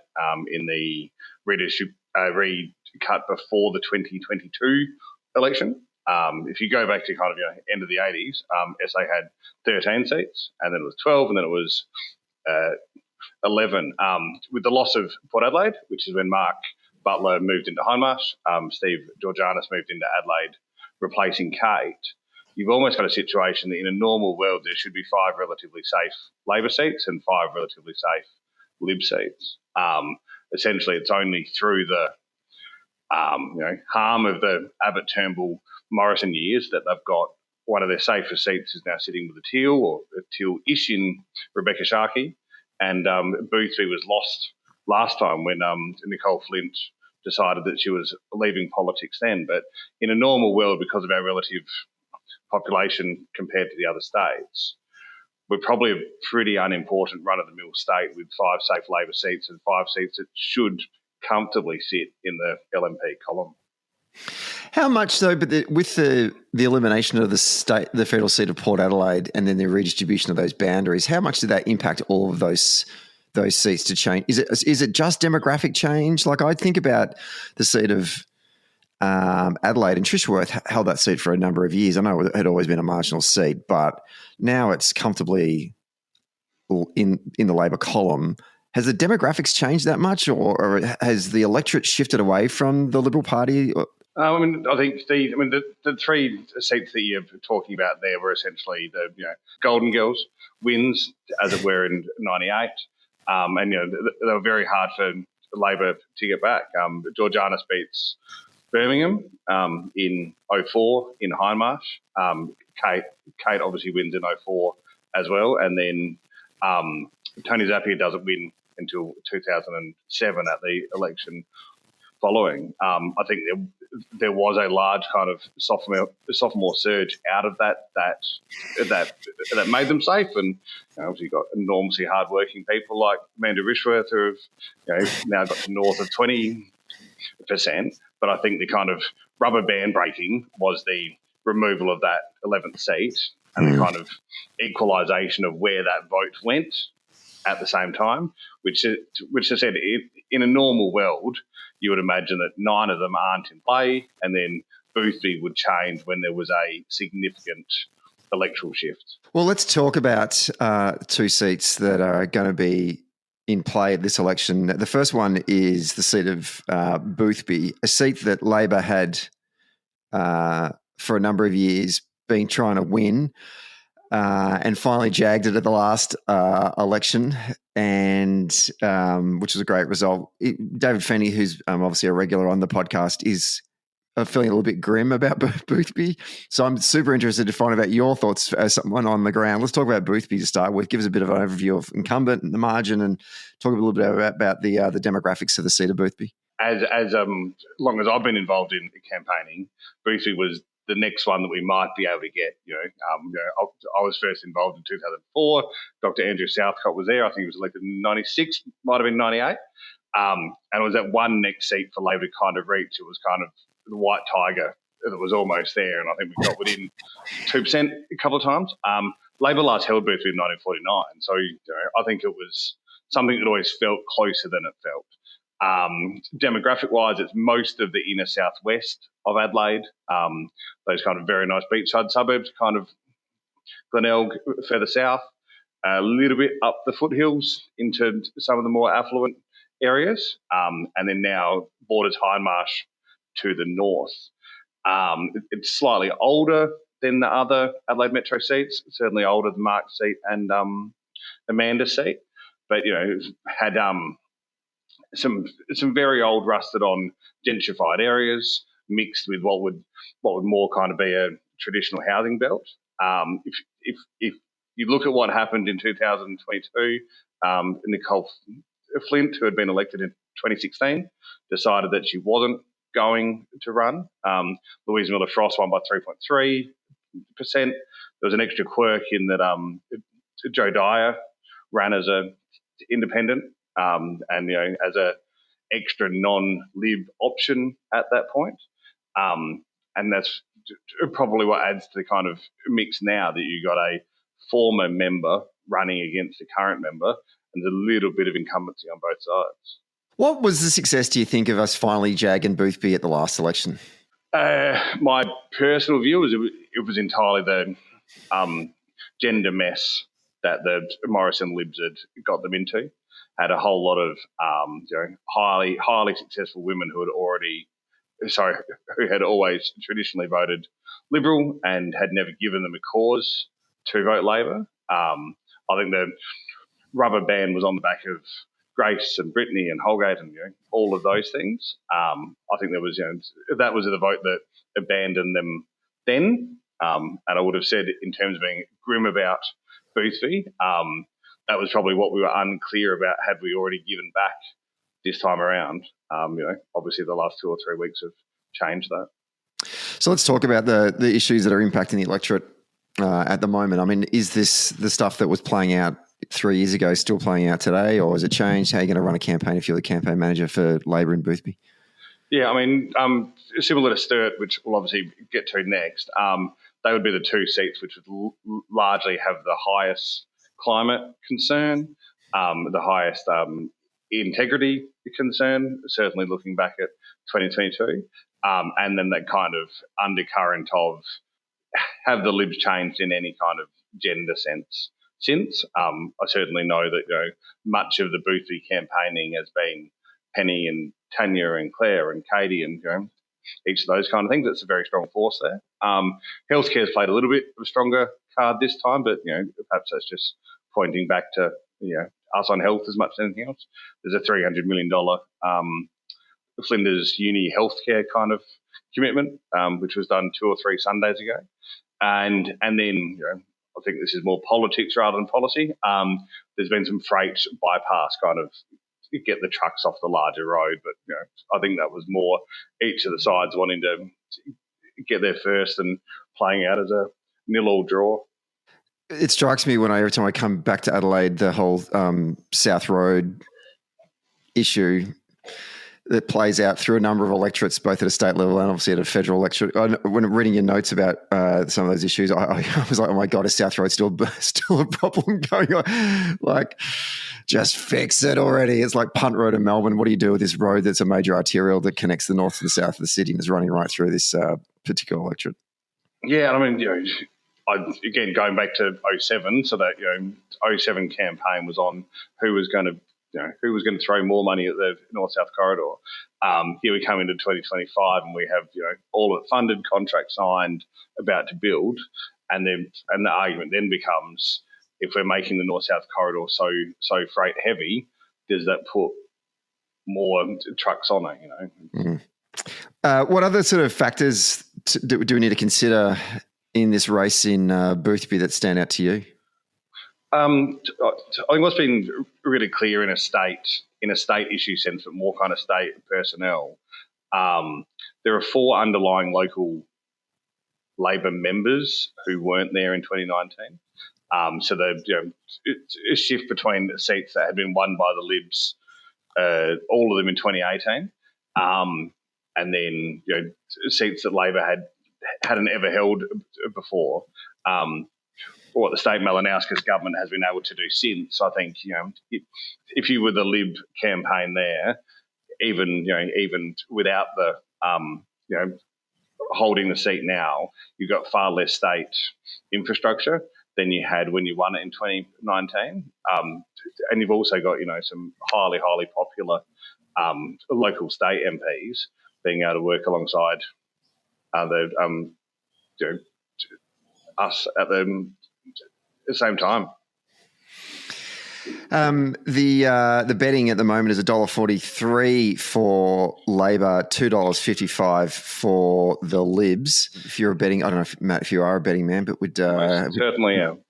in the recut before the 2022 election. If you go back to kind of end of the 80s, SA had 13 seats, and then it was 12, and then it was 11. With the loss of Port Adelaide, which is when Mark Butler moved into Hindmarsh, Steve Georgianos moved into Adelaide, replacing Kate, you've almost got a situation that in a normal world there should be 5 relatively safe Labor seats and 5 relatively safe Lib seats. Essentially, it's only through the harm of the Abbott-Turnbull Morrison years that they've got one of their safest seats is now sitting with a teal or a teal-ish in Rebecca Sharkey, and Boothby was lost last time when Nicole Flint decided that she was leaving politics then. But in a normal world, because of our relative population compared to the other states, we're probably a pretty unimportant run-of-the-mill state with 5 safe Labor seats and 5 seats that should comfortably sit in the LNP column. How much though? But with the elimination of the federal seat of Port Adelaide, and then the redistribution of those boundaries, how much did that impact all of those seats to change? Is it just demographic change? Like, I think about the seat of Adelaide, and Trishworth held that seat for a number of years. I know it had always been a marginal seat, but now it's comfortably in the Labor column. Has the demographics changed that much, or has the electorate shifted away from the Liberal Party? I think the 3 seats that you're talking about there were essentially the Golden Girls wins, as it were, in '98, and they were very hard for Labor to get back. Georgianis beats Birmingham in '04 in Hindmarsh. Kate obviously wins in '04 as well, and then Tony Zappia doesn't win until 2007 at the election following. I think there was a large kind of sophomore surge out of that made them safe, and obviously you've got enormously hardworking people like Amanda Rishworth who have now got to north of 20%. But I think the kind of rubber band breaking was the removal of that 11th seat and the kind of equalisation of where that vote went at the same time, which I said, in a normal world, you would imagine that 9 of them aren't in play, and then Boothby would change when there was a significant electoral shift. Well, let's talk about 2 seats that are going to be in play at this election. The first one is the seat of Boothby, a seat that Labor had for a number of years been trying to win, and finally jagged it at the last election, and which was a great result. David Feeney, who's obviously a regular on the podcast, is feeling a little bit grim about Boothby. So I'm super interested to find out your thoughts as someone on the ground. Let's talk about Boothby to start with. Give us a bit of an overview of incumbent and the margin, and talk a little bit about the demographics of the seat of Boothby. As long as I've been involved in campaigning, Boothby was the next one that we might be able to get. I was first involved in 2004. Dr. Andrew Southcott was there. I think he was elected in 96, might have been 98. And it was that one next seat for Labor to kind of reach. It was kind of the white tiger that was almost there, and I think we got within 2% a couple of times. Labor last held Boothby in 1949, so I think it was something that always felt closer than it felt. Demographic-wise, it's most of the inner southwest of Adelaide, those kind of very nice beachside suburbs, kind of Glenelg further south, a little bit up the foothills into some of the more affluent areas, and then now borders Hindmarsh to the north. It's slightly older than the other Adelaide Metro seats, certainly older than Mark's seat and Amanda's seat, but had some very old, rusted-on, gentrified areas mixed with what would more kind of be a traditional housing belt. If you look at what happened in 2022, Nicole Flint, who had been elected in 2016, decided that she wasn't going to run. Louise Miller-Frost won by 3.3%. There was an extra quirk in that Joe Dyer ran as a independent, and as a extra non-Lib option at that point, and that's probably what adds to the kind of mix now, that you got a former member running against a current member, and there's a little bit of incumbency on both sides. What was the success, do you think, of us finally jagging Boothby at the last election? My personal view was it was entirely the gender mess that the Morrison Libs had got them into. Had a whole lot of highly successful women who had always traditionally voted Liberal and had never given them a cause to vote Labor. I think the rubber band was on the back of Grace and Brittany and Holgate and all of those things. I think there was that was the vote that abandoned them then. And I would have said, in terms of being grim about Boothby, that was probably what we were unclear about had we already given back this time around. Obviously the last 2 or 3 weeks have changed that. So let's talk about the issues that are impacting the electorate at the moment. I mean, is this the stuff that was playing out 3 years ago still playing out today, or has it changed? How are you going to run a campaign if you're the campaign manager for Labor in Boothby? Yeah, I mean, similar to Sturt, which we'll obviously get to next, they would be the 2 seats which would largely have the highest climate concern, the highest integrity concern, certainly looking back at 2022, and then that kind of undercurrent of have the Libs changed in any kind of gender sense since. I certainly know that much of the Boothby campaigning has been Penny and Tanya and Claire and Katie and each of those kind of things. It's a very strong force there. Healthcare's played a little bit of a stronger card this time, but perhaps that's just pointing back to us on health as much as anything else. There's a $300 million Flinders Uni healthcare kind of commitment, which was done 2 or 3 Sundays ago, and then I think this is more politics rather than policy. There's been some freight bypass kind of get the trucks off the larger road, but I think that was more each of the sides wanting to get there first and playing out as a 0-0 draw. It strikes me every time I come back to Adelaide, the whole South Road issue that plays out through a number of electorates, both at a state level and obviously at a federal electorate. When I'm reading your notes about some of those issues, I was like, oh my God, is South Road still a problem going on? Like, just fix it already. It's like Punt Road in Melbourne. What do you do with this road that's a major arterial that connects the north to the south of the city and is running right through this particular electorate? Yeah, I mean, again, going back to 07, so that 07 campaign was on who was going to throw more money at the north-south corridor. Here we come into 2025 and we have all of it funded, contract signed, about to build, and the argument then becomes, if we're making the north-south corridor so freight heavy, does that put more trucks on it? Mm. What other sort of factors do we need to consider in this race in Boothby that stand out to you? I think what's been really clear in a state issue sense, but more kind of state personnel, there are 4 underlying local Labor members who weren't there in 2019. So a shift between seats that had been won by the Libs, all of them in 2018, and then seats that Labor hadn't ever held before. What the state Malinowskis government has been able to do since. I think if you were the Lib campaign there, even without the holding the seat now, you've got far less state infrastructure than you had when you won it in 2019, and you've also got some highly popular local state MPs being able to work alongside us at the same time. The betting at the moment is $1.43 for Labor, $2.55 for the Libs. If you're a betting, I don't know if Matt, if you are a betting man, but would certainly am.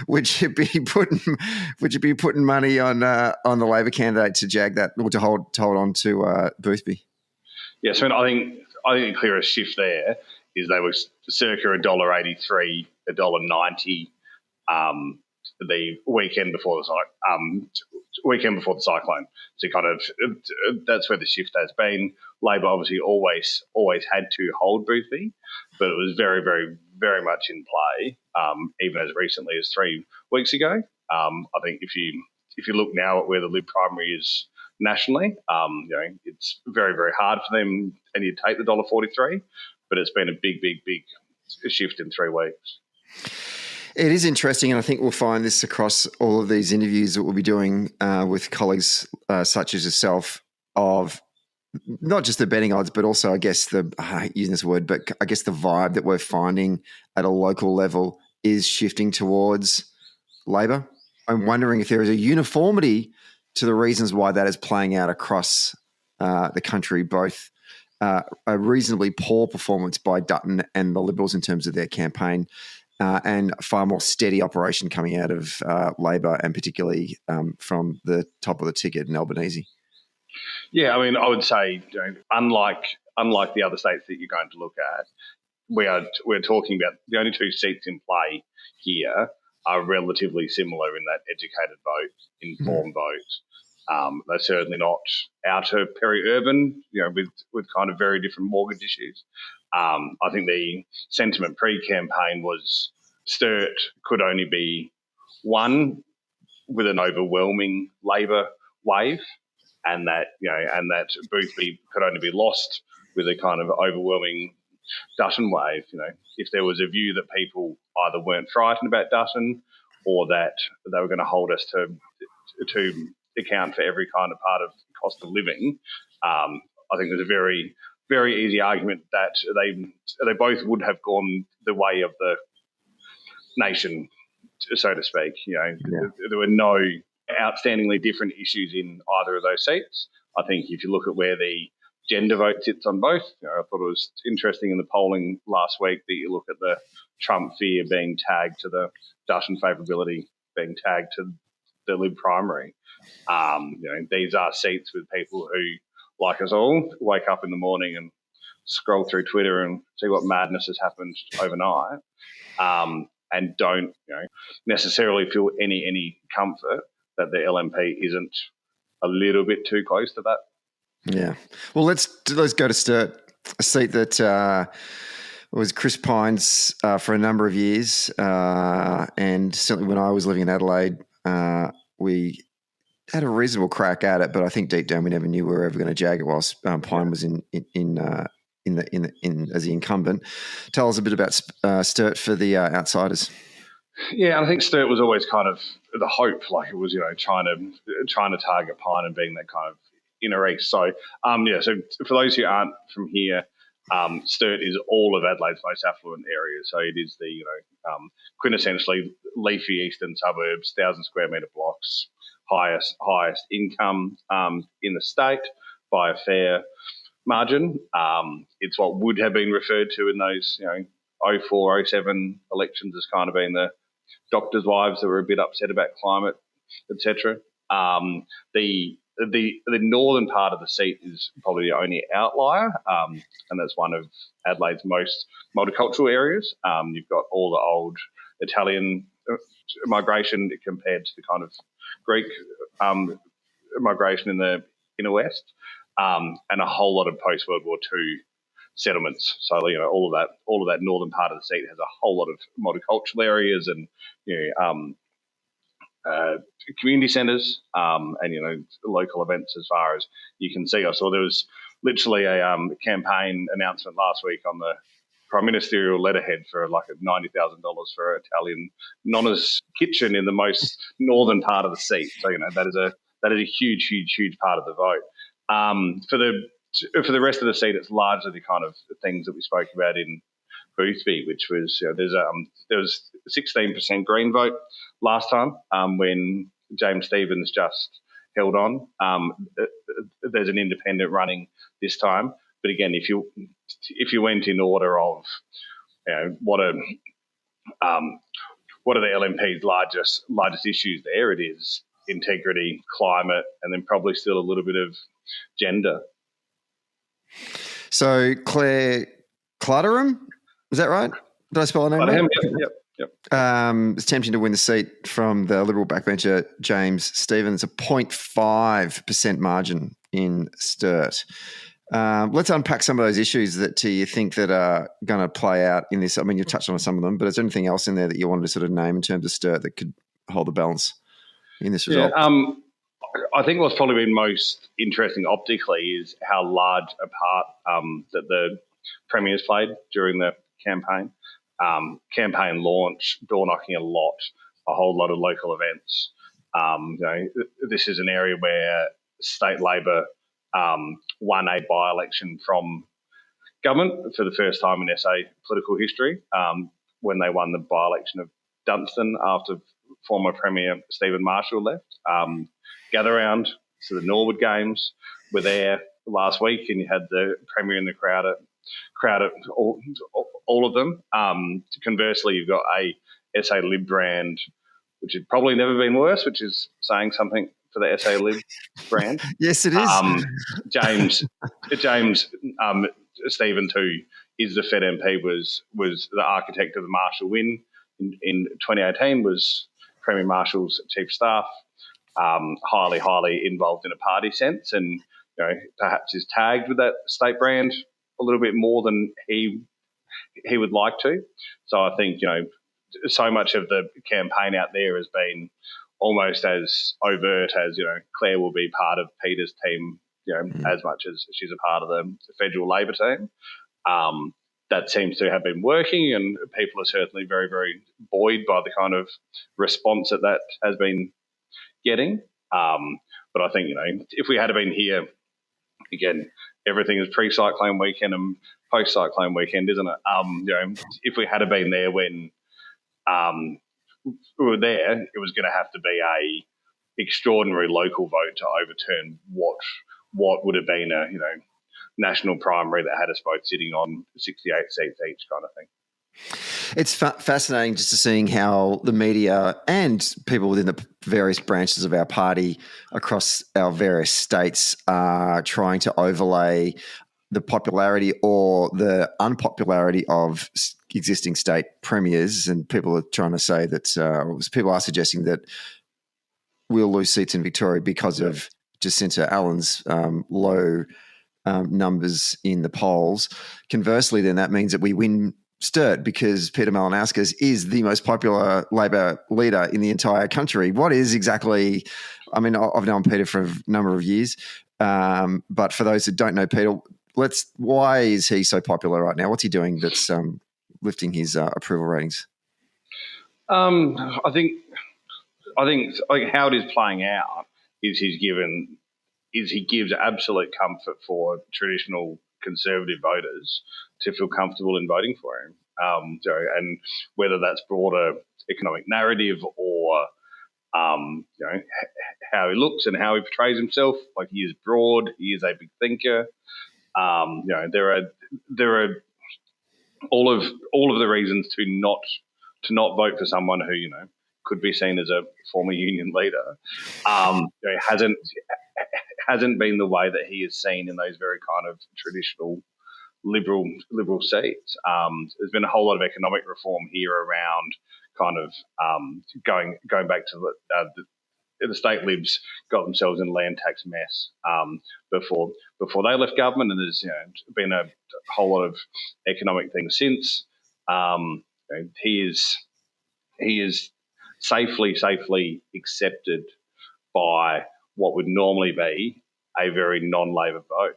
Would you be putting money on the Labor candidate to jag that, or to hold on to Boothby? Yes, I think the clearest shift there is they were circa $1.83, $1.90 the weekend before the cyclone. So kind of that's where the shift has been. Labor obviously always had to hold Boothby, but it was very, very, very much in play, even as recently as 3 weeks ago. I think if you look now at where the Lib primary is nationally, it's very, very hard for them, and you take the $1.43, but it's been a big shift in 3 weeks. It is interesting, and I think we'll find this across all of these interviews that we'll be doing with colleagues such as yourself, of not just the betting odds, but also, I guess, I hate using this word, but I guess the vibe that we're finding at a local level is shifting towards Labor. I'm wondering if there is a uniformity to the reasons why that is playing out across the country, both a reasonably poor performance by Dutton and the Liberals in terms of their campaign, and a far more steady operation coming out of Labor, and particularly from the top of the ticket in Albanese. Yeah, I mean, I would say, unlike the other states that you're going to look at, we're talking about the only two seats in play here are relatively similar in that educated vote, informed vote. They're certainly not outer peri-urban, with kind of very different mortgage issues. I think the sentiment pre-campaign was Sturt could only be won with an overwhelming Labor wave, and that Boothby could only be lost with a kind of overwhelming Dutton wave. If there was a view that people either weren't frightened about Dutton or that they were going to hold us to account for every kind of part of cost of living, I think there's a very, very easy argument that they both would have gone the way of the nation, so to speak. There were no outstandingly different issues in either of those seats. I think if you look at where the gender vote sits on both, I thought it was interesting in the polling last week that you look at the Trump fear being tagged to the Dutton favourability being tagged to the Lib primary. These are seats with people who, like us all, wake up in the morning and scroll through Twitter and see what madness has happened overnight, and don't necessarily feel any comfort that the LNP isn't a little bit too close to that. Yeah. Well, let's go to Sturt, a seat that was Chris Pine's for a number of years, and certainly when I was living in Adelaide, we had a reasonable crack at it, but I think deep down we never knew we were ever going to jag it whilst Pine was in as the incumbent. Tell us a bit about Sturt for the outsiders. Yeah, I think Sturt was always kind of the hope, like it was, trying to target Pine and being that kind of inner east. So, so for those who aren't from here, Sturt is all of Adelaide's most affluent area. So it is the, quintessentially leafy eastern suburbs, 1,000 square metre blocks, highest income in the state by a fair margin. It's what would have been referred to in those, 04, 07 elections as kind of being the doctors' wives that were a bit upset about climate, etc. The northern part of the seat is probably the only outlier, and that's one of Adelaide's most multicultural areas. You've got all the old Italian migration compared to the kind of Greek migration in the inner west, and a whole lot of post-World War II settlements. So all of that northern part of the seat has a whole lot of multicultural areas and community centres, and local events as far as you can see. I saw there was literally a campaign announcement last week on the Prime Ministerial letterhead for like $90,000 for an Italian nonna's kitchen in the most northern part of the seat. So that is a huge part of the vote. For the rest of the seat, it's largely the kind of things that we spoke about in Boothby, which was there was 16% Green vote last time when James Stephens just held on. There's an independent running this time, but again, if you went in order of what are the LNP's largest issues there, it is integrity, climate, and then probably still a little bit of gender. So Claire Clutterham, is that right? Did I spell her name right? Yep. It's tempting to win the seat from the Liberal backbencher James Stephens, a 0.5% margin in Sturt. Let's unpack some of those issues that you think that are going to play out in this. I mean, you've touched on some of them, but is there anything else in there that you wanted to sort of name in terms of Sturt that could hold the balance in this result? Yeah, I think what's probably been most interesting optically is how large a part that the Premier's played during the campaign. Campaign launch, door knocking a whole lot of local events. This is an area where state Labor won a by-election from government for the first time in SA political history when they won the by-election of Dunstan after former Premier Stephen Marshall left. Gather Round, so the Norwood Games were there last week, and you had the Premier in the crowd at all of them. Conversely, you've got a SA Lib brand, which has probably never been worse, which is saying something for the SA Lib brand. Yes, it is. James Stevens, who is the Fed MP, was the architect of the Marshall win in 2018, was Premier Marshall's chief staff, highly involved in a party sense, and perhaps is tagged with that state brand a little bit more than he would like to. So I think so much of the campaign out there has been almost as overt as Claire will be part of Peter's team, as much as she's a part of the federal Labor team. That seems to have been working, and people are certainly very, very buoyed by the kind of response that has been getting. But I think, if we had been here, again, everything is pre-cyclone weekend and post-cyclone weekend, isn't it? If we had been there when we were there, it was going to have to be a extraordinary local vote to overturn what would have been a national primary that had us both sitting on 68 seats each, kind of thing. It's fascinating just to seeing how the media and people within the various branches of our party across our various states are trying to overlay the popularity or the unpopularity of existing state premiers, and people are trying to say that people are suggesting that we'll lose seats in Victoria because of Jacinta Allen's low numbers in the polls. Conversely, then that means that we win Sturt because Peter Malinauskas is the most popular Labor leader in the entire country. What is exactly? I mean, I've known Peter for a number of years, but for those that don't know Peter, why is he so popular right now? What's he doing that's lifting his approval ratings? I think like how it is playing out is he gives absolute comfort for traditional Conservative voters to feel comfortable in voting for him. And whether that's broader economic narrative or how he looks and how he portrays himself, like he is broad, he is a big thinker. There are all of the reasons to not vote for someone who could be seen as a former union leader. Hasn't been the way that he is seen in those very kind of traditional liberal seats. There's been a whole lot of economic reform here around kind of going back to the state libs got themselves in a land tax mess before they left government, and there's been a whole lot of economic things since. He is safely accepted by what would normally be a very non-Labor vote.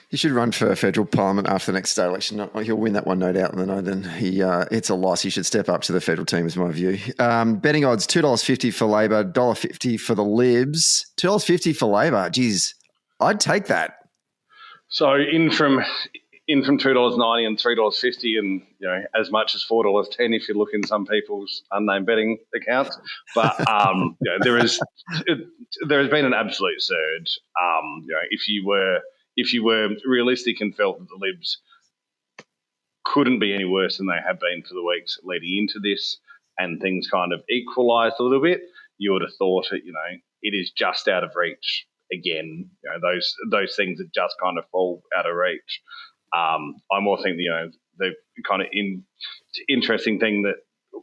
He should run for federal parliament after the next state election. He'll win that one, no doubt. And then it's a loss. He should step up to the federal team, is my view. Betting odds, $2.50 for Labor, $1.50 for the Libs. $2.50 for Labor. Geez, I'd take that. So in from $2.90 and $3.50, and as much as $4.10 if you look in some people's unnamed betting accounts. But there has been an absolute surge. If you were realistic and felt that the Libs couldn't be any worse than they have been for the weeks leading into this, and things kind of equalised a little bit, you would have thought that it is just out of reach again. Those things that just kind of fall out of reach. I more think the kind of interesting thing that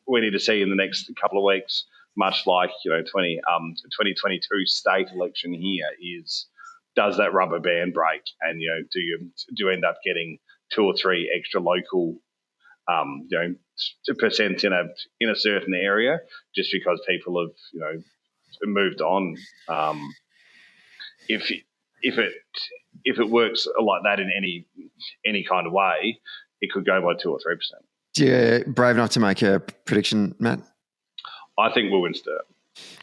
we need to see in the next couple of weeks, much like 2022 state election here, is does that rubber band break, and do you end up getting 2 or 3 extra local percent in a certain area just because people have moved on. If it works like that in any kind of way, it could go by 2 or 3%. Yeah, brave enough to make a prediction, Matt? I think we'll win Sturt.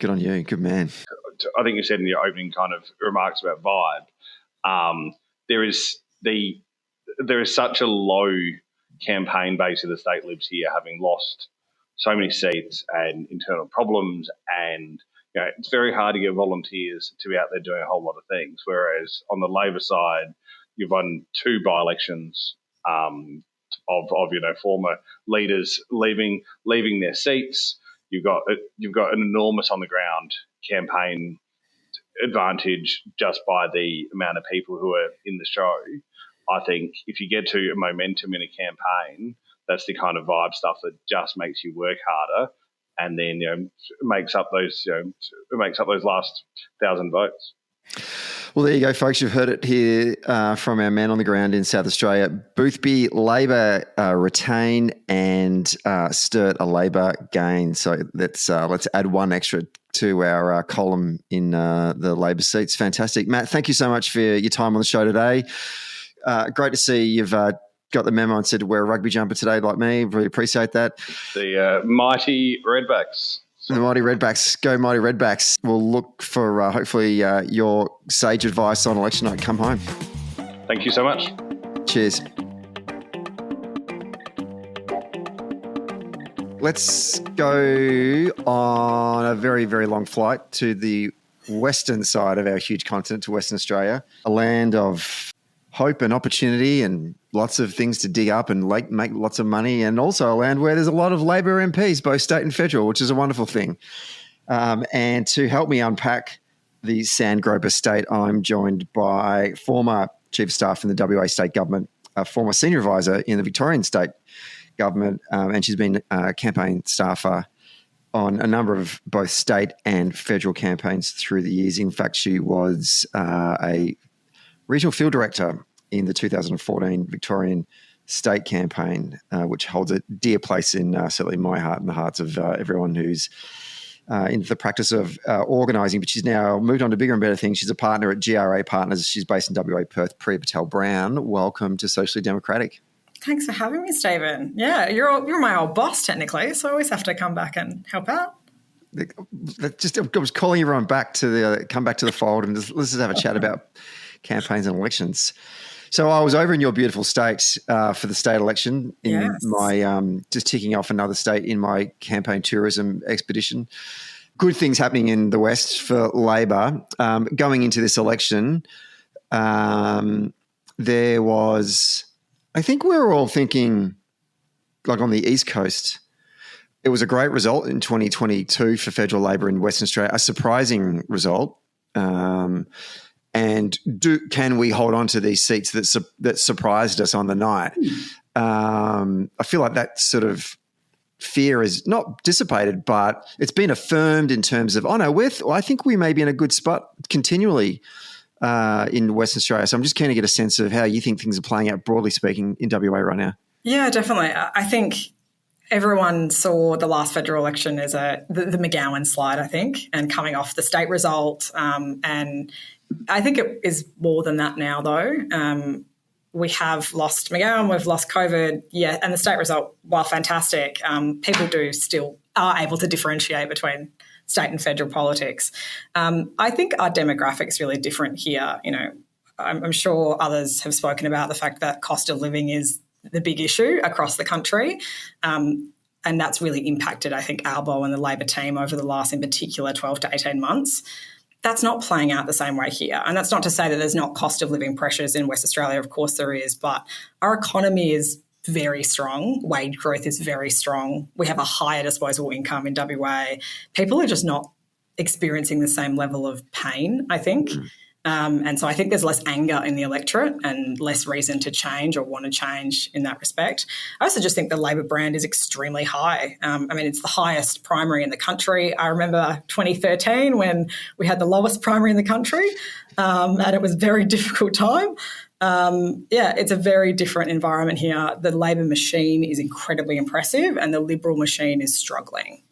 Good on you, good man. I think you said in your opening kind of remarks about vibe. There is such a low campaign base of the state libs here, having lost so many seats and internal problems, and it's very hard to get volunteers to be out there doing a whole lot of things. Whereas on the Labor side, you've won 2 by-elections of former leaders leaving their seats. You've got an enormous on the ground campaign advantage just by the amount of people who are in the show. I think if you get to a momentum in a campaign, that's the kind of vibe stuff that just makes you work harder, and then makes up those last 1,000 votes. Well, there you go, folks. You've heard it here from our man on the ground in South Australia. Boothby, Labor retain, and Sturt, a Labor gain. So let's add one extra to our column in the Labor seats. Fantastic. Matt, thank you so much for your time on the show today. Great to see you've got the memo and said to wear a rugby jumper today like me. Really appreciate that. The mighty Redbacks. The Mighty Redbacks. Go Mighty Redbacks. We'll look for hopefully your sage advice on election night. Come home. Thank you so much. Cheers. Let's go on a very, very long flight to the western side of our huge continent, to Western Australia, a land of hope and opportunity and lots of things to dig up and make lots of money, and also a land where there's a lot of Labor MPs, both state and federal, which is a wonderful thing. And to help me unpack the Sandgrope estate, I'm joined by former Chief of Staff in the WA State Government, a former Senior Advisor in the Victorian State Government, and she's been a campaign staffer on a number of both state and federal campaigns through the years. In fact, she was a regional field director in the 2014 Victorian state campaign, which holds a dear place in certainly my heart and the hearts of everyone who's into the practice of organising. But she's now moved on to bigger and better things. She's a partner at GRA Partners. She's based in WA, Perth. Priya Patel-Brown, welcome to Socially Democratic. Thanks for having me, Stephen. Yeah, you're my old boss technically, so I always have to come back and help out. I was calling everyone back to come back to the fold, and let's just have a chat about campaigns and elections. So I was over in your beautiful state for the state election in my just ticking off another state in my campaign tourism expedition. Good things happening in the West for Labor. Going into this election, there was, I think we were all thinking, like on the East Coast, it was a great result in 2022 for federal Labor in Western Australia, a surprising result. And can we hold on to these seats that surprised us on the night? I feel like that sort of fear is not dissipated, but it's been affirmed in terms of, I think we may be in a good spot continually in Western Australia. So I'm just keen to get a sense of how you think things are playing out, broadly speaking, in WA right now. Yeah, definitely. I think everyone saw the last federal election as the McEwan slide, I think, and coming off the state result. And I think it is more than that now, though. We have lost McEwan, we've lost COVID, and the state result, while fantastic, people do still are able to differentiate between state and federal politics. I think our demographics really different here. I'm sure others have spoken about the fact that cost of living is the big issue across the country. And that's really impacted, I think, Albo and the Labor team over the last, in particular, 12 to 18 months. That's not playing out the same way here. And that's not to say that there's not cost of living pressures in West Australia. Of course there is. But our economy is very strong. Wage growth is very strong. We have a higher disposable income in WA. People are just not experiencing the same level of pain, I think. And so I think there's less anger in the electorate and less reason to change or want to change in that respect. I also just think the Labor brand is extremely high. It's the highest primary in the country. I remember 2013 when we had the lowest primary in the country, and it was a very difficult time. It's a very different environment here. The Labor machine is incredibly impressive and the Liberal machine is struggling.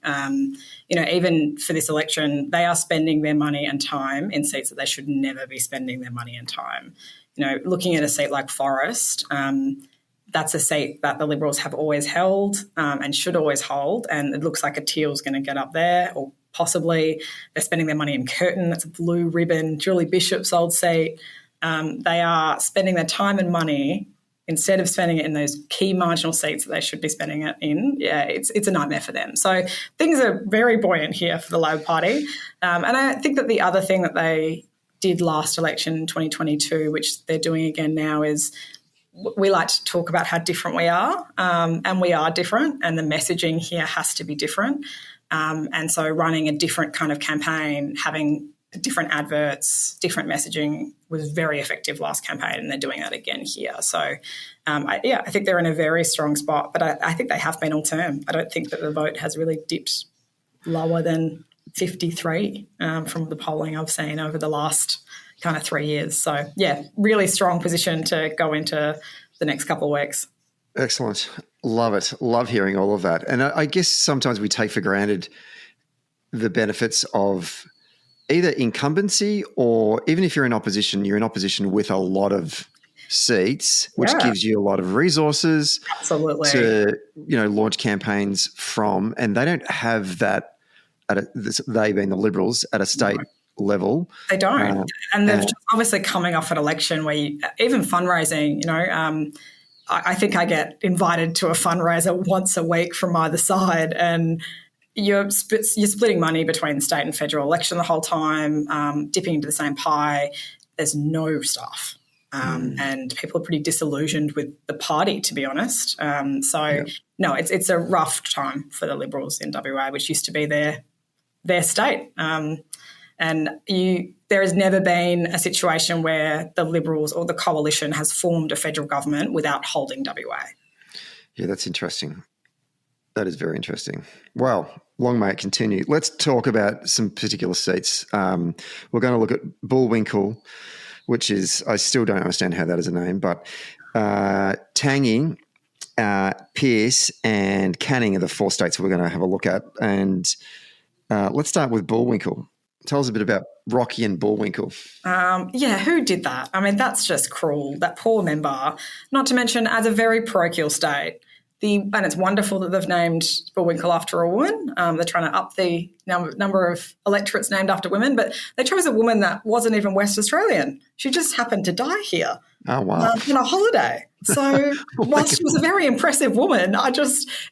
Even for this election, they are spending their money and time in seats that they should never be spending their money and time. Looking at a seat like Forest, that's a seat that the Liberals have always held and should always hold, and it looks like a Teal's going to get up there, or possibly they're spending their money in Curtin. That's a blue ribbon, Julie Bishop's old seat. They are spending their time and money instead of spending it in those key marginal seats that they should be spending it in, it's a nightmare for them. So things are very buoyant here for the Labor Party. And I think that the other thing that they did last election in 2022, which they're doing again now, is we like to talk about how different we are, and we are different, and the messaging here has to be different. And so running a different kind of campaign, having different adverts, different messaging was very effective last campaign, and they're doing that again here. So, I think they're in a very strong spot, but I think they have been all term. I don't think that the vote has really dipped lower than 53 from the polling I've seen over the last kind of 3 years. So, really strong position to go into the next couple of weeks. Excellent. Love it. Love hearing all of that. And I guess sometimes we take for granted the benefits of either incumbency, or even if you're in opposition, you're in opposition with a lot of seats, which gives you a lot of resources to, launch campaigns from. And they don't have that, they being the Liberals, at a state level. They don't. And they're just obviously coming off an election where even fundraising, I think I get invited to a fundraiser once a week from either side, and you're splitting money between the state and federal election the whole time, dipping into the same pie. There's no staff, and people are pretty disillusioned with the party, to be honest. No, it's a rough time for the Liberals in WA, which used to be their state. And there has never been a situation where the Liberals or the coalition has formed a federal government without holding WA. Yeah, that's interesting. That is very interesting. Well, long may it continue. Let's talk about some particular seats. We're going to look at Bullwinkle, which is, I still don't understand how that is a name, but Tangney, Pearce and Canning are the 4 states we're going to have a look at. And let's start with Bullwinkle. Tell us a bit about Rocky and Bullwinkle. Who did that? I mean, that's just cruel, that poor member. Not to mention, as a very parochial state, and it's wonderful that they've named Bullwinkle after a woman. They're trying to up the number of electorates named after women, but they chose a woman that wasn't even West Australian. She just happened to die here. Oh, wow. On a holiday. So whilst she was a very impressive woman,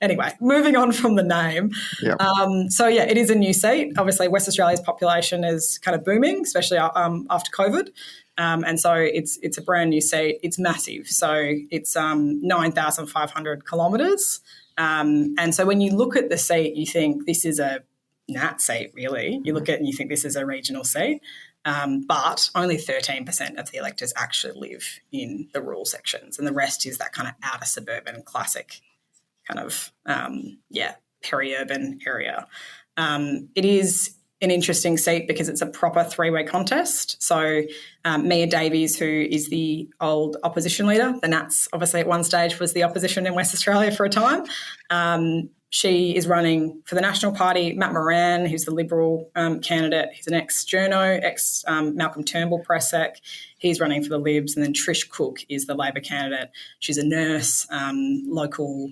anyway, moving on from the name. Yep. It is a new seat. Obviously, West Australia's population is kind of booming, especially after COVID. And so it's a brand new seat. It's massive. So it's 9,500 kilometres. And so when you look at the seat, you think this is a Nat seat, really. You look at it and you think this is a regional seat. But only 13% of the electors actually live in the rural sections, and the rest is that kind of outer suburban classic kind of, peri-urban area. It is an interesting seat because it's a proper 3-way contest. So Mia Davies, who is the old opposition leader, the Nats obviously at one stage was the opposition in West Australia for a time, she is running for the National Party. Matt Moran, who's the Liberal candidate, he's an ex-journo, ex-Malcolm Turnbull press sec. He's running for the Libs. And then Trish Cook is the Labor candidate. She's a nurse, local.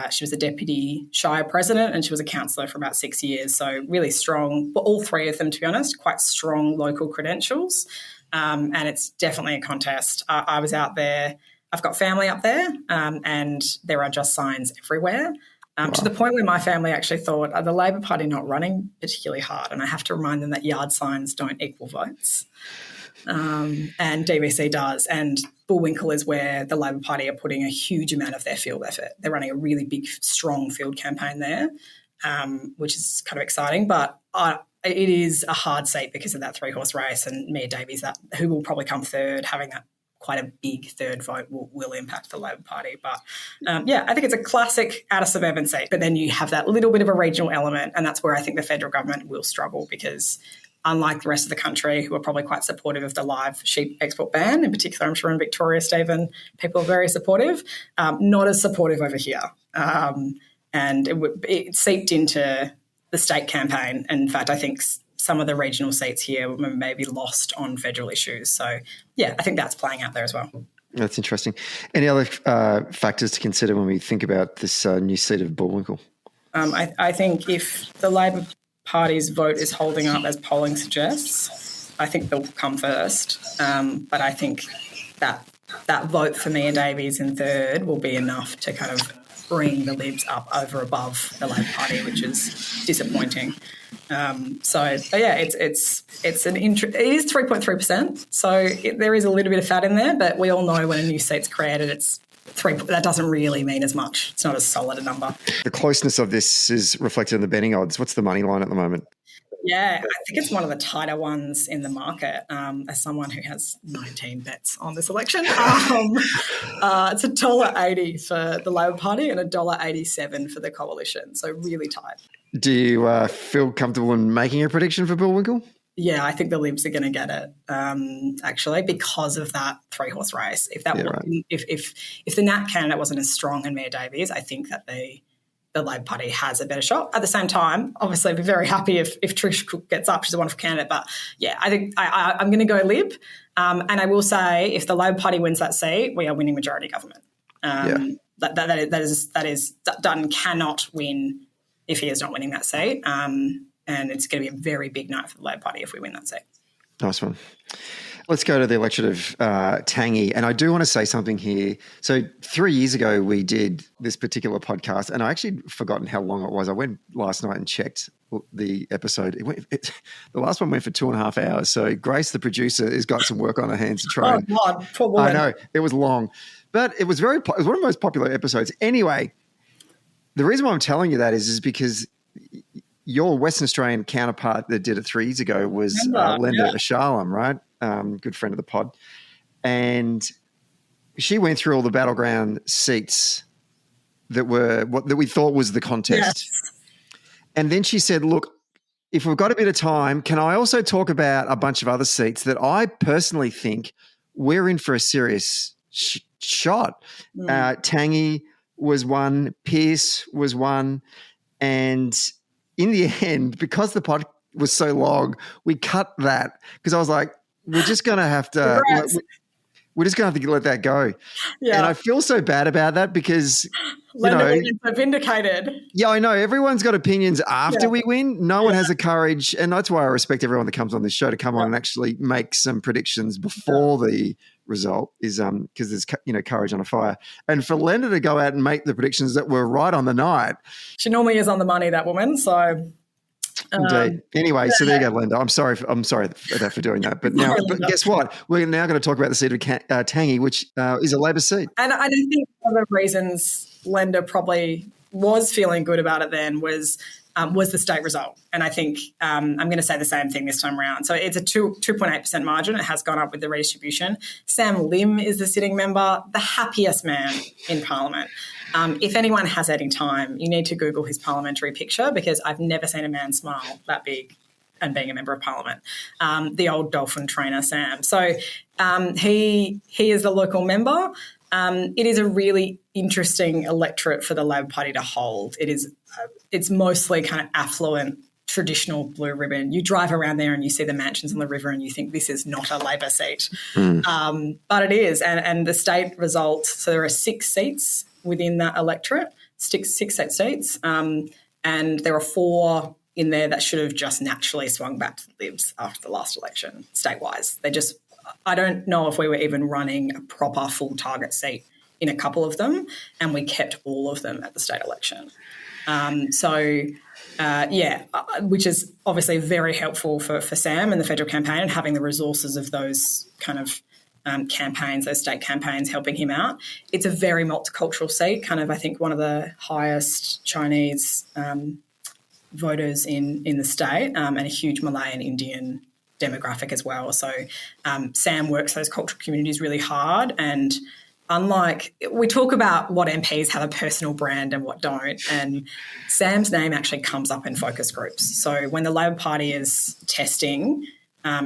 She was a deputy Shire president, and she was a councillor for about 6 years. So really strong, but all 3 of them, to be honest, quite strong local credentials. And it's definitely a contest. I was out there. I've got family up there, and there are just signs everywhere. To the point where my family actually thought, are the Labor Party not running particularly hard? And I have to remind them that yard signs don't equal votes. And DBC does. And Bullwinkle is where the Labor Party are putting a huge amount of their field effort. They're running a really big, strong field campaign there, which is kind of exciting. But it is a hard seat because of that 3-horse race, and Mia Davies, who will probably come third, having that quite a big third vote will impact the Labor Party. But, I think it's a classic outer suburban seat, but then you have that little bit of a regional element, and that's where I think the federal government will struggle because unlike the rest of the country, who are probably quite supportive of the live sheep export ban, in particular, I'm sure in Victoria, Stephen, people are very supportive, not as supportive over here. And it seeped into the state campaign. And in fact, I think some of the regional seats here were maybe lost on federal issues. So, I think that's playing out there as well. That's interesting. Any other factors to consider when we think about this new seat of Bullwinkle? I think if the Labor Party's vote is holding up as polling suggests, I think they'll come first. But I think that that vote for Mia Davies in third will be enough to kind of bring the Libs up over above the Labor Party, which is disappointing. It is 3.3%. So there is a little bit of fat in there, but we all know when a new seat's created, that doesn't really mean as much. It's not as solid a number. The closeness of this is reflected in the betting odds. What's the money line at the moment? Yeah, I think it's one of the tighter ones in the market. As someone who has 19 bets on this election, it's $1.80 for the Labor Party and $1.87 for the coalition. So really tight. Do you feel comfortable in making a prediction for Bullwinkle? Yeah, I think the Libs are going to get it, actually, because of that 3-horse race. If the Nat candidate wasn't as strong in Mia Davies, I think that the Labor Party has a better shot. At the same time, obviously, I'd be very happy if Trish Cook gets up. She's a wonderful candidate. But, yeah, I think I'm going to go Lib. And I will say if the Labor Party wins that seat, we are winning majority government. That is Dunn cannot win if he is not winning that seat. And it's going to be a very big night for the Labor Party if we win that seat. Nice one. Let's go to the electorate of Tangney. And I do want to say something here. So 3 years ago, we did this particular podcast, and I actually forgotten how long it was. I went last night and checked the episode. The last one went for 2.5 hours. So Grace, the producer, has got some work on her hands to try. God, poor woman. I know. It was long. But it was it was one of the most popular episodes. Anyway, the reason why I'm telling you that is because your Western Australian counterpart that did it 3 years ago was Linda Chisolm, right? Good friend of the pod. And she went through all the Battleground seats that we thought was the contest. Yes. And then she said, look, if we've got a bit of time, can I also talk about a bunch of other seats that I personally think we're in for a serious shot? Tangney was one, Pearce was one, and in the end, because the pod was so long, we cut that because I was like, we're just going to have to let that go. Yeah. And I feel so bad about that because, vindicated. Yeah, I know. Everyone's got opinions after we win. No one has the courage. And that's why I respect everyone that comes on this show to come on and actually make some predictions before the result is because there's courage on a fire. And for Linda to go out and make the predictions that were right on the night. She normally is on the money, that woman. So indeed. Anyway, so there you go, Linda. I'm sorry for doing that. But now, guess what? We're now going to talk about the seat of Tangney, which is a Labor seat. And I don't think one of the reasons Linda probably was feeling good about it then was the state result. And I think I'm going to say the same thing this time around. So it's a 2.8% margin. It has gone up with the redistribution. Sam Lim is the sitting member, the happiest man in Parliament. If anyone has any time, you need to Google his parliamentary picture because I've never seen a man smile that big and being a member of Parliament. The old dolphin trainer, Sam. So he is the local member. It is a really interesting electorate for the Labor Party to hold. It's mostly kind of affluent, traditional blue ribbon. You drive around there and you see the mansions on the river and you think this is not a Labor seat. But it is. And the state result, so there are 6 seats within that electorate, 6 state seats, and there are 4 in there that should have just naturally swung back to the Libs after the last election, state-wise. I don't know if we were even running a proper full target seat in a couple of them, and we kept all of them at the state election. Which is obviously very helpful for Sam and the federal campaign and having the resources of those kind of campaigns, those state campaigns helping him out. It's a very multicultural seat, kind of I think one of the highest Chinese voters in the state and a huge Malay and Indian demographic as well. So Sam works those cultural communities really hard, and unlike we talk about what MPs have a personal brand and what don't, and Sam's name actually comes up in focus groups. So when the Labor Party is testing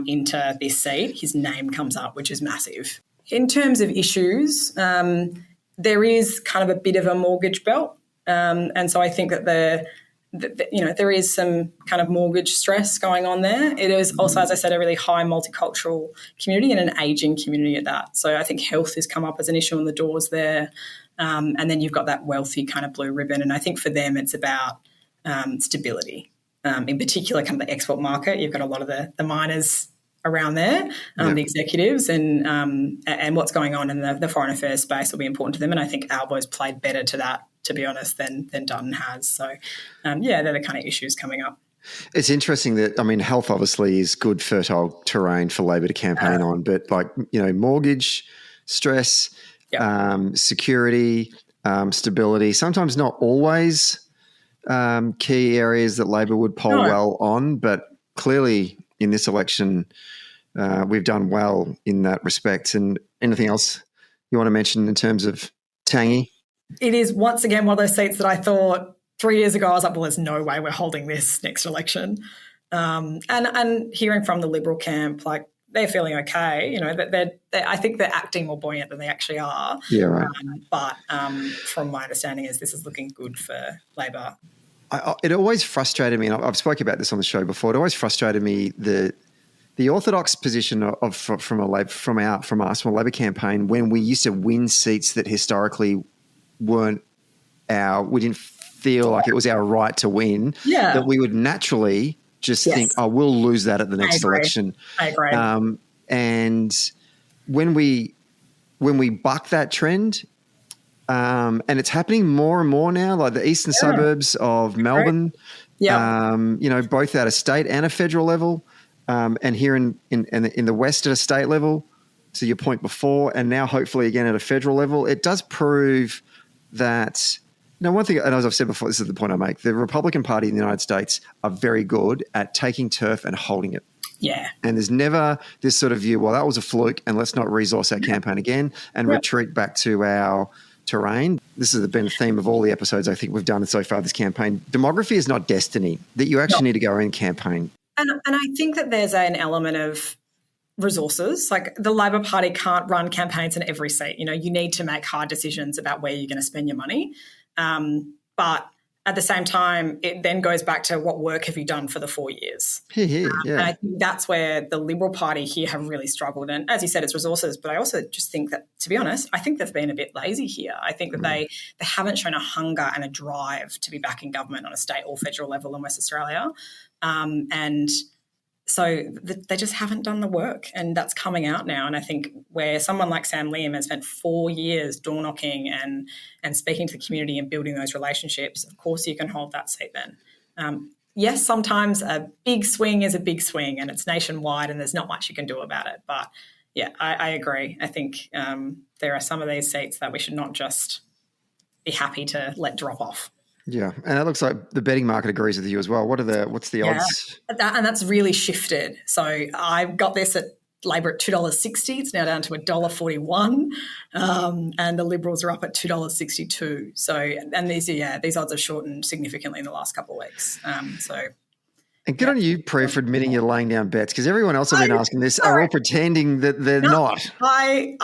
into this seat, his name comes up, which is massive. In terms of issues, there is kind of a bit of a mortgage belt, and so I think that there is some kind of mortgage stress going on there. It is also, as I said, a really high multicultural community and an ageing community at that. So I think health has come up as an issue on the doors there. And then you've got that wealthy kind of blue ribbon. And I think for them it's about stability. In particular, kind of the export market. You've got a lot of the miners around there, the executives, and what's going on in the foreign affairs space will be important to them. And I think Albo's played better to that, to be honest, than Dunn has. So, they're the kind of issues coming up. It's interesting that, health obviously is good fertile terrain for Labor to campaign on, but mortgage, stress, security, stability, sometimes not always key areas that Labor would poll well on, but clearly in this election we've done well in that respect. And anything else you want to mention in terms of Tangney? It is once again one of those seats that I thought 3 years ago, I was like, well, there's no way we're holding this next election. And hearing from the Liberal camp, like, they're feeling okay. I think they're acting more buoyant than they actually are. Yeah, right. But from my understanding this is looking good for Labor. It always frustrated me, and I've spoken about this on the show before, it always frustrated me the orthodox position from us, from a Labor campaign, when we used to win seats that historically we didn't feel like it was our right to win, that we would naturally just think, we'll lose that at the next election. I agree. And when we buck that trend, and it's happening more and more now, like the eastern suburbs of Melbourne, both at a state and a federal level, and here in the west at a state level, to your point before, and now hopefully again at a federal level, it does prove that. One thing, and as I've said before, this is the point I make, the Republican Party in the United States are very good at taking turf and holding it. Yeah. And there's never this sort of view, well, that was a fluke and let's not resource our campaign again and retreat back to our terrain. This has been a theme of all the episodes I think we've done so far this campaign. Demography is not destiny, that you actually need to go and campaign. And I think that there's an element of resources. Like, the Labor Party can't run campaigns in every seat. You need to make hard decisions about where you're going to spend your money. But at the same time, it then goes back to what work have you done for the 4 years? And I think that's where the Liberal Party here have really struggled. And as you said, it's resources, but I also just think that, to be honest, I think they've been a bit lazy here. I think that they haven't shown a hunger and a drive to be back in government on a state or federal level in West Australia. And so they just haven't done the work, and that's coming out now. And I think where someone like Sam Liam has spent 4 years door knocking and speaking to the community and building those relationships, of course you can hold that seat then. Yes, sometimes a big swing is a big swing and it's nationwide and there's not much you can do about it. But, I agree. I think there are some of these seats that we should not just be happy to let drop off. Yeah, and it looks like the betting market agrees with you as well. What's the odds? And that's really shifted. So I got this at Labor at $2.60. It's now down to $1.41, and the Liberals are up at $2.62. So, and these odds have shortened significantly in the last couple of weeks. And good on you, Prue, for admitting you're laying down bets, because everyone else have been asking this are all pretending that they're not. I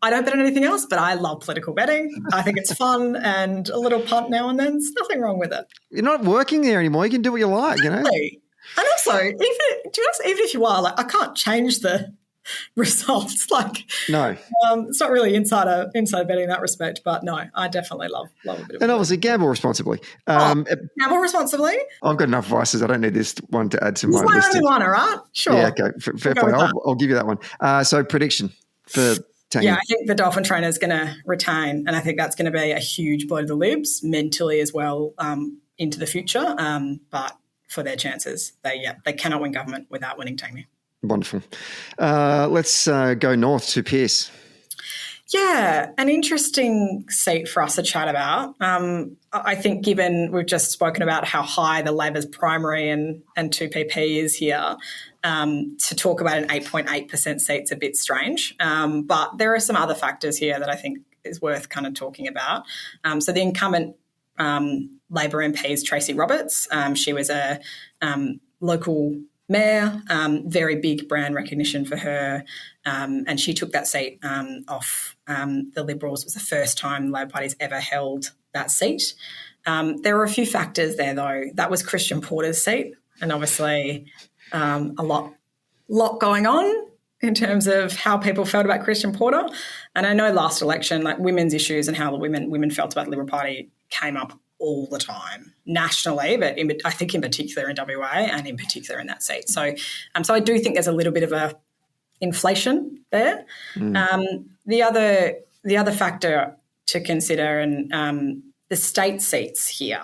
don't bet on anything else, but I love political betting. I think it's fun and a little punt now and then. There's nothing wrong with it. You're not working there anymore. You can do what you like, Exactly. And also, even if you are, like, I can't change the results. Like, no, it's not really inside betting in that respect. But no, I definitely love a bit of. And obviously, gamble responsibly. Gamble responsibly. I've got enough vices. I don't need this one to add to my list. This is my only one, all right? Sure. Yeah, okay. Fair play. I'll give you that one. So prediction for Tangney. Yeah, I think the Dolphin trainer is going to retain, and I think that's going to be a huge blow to the Libs mentally as well into the future. But for their chances, they cannot win government without winning Tangney. Wonderful. Let's go north to Pearce. Yeah, an interesting seat for us to chat about. I think given we've just spoken about how high the Labor's primary and 2PP is here, to talk about an 8.8% seat's a bit strange. But there are some other factors here that I think is worth kind of talking about. So the incumbent Labor MP is Tracy Roberts. She was a local mayor, very big brand recognition for her, and she took that seat off the Liberals. It was the first time the Labor Party's ever held that seat. There were a few factors there, though. That was Christian Porter's seat, and obviously a lot going on in terms of how people felt about Christian Porter. And I know last election, like, women's issues and how the women felt about the Liberal Party came up all the time nationally, but I think in particular in WA and in particular in that seat. So I do think there's a little bit of inflation there. The other factor to consider, and the state seats here,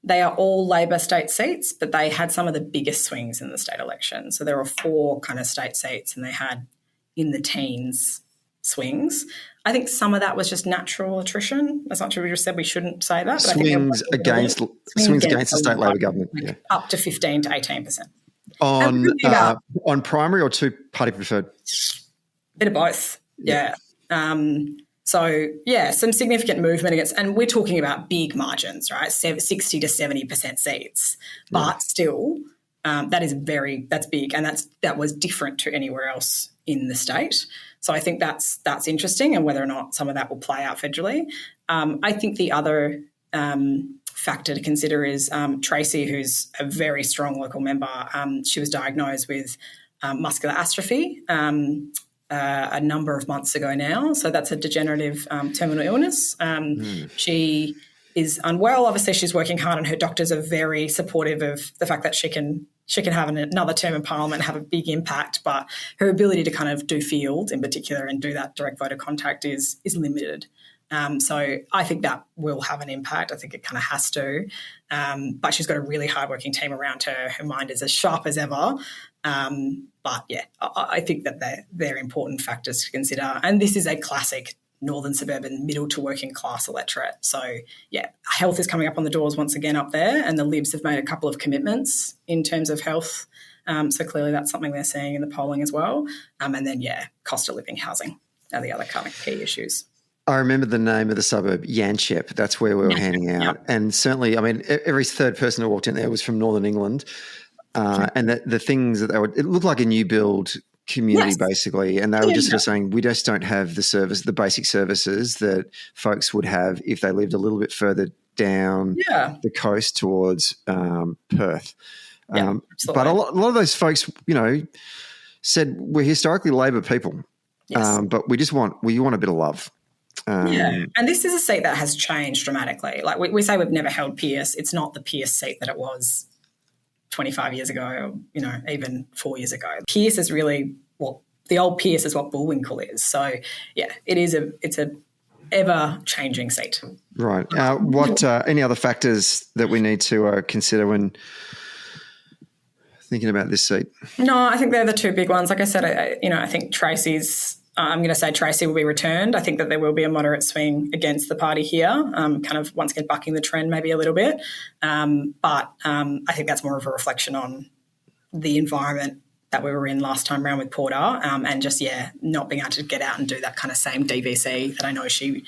they are all Labor state seats, but they had some of the biggest swings in the state election. So there were 4 kind of state seats, and they had in the teens swings. I think some of that was just natural attrition. As much as we just said we shouldn't say that. But swings against the state Labor government. Yeah. Up to 15 to 18%. On primary or two-party preferred? Bit of both, yeah. So, some significant movement against, and we're talking about big margins, right? 60 to 70% seats, but still, that's big, and that was different to anywhere else in the state. So I think that's interesting, and whether or not some of that will play out federally. I think the other factor to consider is Tracy, who's a very strong local member. She was diagnosed with muscular atrophy a number of months ago now. So that's a degenerative terminal illness. She is unwell. Obviously, she's working hard, and her doctors are very supportive of the fact that she can have another term in Parliament and have a big impact, but her ability to kind of do field in particular and do that direct voter contact is limited. So I think that will have an impact. I think it kind of has to. But she's got a really hardworking team around her. Her mind is as sharp as ever. But, I think that they're important factors to consider. And this is a classic northern suburban middle to working class electorate. So, health is coming up on the doors once again up there, and the Libs have made a couple of commitments in terms of health. So clearly that's something they're seeing in the polling as well. And then, cost of living, housing are the other kind of key issues. I remember the name of the suburb, Yanchep. That's where we were handing out. Yep. And certainly, I mean, every third person who walked in there was from Northern England. And the things that it looked like a new build community, basically. And they were just sort of saying, we just don't have the basic services that folks would have if they lived a little bit further down the coast towards Perth. But a lot of those folks, said we're historically Labor people, but we want a bit of love. And this is a seat that has changed dramatically. Like we say we've never held Pearce. It's not the Pearce seat that it was 25 years ago, or, even 4 years ago. Pearce is really the old Pearce is what Bullwinkle is. So, it's a ever-changing seat. Right. What any other factors that we need to consider when thinking about this seat? No, I think they're the two big ones. Like I said, I think I'm going to say Tracy will be returned. I think that there will be a moderate swing against the party here, kind of once again bucking the trend maybe a little bit. But I think that's more of a reflection on the environment that we were in last time around with Porter, and just, not being able to get out and do that kind of same DVC that I know she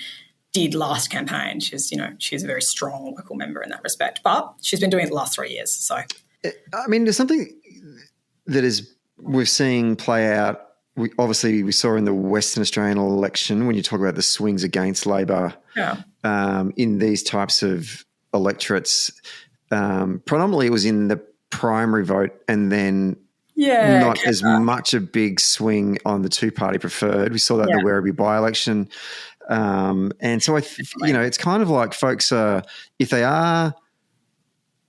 did last campaign. She's a very strong local member in that respect. But she's been doing it the last 3 years. So, I mean, there's something that we're seeing play out. We saw in the Western Australian election when you talk about the swings against Labor in these types of electorates. Predominantly it was in the primary vote and then not as much a big swing on the two-party preferred. We saw that in the Werribee by-election. And so, it's kind of like folks if they are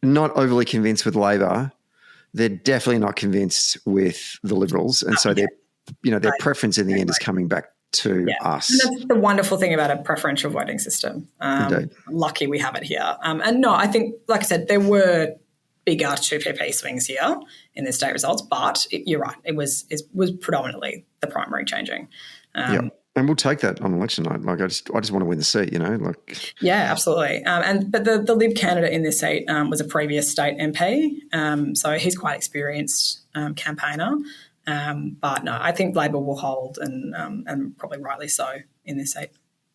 not overly convinced with Labor, they're definitely not convinced with the Liberals. And so their preference in the end is coming back to us. And that's the wonderful thing about a preferential voting system. Lucky we have it here. And no, I think, like I said, there were bigger 2PP swings here in the state results, but you're right. It was predominantly the primary changing. And we'll take that on election night. Like I just want to win the seat, Yeah, absolutely. But the Lib candidate in this seat was a previous state MP, so he's quite experienced campaigner. But no, I think Labor will hold, and probably rightly so in this seat.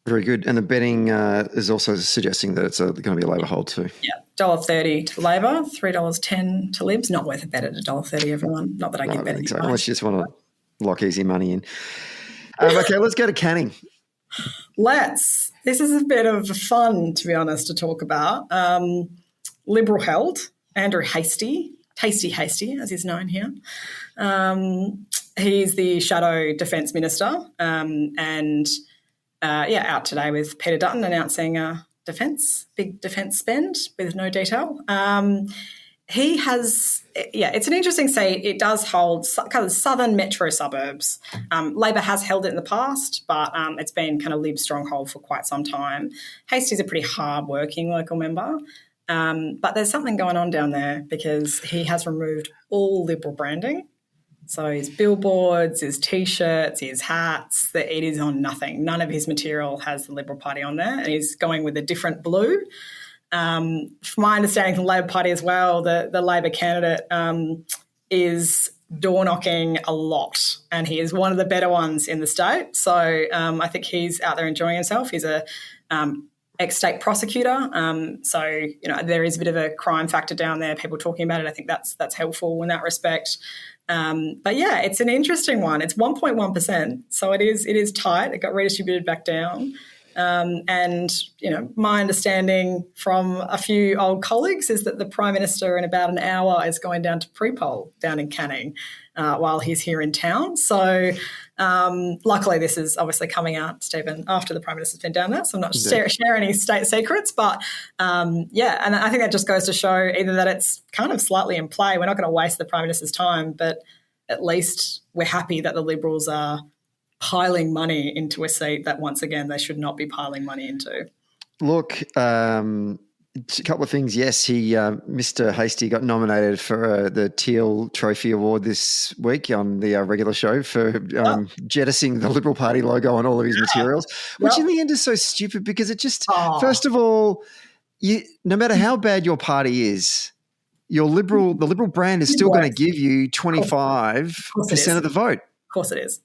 Very good. And the betting is also suggesting that it's going to be a Labor hold too. Yeah, $1.30 to Labor, $3.10 to Libs. Not worth a bet at $1.30, everyone. Not that I give betting advice. Unless you just want to lock easy money in. Okay, let's go to Canning. This is a bit of fun, to be honest, to talk about. Liberal held, Andrew Hastie, Tasty Hastie, as he's known here. He's the Shadow Defence Minister out today with Peter Dutton announcing a big defence spend with no detail. he has, it's an interesting seat. It does hold kind of southern metro suburbs. Labor has held it in the past, but it's been kind of Lib's stronghold for quite some time. Hastie's a pretty hard-working local member, but there's something going on down there because he has removed all Liberal branding. So his billboards, his T-shirts, his hats, it is on nothing. None of his material has the Liberal Party on there, and he's going with a different blue. From my understanding from the Labor Party as well, the Labor candidate is door-knocking a lot, and he is one of the better ones in the state. So I think he's out there enjoying himself. He's a ex-state prosecutor, so there is a bit of a crime factor down there, people talking about it. I think that's helpful in that respect. But yeah, it's an interesting one. It's 1.1%, so it is tight. It got redistributed back down. And, my understanding from a few old colleagues is that the Prime Minister in about an hour is going down to pre-poll down in Canning while he's here in town. So luckily this is obviously coming out, Stephen, after the Prime Minister's been down there, so I'm not share any state secrets. But, and I think that just goes to show either that it's kind of slightly in play. We're not going to waste the Prime Minister's time, but at least we're happy that the Liberals are piling money into a seat that, once again, they should not be piling money into. Look, a couple of things. Yes, Mr. Hastie got nominated for the Teal Trophy Award this week on the regular show for jettisoning the Liberal Party logo on all of his materials, which in the end is so stupid because it just, first of all, no matter how bad your party is, the Liberal brand is still going to give you 25% of the vote. Of course it is.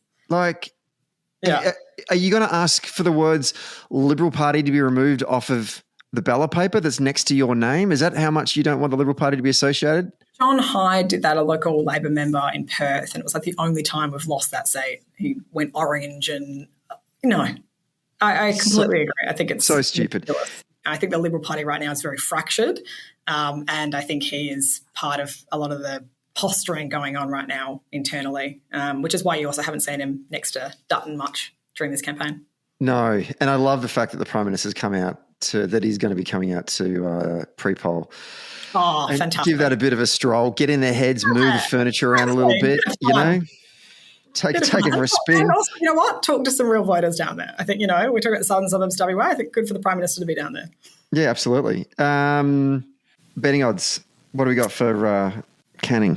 Are you going to ask for the words Liberal Party to be removed off of the ballot paper that's next to your name? Is that how much you don't want the Liberal Party to be associated? John Hyde did that, a local Labor member in Perth, and it was like the only time we've lost that seat. He went orange and, I completely agree. I think it's so stupid. Ridiculous. I think the Liberal Party right now is very fractured, and I think he is part of a lot of the posturing going on right now internally, which is why you also haven't seen him next to Dutton much during this campaign. No, and I love the fact that the Prime Minister's come out that he's going to be coming out to pre-poll. Oh, and fantastic. Give that a bit of a stroll, get in their heads, move the furniture around a little bit, take it for a spin. And also, you know what? Talk to some real voters down there. I think, we're talking about the southern suburbs of WA. I think good for the Prime Minister to be down there. Yeah, absolutely. Betting odds. What do we got for Canning?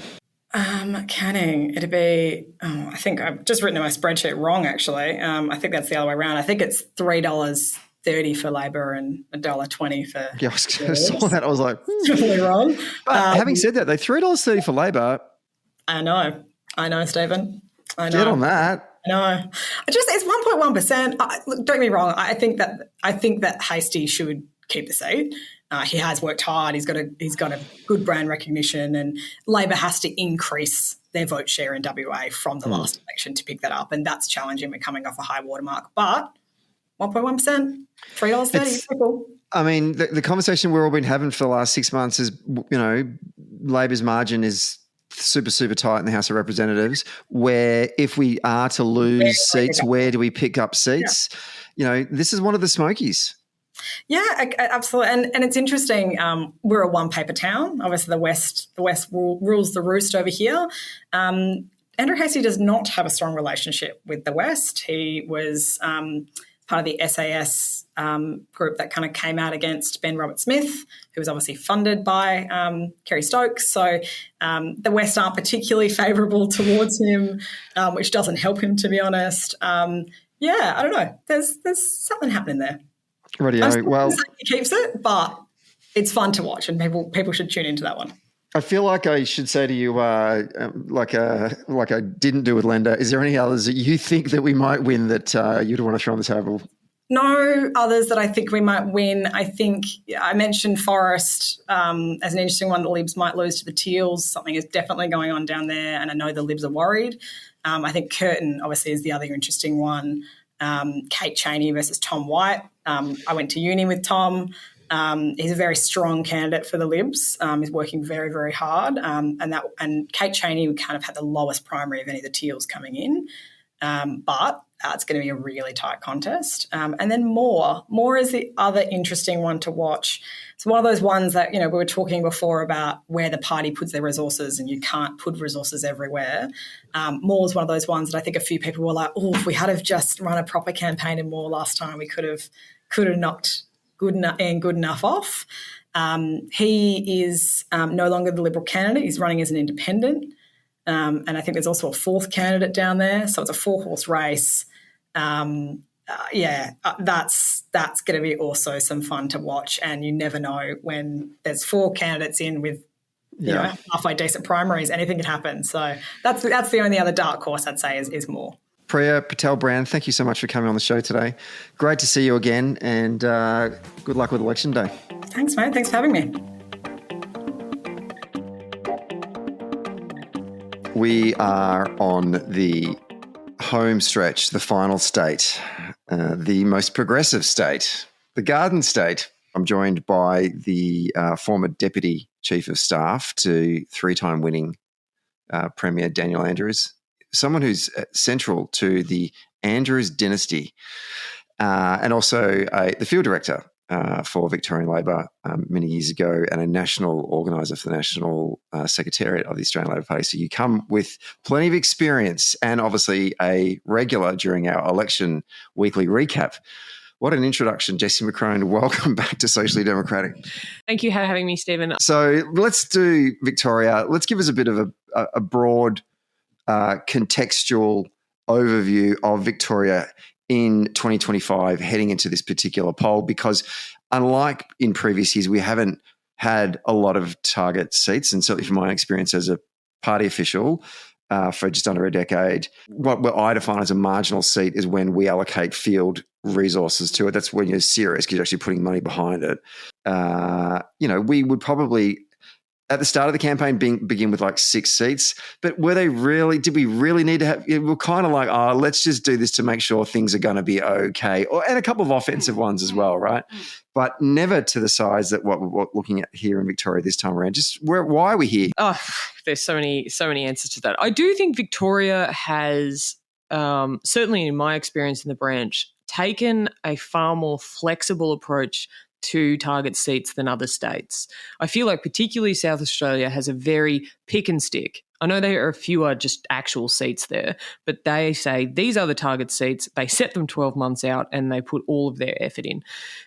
Canning, it'd be, I think I've just written in my spreadsheet wrong, actually. I think that's the other way around. I think it's $3.30 for Labor and $1.20 for... Yeah, I saw that. I was like... Totally wrong. But having said that, they $3.30 for Labor. I know, Stephen. I know. Get on that. I know. It's 1.1%. Look, don't get me wrong. I think that Hastie should keep the seat. He has worked hard. He's got a good brand recognition, and Labor has to increase their vote share in WA from the last election to pick that up, and that's challenging. We're coming off a high watermark, but 1.1%, $3.30. Cool. I mean, the conversation we've all been having for the last 6 months is, Labor's margin is super, super tight in the House of Representatives, where if we are to lose seats, where do we pick up seats? Yeah. This is one of the smokies. Yeah, absolutely. And it's interesting. We're a one-paper town. Obviously, the West rules the roost over here. Andrew Hastie does not have a strong relationship with the West. He was part of the SAS group that kind of came out against Ben Roberts-Smith, who was obviously funded by Kerry Stokes. So the West aren't particularly favourable towards him, which doesn't help him, to be honest. I don't know. There's something happening there. Radio. Well, he keeps it, but it's fun to watch, and people should tune into that one. I feel like I should say to you, like I didn't do with Lender. Is there any others that you think that we might win that you'd want to throw on the table? No others that I think we might win. I think I mentioned Forest as an interesting one. The Libs might lose to the Teals. Something is definitely going on down there, and I know the Libs are worried. I think Curtin obviously is the other interesting one. Kate Chaney versus Tom White. I went to uni with Tom. He's a very strong candidate for the Libs. He's working very, very hard. And Kate Chaney kind of had the lowest primary of any of the Teals coming in. But it's going to be a really tight contest. And then Moore is the other interesting one to watch. It's one of those ones that, we were talking before about where the party puts their resources, and you can't put resources everywhere. Moore's one of those ones that I think a few people were like, oh, if we had have just run a proper campaign in Moore last time, we could have knocked good enough off. He is no longer the Liberal candidate. He's running as an independent. And I think there's also a fourth candidate down there. So it's a 4-horse race. That's going to be also some fun to watch. And you never know when there's 4 candidates in with halfway decent primaries, anything can happen. So that's the only other dark horse I'd say is Moore. Priya Patel-Brand, thank you so much for coming on the show today. Great to see you again, and good luck with Election Day. Thanks, mate. Thanks for having me. We are on the home stretch, the final state, the most progressive state, the Garden State. I'm joined by the former Deputy Chief of Staff to 3-time winning Premier Daniel Andrews, someone who's central to the Andrews dynasty, and also the field director for Victorian Labor many years ago, and a national organiser for the National Secretariat of the Australian Labor Party. So you come with plenty of experience and obviously a regular during our election weekly recap. What an introduction, Jessie McCrone. Welcome back to Socially Democratic. Thank you for having me, Stephen. So let's do Victoria. Let's give us a bit of a broad contextual overview of Victoria in 2025 heading into this particular poll, because unlike in previous years, we haven't had a lot of target seats, and certainly from my experience as a party official for just under a decade, what I define as a marginal seat is when we allocate field resources to it. That's when you're serious because you're actually putting money behind it. We would probably at the start of the campaign begin with like 6 seats, but did we really need to have, we're kind of like, let's just do this to make sure things are going to be okay. And a couple of offensive ones as well, right? But never to the size that what we're looking at here in Victoria this time around. Why are we here? Oh, there's so many answers to that. I do think Victoria has, certainly in my experience in the branch, taken a far more flexible approach to target seats than other states. I feel like particularly South Australia has a very pick and stick. I know there are fewer just actual seats there, but they say these are the target seats. They set them 12 months out and they put all of their effort in.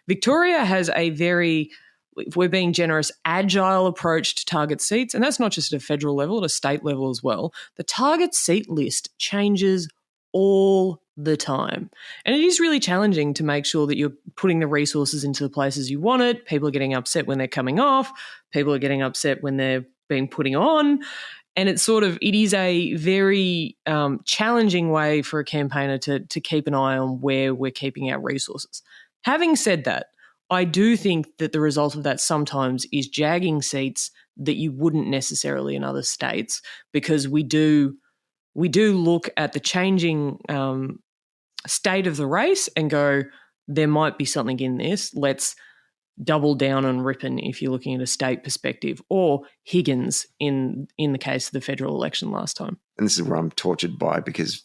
Victoria has a very, if we're being generous, agile approach to target seats, and that's not just at a federal level, at a state level as well. The target seat list changes all the time. And it is really challenging to make sure that you're putting the resources into the places you want it. People are getting upset when they're coming off. People are getting upset when they're being putting on. And it is a very challenging way for a campaigner to keep an eye on where we're keeping our resources. Having said that, I do think that the result of that sometimes is jagging seats that you wouldn't necessarily in other states, because we do look at the changing state of the race and go, there might be something in this. Let's double down on Ripon if you're looking at a state perspective, or Higgins in the case of the federal election last time. And this is where I'm tortured by, because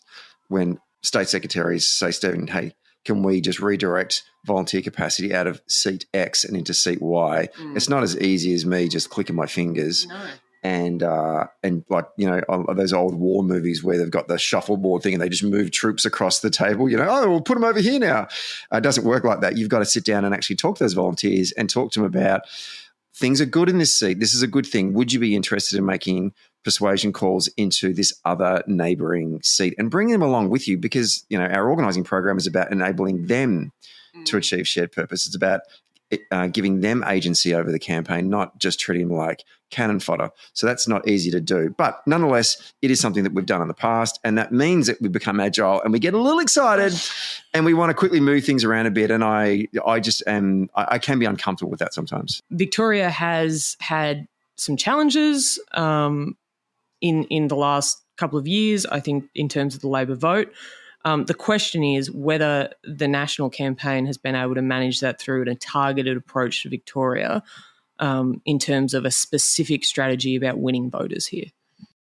when state secretaries say, Stephen, hey, can we just redirect volunteer capacity out of seat X and into seat Y? It's not as easy as me just clicking my fingers. No. And like, those old war movies where they've got the shuffleboard thing and they just move troops across the table, we'll put them over here now. It doesn't work like that. You've got to sit down and actually talk to those volunteers and talk to them about things are good in this seat. This is a good thing. Would you be interested in making persuasion calls into this other neighbouring seat and bringing them along with you? Because, our organising program is about enabling them to achieve shared purpose. It's about giving them agency over the campaign, not just treating them like cannon fodder. So that's not easy to do. But nonetheless, it is something that we've done in the past, and that means that we become agile and we get a little excited and we want to quickly move things around a bit. And I can be uncomfortable with that sometimes. Victoria has had some challenges in the last couple of years, I think, in terms of the Labor vote. The question is whether the national campaign has been able to manage that through a targeted approach to Victoria in terms of a specific strategy about winning voters here.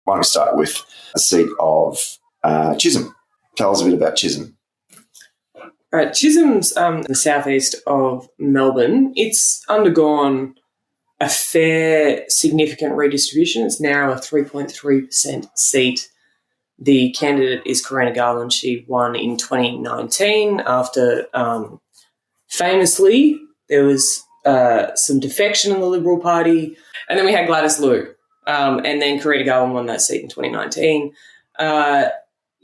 Why don't we start with a seat of Chisolm? Tell us a bit about Chisolm. Right, Chisholm's in the southeast of Melbourne. It's undergone a fair, significant redistribution. It's now a 3.3% seat. The candidate is Karina Garland. She won in 2019 after famously there was some defection in the Liberal Party. And then we had Gladys Liu. And then Karina Garland won that seat in 2019.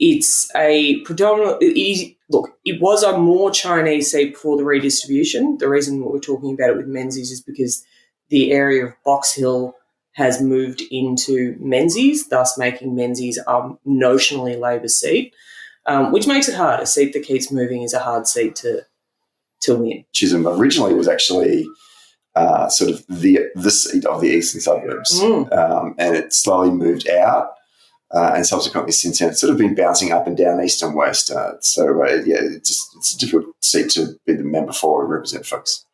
It's a predominant. It was a more Chinese seat before the redistribution. The reason we're talking about it with Menzies is because the area of Box Hill has moved into Menzies, thus making Menzies a notionally Labor seat, which makes it hard. A seat that keeps moving is a hard seat to win. Chisholm originally was actually sort of the seat of the eastern suburbs, and it slowly moved out. And subsequently, since then, it's sort of been bouncing up and down east and west. It's a difficult seat to be the member for and represent folks.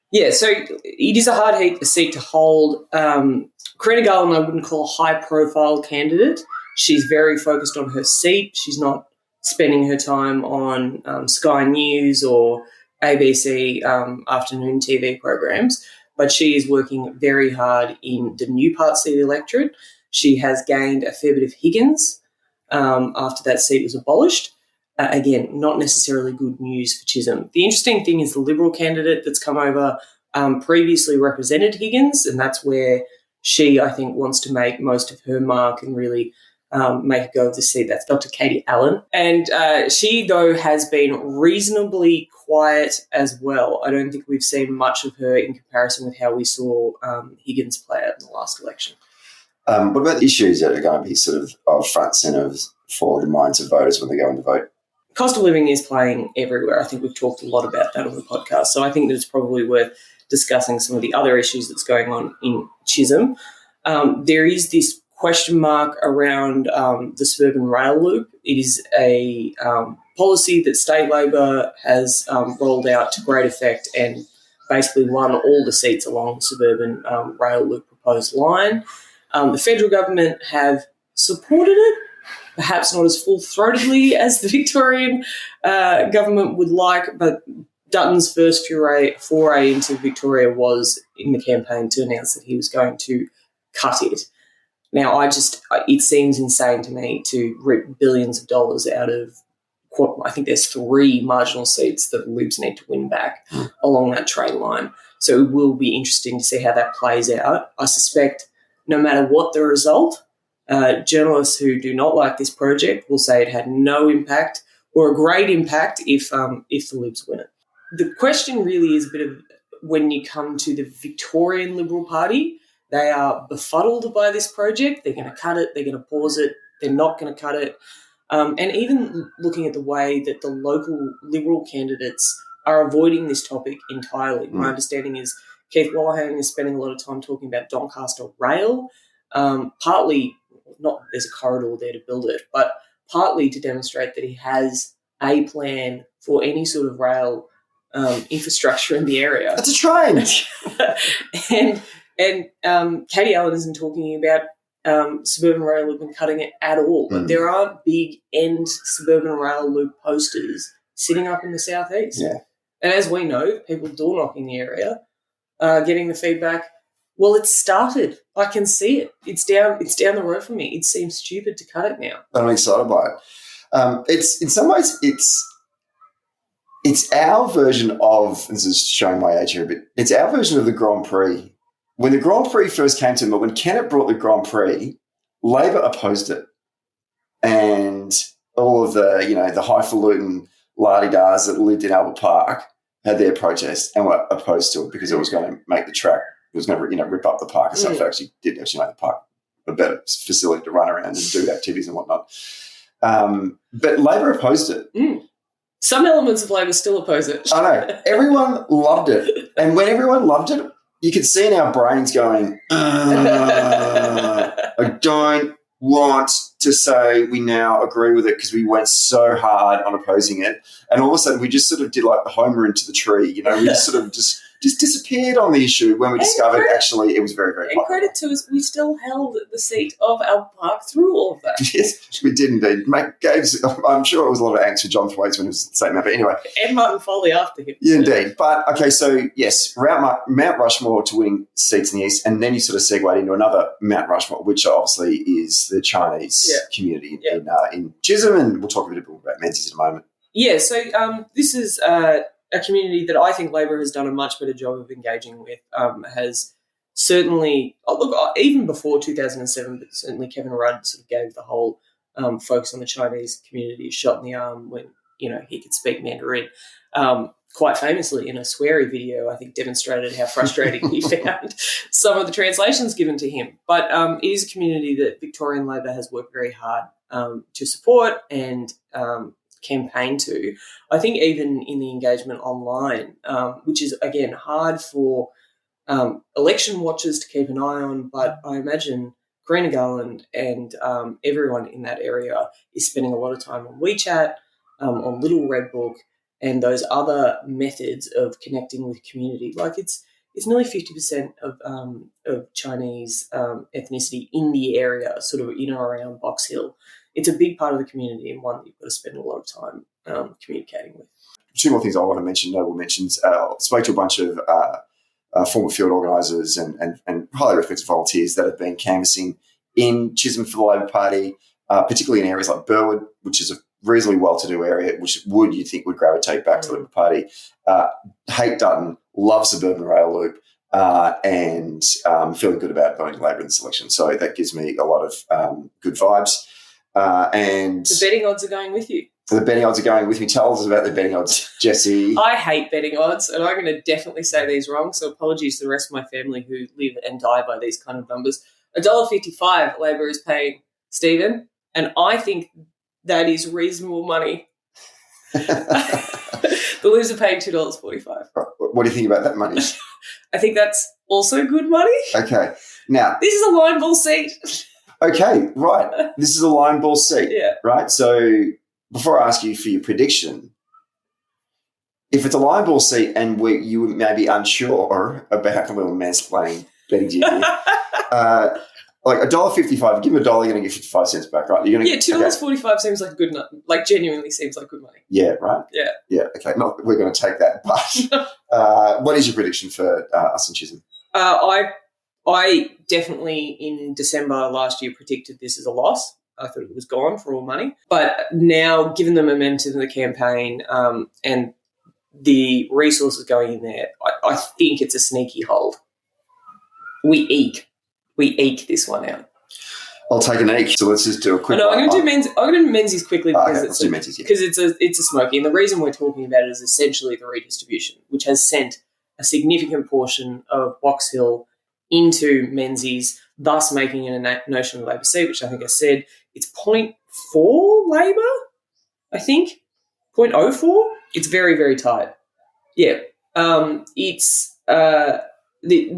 Yeah, so it is a hard seat to hold. Karina Garland, I wouldn't call a high-profile candidate. She's very focused on her seat. She's not spending her time on Sky News or ABC afternoon TV programs, but she is working very hard in the new parts of the electorate. She has gained a fair bit of Higgins after that seat was abolished. Again, not necessarily good news for Chisholm. The interesting thing is the Liberal candidate that's come over previously represented Higgins, and that's where she, I think, wants to make most of her mark and really make a go of the seat. That's Dr. Katie Allen. And she, though, has been reasonably quiet as well. I don't think we've seen much of her in comparison with how we saw Higgins play out in the last election. What about the issues that are going to be sort of front centre for the minds of voters when they go in to vote? Cost of living is playing everywhere. I think we've talked a lot about that on the podcast. So I think that it's probably worth discussing some of the other issues that's going on in Chisholm. There is this question mark around the suburban rail loop. It is a policy that state Labor has rolled out to great effect and basically won all the seats along the suburban rail loop proposed line. The federal government have supported it, perhaps not as full-throatedly as the Victorian government would like, but Dutton's first foray into Victoria was in the campaign to announce that he was going to cut it. Now, it seems insane to me to rip billions of dollars out of, I think there's 3 marginal seats that Libs need to win back along that trade line. So it will be interesting to see how that plays out. I suspect no matter what the result, journalists who do not like this project will say it had no impact or a great impact if the Libs win it. The question really is a bit of when you come to the Victorian Liberal Party, they are befuddled by this project. They're going to cut it. They're going to pause it. They're not going to cut it. And even looking at the way that the local Liberal candidates are avoiding this topic entirely. My understanding is Keith Wallahan is spending a lot of time talking about Doncaster Rail, partly not there's a corridor there to build it, but partly to demonstrate that he has a plan for any sort of rail infrastructure in the area. That's a train. and Katie Allen isn't talking about suburban rail loop and cutting it at all. But there aren't big end suburban rail loop posters sitting up in the southeast. Yeah. And as we know, people door knocking the area, getting the feedback, well, it's started. I can see it. It's down the road from me. It seems stupid to cut it now. I'm excited by it. It's in some ways it's our version of, this is showing my age here a bit, it's our version of the Grand Prix. When the Grand Prix first came to Melbourne, when Kennett brought the Grand Prix, Labor opposed it. And all of the highfalutin la-di-das that lived in Albert Park had their protest and were opposed to it because it was going to make the track, it was going to rip up the park and stuff. It actually did make the park a better facility to run around and do activities and whatnot. But Labor opposed it. Some elements of Labor still oppose it. I know. Everyone loved it. And when everyone loved it, you could see in our brains going, I don't want to say we now agree with it because we went so hard on opposing it. And all of a sudden we just sort of did like the Homer into the tree. We just sort of just just disappeared on the issue when we discovered actually it was very, very popular. And credit to us, we still held the seat of Albert Park through all of that. Yes, we did indeed. I'm sure it was a lot of angst for John Thwaites when he was saying that, but anyway. And Martin Foley after him. Yeah, indeed. But, okay, so, yes, Mount Rushmore to winning seats in the East, and then you sort of segued into another Mount Rushmore, which obviously is the Chinese community in Chisolm, and we'll talk a bit about Menzies in a moment. Yeah, so this is a community that I think Labor has done a much better job of engaging with, has certainly, even before 2007, but certainly Kevin Rudd sort of gave the whole focus on the Chinese community a shot in the arm when, he could speak Mandarin. Quite famously in a sweary video, I think demonstrated how frustrating he found some of the translations given to him. But it is a community that Victorian Labor has worked very hard to support and campaign to. I think even in the engagement online, which is, again, hard for election watchers to keep an eye on, but I imagine Karina Garland and everyone in that area is spending a lot of time on WeChat, on Little Red Book, and those other methods of connecting with community. Like it's nearly 50% of Chinese ethnicity in the area, sort of in and around Box Hill. It's a big part of the community and one that you've got to spend a lot of time communicating with. Two more things I want to mention, notable mentions. Spoke to a bunch of former field organisers and highly respected volunteers that have been canvassing in Chisolm for the Labor Party, particularly in areas like Burwood, which is a reasonably well-to-do area, which you think would gravitate back to the Labor Party. Hate Dutton, love suburban rail loop, and feeling good about voting Labor in this election. So that gives me a lot of good vibes. And the betting odds are going with you. The betting odds are going with me. Tell us about the betting odds, Jessie. I hate betting odds, and I'm going to definitely say these wrong, so apologies to the rest of my family who live and die by these kind of numbers. $1.55 Labor is paying Stephen, and I think that is reasonable money. The Libs are paying $2.45. What do you think about that money? I think that's also good money. Okay. Now, this is a line ball seat. Okay, right. This is a line ball seat. Yeah. Right? So before I ask you for your prediction, if it's a line ball seat and you may be unsure about a little mansplaining betting to you, like $1.55, give him $1, you're going to get 55 cents back, right? You're going to, $2.45 seems like good, genuinely seems like good money. Yeah, right? Yeah. Yeah, okay. Not we're going to take that, but what is your prediction for us in Chisolm? I definitely in December last year predicted this as a loss. I thought it was gone for all money. But now, given the momentum of the campaign and the resources going in there, I think it's a sneaky hold. We eke this one out. I'll take an eke. So let's just do a quick. No, I'm going to do Menzies quickly because it's a smoky. And the reason we're talking about it is essentially the redistribution, which has sent a significant portion of Box Hill into Menzies, thus making it a notional Labor seat, which I think I said it's 0.4 Labor, I think, 0.04. It's very, very tight. Yeah. It's the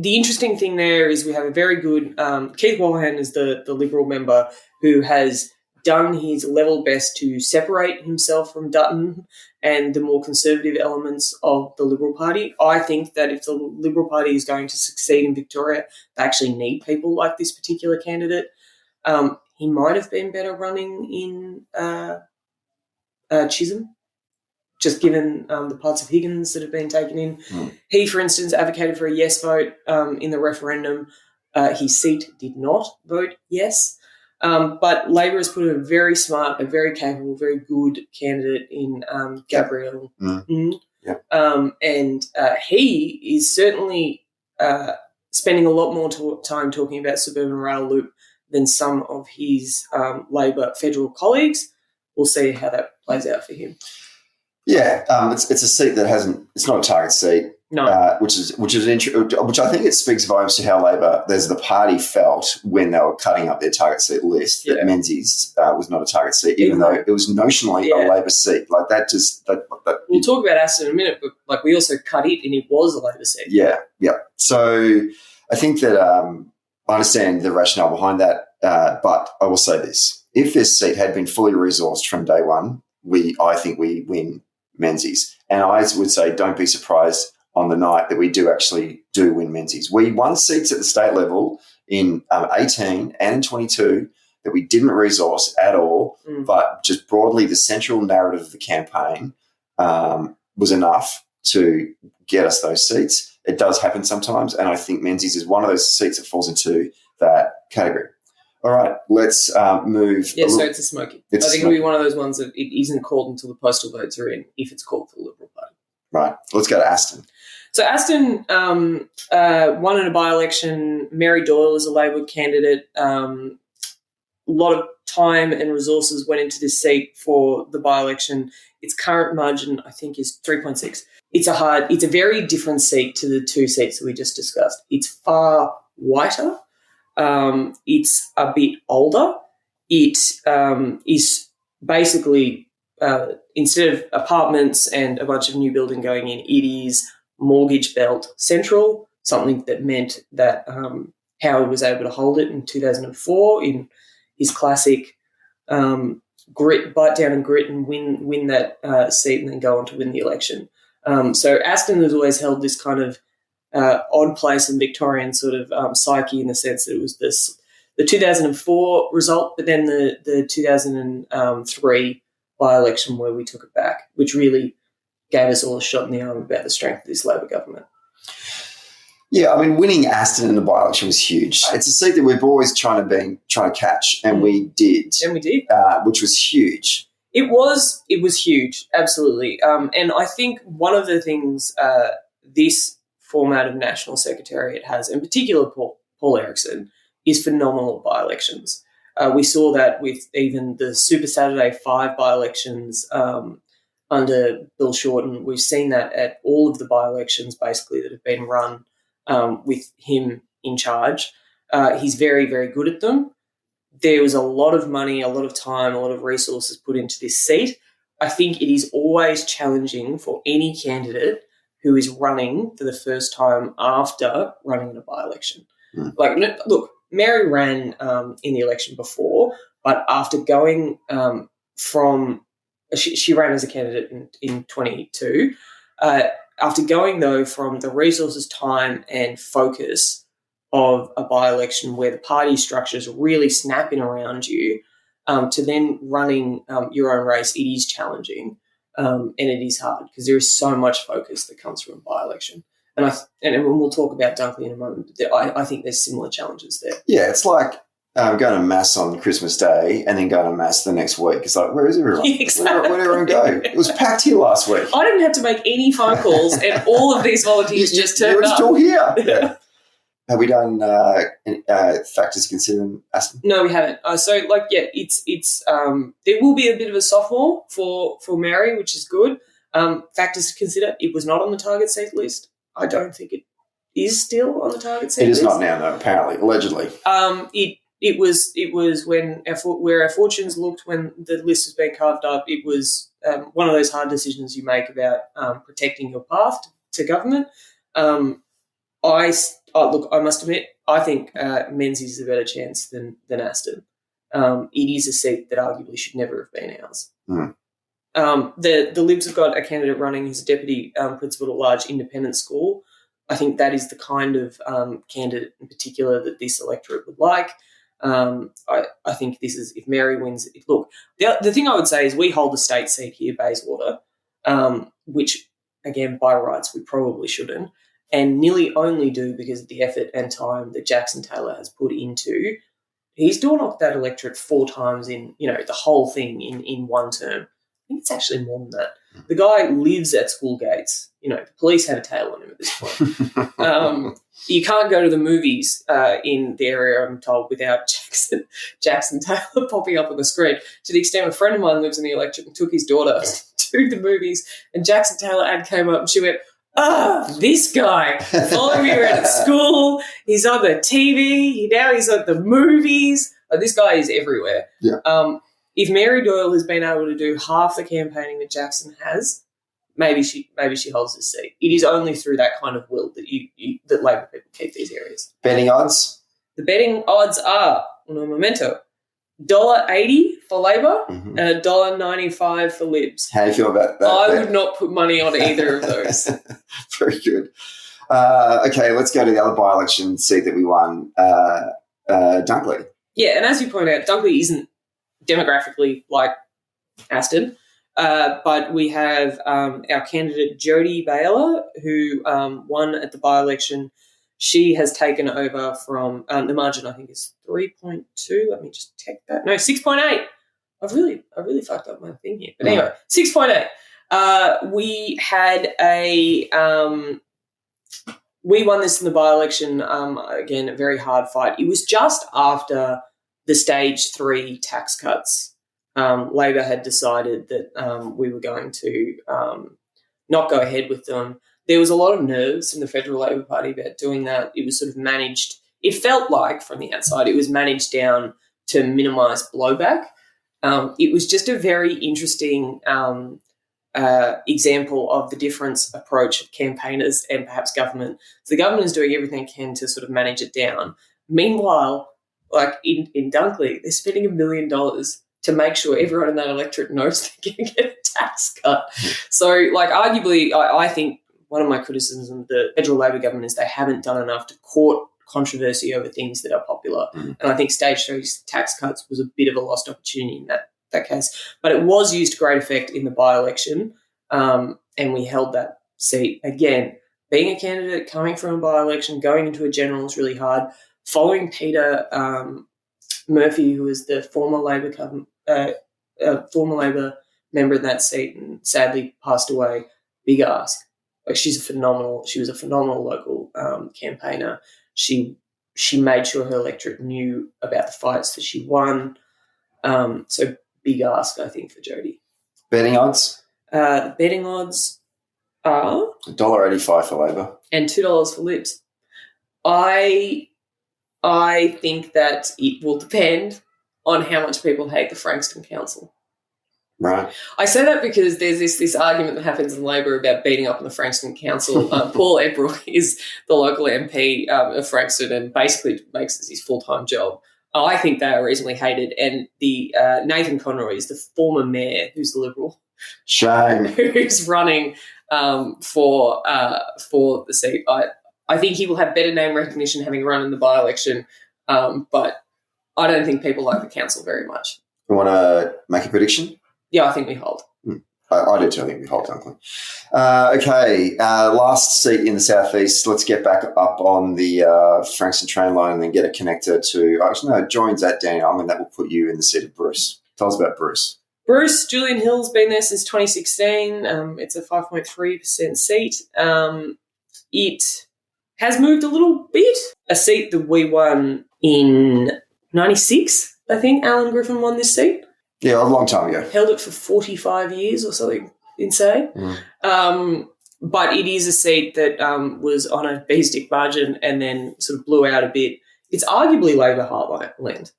interesting thing there is we have a very good Keith Wallahan is the Liberal member who has done his level best to separate himself from Dutton and the more conservative elements of the Liberal Party. I think that if the Liberal Party is going to succeed in Victoria, they actually need people like this particular candidate. He might have been better running in Chisolm, just given the parts of Higgins that have been taken in. He, for instance, advocated for a yes vote in the referendum. His seat did not vote yes. But Labor has put a very smart, a very capable, very good candidate in Gabriel. And he is certainly spending a lot more time talking about suburban rail loop than some of his Labor federal colleagues. We'll see how that plays out for him. Yeah, it's a seat that it's not a target seat. No, which I think it speaks volumes to how Labor, there's the party felt when they were cutting up their target seat list that Menzies was not a target seat, even though it was notionally a Labor seat. Like that, we'll talk about Aston in a minute, but like we also cut it, and it was a Labor seat. Yeah. So I think that I understand the rationale behind that, but I will say this: if this seat had been fully resourced from day one, I think we win Menzies, and I would say don't be surprised on the night that we do win Menzies. We won seats at the state level in 18 and in 22 that we didn't resource at all, but just broadly the central narrative of the campaign was enough to get us those seats. It does happen sometimes, and I think Menzies is one of those seats that falls into that category. All right, let's move. Yeah, so it's a smoky. I think it'll be one of those ones that it isn't called until the postal votes are in, if it's called for the Liberal Party. Right, let's go to Aston. So Aston won in a by-election. Mary Doyle is a Labor candidate. A lot of time and resources went into this seat for the by-election. Its current margin, I think, is 3.6. It's a very different seat to the two seats that we just discussed. It's far whiter. It's a bit older. It is basically, instead of apartments and a bunch of new building going in, it is mortgage belt central, something that meant that Howard was able to hold it in 2004 in his classic grit, bite down and grit and win that seat and then go on to win the election. So Aston has always held this kind of odd place in Victorian sort of psyche, in the sense that it was the 2004 result, but then the 2003 by-election where we took it back, which really gave us all a shot in the arm about the strength of this Labor government. Yeah, I mean, winning Aston in the by-election was huge. It's a seat that we've always trying to catch, and we did. And we did. Which was huge. It was huge, absolutely. And I think one of the things this format of National Secretariat has, in particular Paul Erickson, is phenomenal by-elections. We saw that with even the Super Saturday 5 by-elections under Bill Shorten. We've seen that at all of the by-elections basically that have been run with him in charge. He's very, very good at them. There was a lot of money, a lot of time, a lot of resources put into this seat. I think it is always challenging for any candidate who is running for the first time after running in a by-election. Like, look, Mary ran in the election before, but after going from she ran as a candidate in 22. After going, though, from the resources, time and focus of a by-election where the party structure is really snapping around you, to then running your own race, it is challenging and it is hard because there is so much focus that comes from a by-election. And we'll talk about Dunkley in a moment, but I think there's similar challenges there. Yeah, it's like going to Mass on Christmas Day and then going to Mass the next week. It's like, where is everyone? Exactly. Where did everyone go? It was packed here last week. I didn't have to make any phone calls and all of these volunteers just turned up. You're still here. Yeah. Have we done factors considering Aston? No, we haven't. It's there will be a bit of a sophomore for Mary, which is good. Factors to consider, it was not on the target seat list. I don't think it is still on the target seat list. It is not now, though, apparently, allegedly. It was when where our fortunes looked when the list was being carved up. It was one of those hard decisions you make about protecting your path to government. I must admit, I think Menzies is a better chance than Aston. It is a seat that arguably should never have been ours. The Libs have got a candidate running who's a deputy principal at a large independent school. I think that is the kind of candidate in particular that this electorate would like. I think this is, if Mary wins, look, the thing I would say is we hold the state seat here, Bayswater, which, again, by rights, we probably shouldn't, and nearly only do because of the effort and time that Jackson Taylor has put into. He's door-knocked that electorate 4 times in, the whole thing in one term. I think it's actually more than that. The guy lives at school gates. The police have a tail on him at this point. You can't go to the movies in the area, I'm told, without Jackson Taylor popping up on the screen, to the extent a friend of mine lives in the electorate and took his daughter to the movies, and Jackson Taylor ad came up and she went, this guy following me around at school. He's on the TV. Now he's at the movies. This guy is everywhere. Yeah. If Mary Doyle has been able to do half the campaigning that Jackson has, maybe she holds this seat. It is only through that kind of will that that Labor people keep these areas. Betting odds? The betting odds are, uno momento, $1.80 for Labor and $1.95 for Libs. How do you feel about that? I would not put money on either of those. Very good. Okay, let's go to the other by-election seat that we won, Dunkley. Yeah, and as you point out, Dunkley isn't demographically like Aston, but we have our candidate Jodie Baylor, who won at the by-election. She has taken over from the margin, I think, is 3.2. Let me just check that. No, 6.8. I really fucked up my thing here. But anyway, 6.8. We had we won this in the by-election, again, a very hard fight. It was just after the stage 3 tax cuts. Labor had decided that we were going to not go ahead with them. There was a lot of nerves in the Federal Labor Party about doing that. It was sort of managed. It felt like from the outside it was managed down to minimise blowback. It was just a very interesting example of the different approach of campaigners and perhaps government. So the government is doing everything it can to sort of manage it down. Meanwhile, like in Dunkley, they're spending $1 million to make sure everyone in that electorate knows they're going to get a tax cut. So, like, arguably, I think one of my criticisms of the federal Labor government is they haven't done enough to court controversy over things that are popular. And I think stage 3 tax cuts was a bit of a lost opportunity in that case. But it was used to great effect in the by-election, and we held that seat. Again, being a candidate, coming from a by-election, going into a general is really hard. Following Peter Murphy, who was the former Labor member in that seat and sadly passed away, big ask. Like, she was a phenomenal local campaigner. She made sure her electorate knew about the fights that she won. So big ask, I think, for Jodie. Betting odds? The betting odds are $1.85 for Labor and $2 for Libs. I think that it will depend on how much people hate the Frankston Council. Right. I say that because there's this argument that happens in Labor about beating up on the Frankston Council. Paul Ebrook is the local MP of Frankston and basically makes this his full-time job. I think they are reasonably hated. And the Nathan Conroy is the former mayor, who's the Liberal. Shame. Who's running for the seat. I think he will have better name recognition having run in the by-election, but I don't think people like the council very much. You want to make a prediction? Yeah, I think we hold. I do too. I think we hold Dunkley. Okay, last seat in the southeast. Let's get back up on the Frankston train line and then get a connector to. Actually, no, joins at Daniel, and that will put you in the seat of Bruce. Tell us about Bruce. Bruce, Julian Hill's been there since 2016. It's a 5.3% seat. It has moved a little bit. A seat that we won in 96, I think. Alan Griffin won this seat. Yeah, a long time ago. Held it for 45 years or something insane. But it is a seat that was on a beestick margin and then sort of blew out a bit. It's arguably Labor heartland.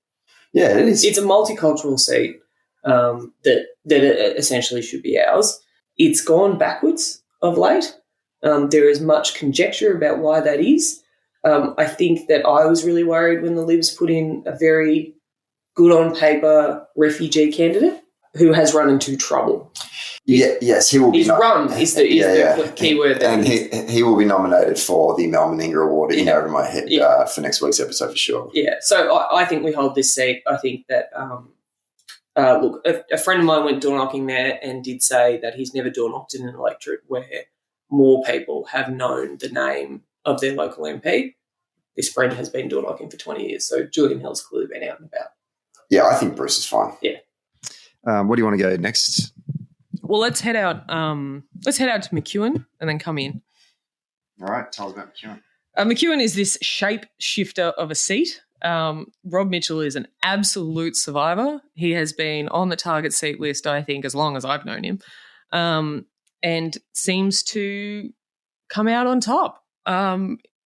Yeah, it is. It's a multicultural seat that essentially should be ours. It's gone backwards of late. There is much conjecture about why that is. I think that I was really worried when the Libs put in a very good on paper refugee candidate who has run into trouble. Yes, he will be. His run is the key word. And he will be nominated for the Mel Meninga Award over my head for next week's episode for sure. Yeah, so I think we hold this seat. I think that, look, a friend of mine went door knocking there and did say that he's never door knocked in an electorate where more people have known the name of their local MP. This friend has been door knocking for 20 years, so Julian Hill's clearly been out and about. Yeah, I think Bruce is fine. Yeah. What do you want to go next? Well, let's head out. Let's head out to McEwan and then come in. All right, tell us about McEwan. McEwan is this shape shifter of a seat. Rob Mitchell is an absolute survivor. He has been on the target seat list, I think, as long as I've known him, and seems to come out on top.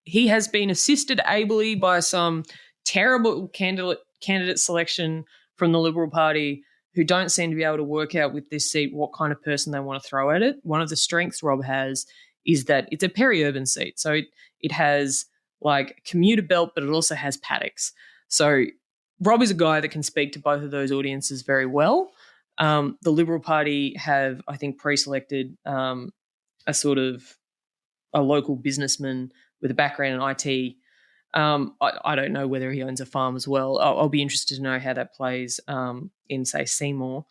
He has been assisted ably by some terrible candidate selection from the Liberal Party who don't seem to be able to work out with this seat what kind of person they want to throw at it. One of the strengths Rob has is that it's a peri-urban seat. So it has like commuter belt, but it also has paddocks. So Rob is a guy that can speak to both of those audiences very well. The Liberal Party have, I think, pre-selected a sort of a local businessman with a background in IT. I don't know whether he owns a farm as well. I'll be interested to know how that plays in, say, Seymour.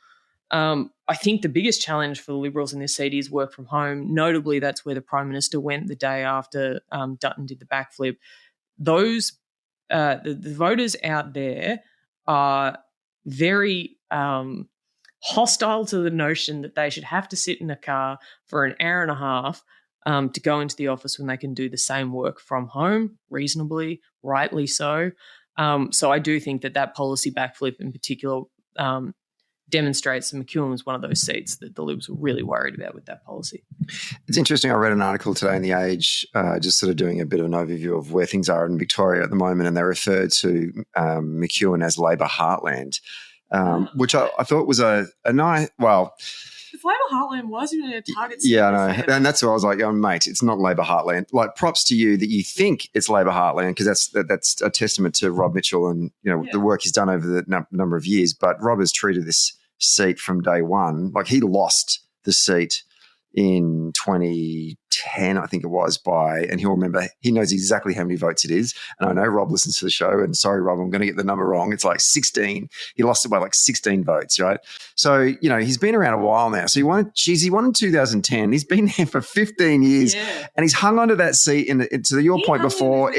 I think the biggest challenge for the Liberals in this seat is work from home. Notably, that's where the Prime Minister went the day after Dutton did the backflip. Those the voters out there are very hostile to the notion that they should have to sit in a car for an hour and a half to go into the office when they can do the same work from home, reasonably, rightly so. So I do think that policy backflip in particular demonstrates that McEwan was one of those seats that the Libs were really worried about with that policy. It's interesting. I read an article today in The Age, just sort of doing a bit of an overview of where things are in Victoria at the moment, and they referred to McEwan as Labor heartland, which I thought was a nice, well... If Labor heartland was even a target seat. Yeah, I know. And that's why I was like, oh, mate, it's not Labor heartland. Like, props to you that you think it's Labor heartland, because that's a testament to Rob Mitchell and, the work he's done over the number of years. But Rob has treated this seat from day one. Like, he lost the seat in 2010, I think it was, and he'll remember, he knows exactly how many votes it is. And I know Rob listens to the show, and sorry, Rob, I'm going to get the number wrong. It's like 16. He lost it by like 16 votes, right? So, he's been around a while now. So he won in 2010. He's been there for 15 years, and he's hung onto that seat. To your point before,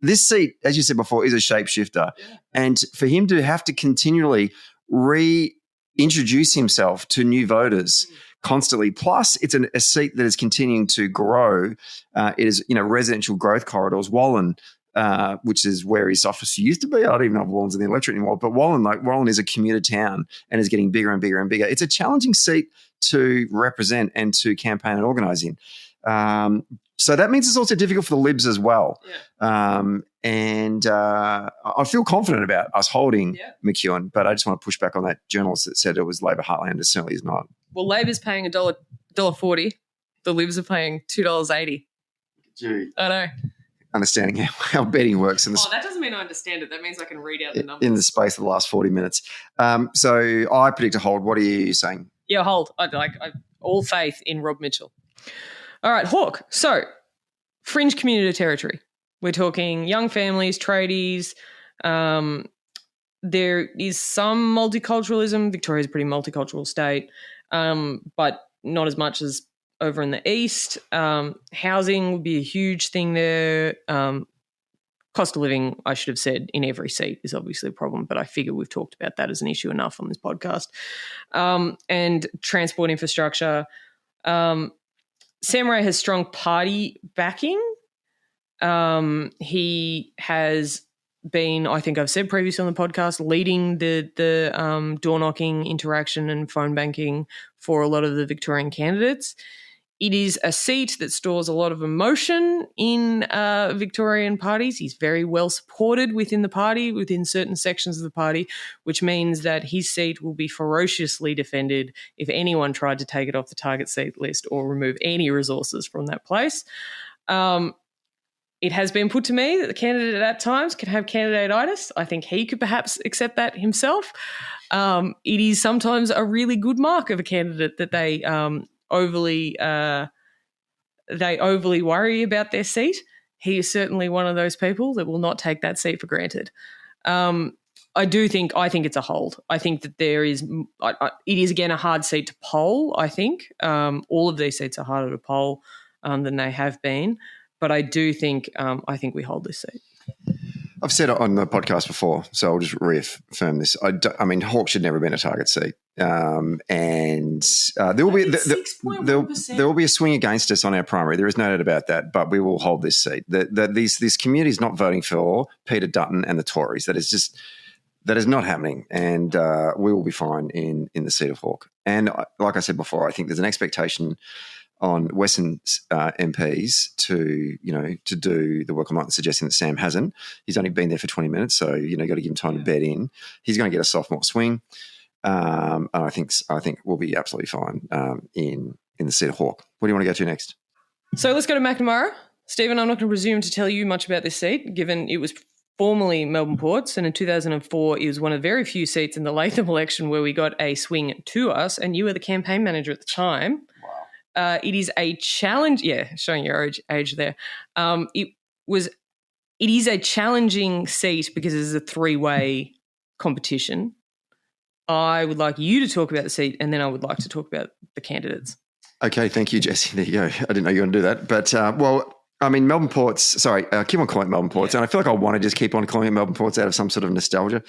this seat, as you said before, is a shapeshifter. Yeah. And for him to have to continually reintroduce himself to new voters constantly, plus it's a seat that is continuing to grow. It is, residential growth corridors. Wallen, which is where his office used to be. I don't even know if Wallen's in the electorate anymore, but Wallen is a commuter town and is getting bigger and bigger and bigger. It's a challenging seat to represent and to campaign and organise in. So that means it's also difficult for the Libs as well. Yeah. And I feel confident about us holding McEwan, but I just want to push back on that journalist that said it was Labor heartland. It certainly is not. Well, Labor's paying $1.40. The Libs are paying $2.80. Gee. I know. Understanding how betting works. That doesn't mean I understand it. That means I can read out the numbers. In the space of the last 40 minutes. So I predict a hold. What are you saying? Yeah, hold. I all faith in Rob Mitchell. All right, Hawke. So, fringe commuter territory. We're talking young families, tradies. There is some multiculturalism. Victoria's a pretty multicultural state, but not as much as over in the east. Housing would be a huge thing there. Cost of living, I should have said, in every seat is obviously a problem, but I figure we've talked about that as an issue enough on this podcast. And transport infrastructure. Sam Ray has strong party backing. He has been, I think I've said previously on the podcast, leading the door knocking interaction and phone banking for a lot of the Victorian candidates. It is a seat that stores a lot of emotion in Victorian parties. He's very well supported within the party, within certain sections of the party, which means that his seat will be ferociously defended if anyone tried to take it off the target seat list or remove any resources from that place. It has been put to me that the candidate at times can have candidate-itis. I think he could perhaps accept that himself. It is sometimes a really good mark of a candidate that they overly worry about their seat. He is certainly one of those people that will not take that seat for granted. I think it's a hold. I think that it is again a hard seat to poll. I think all of these seats are harder to poll than they have been, but I do think we hold this seat. I've said it on the podcast before, so I'll just reaffirm this. Hawke should never have been a target seat, and there will be a swing against us on our primary. There is no doubt about that, but we will hold this seat. This community is not voting for Peter Dutton and the Tories. That is not happening, and we will be fine in the seat of Hawke. And like I said before, I think there's an expectation on Western's MPs to do the work on night, suggesting that Sam hasn't. He's only been there for 20 minutes, so got to give him time to bed in. He's going to get a sophomore swing, and I think we'll be absolutely fine in the seat of Hawke. What do you want to go to next? So let's go to Mcnamara. Stephen, I'm not going to presume to tell you much about this seat, given it was formerly Melbourne Port's, and in 2004 it was one of very few seats in the Latham election where we got a swing to us, and you were the campaign manager at the time. Wow. It is a challenge. Yeah, showing your age there. It is a challenging seat because it is a three-way competition. I would like you to talk about the seat, and then I would like to talk about the candidates. Okay, thank you, Jesse. There you go. I didn't know you were going to do that. But, Melbourne Port's, keep on calling it Melbourne Port's, and I feel like I want to just keep on calling it Melbourne Port's out of some sort of nostalgia.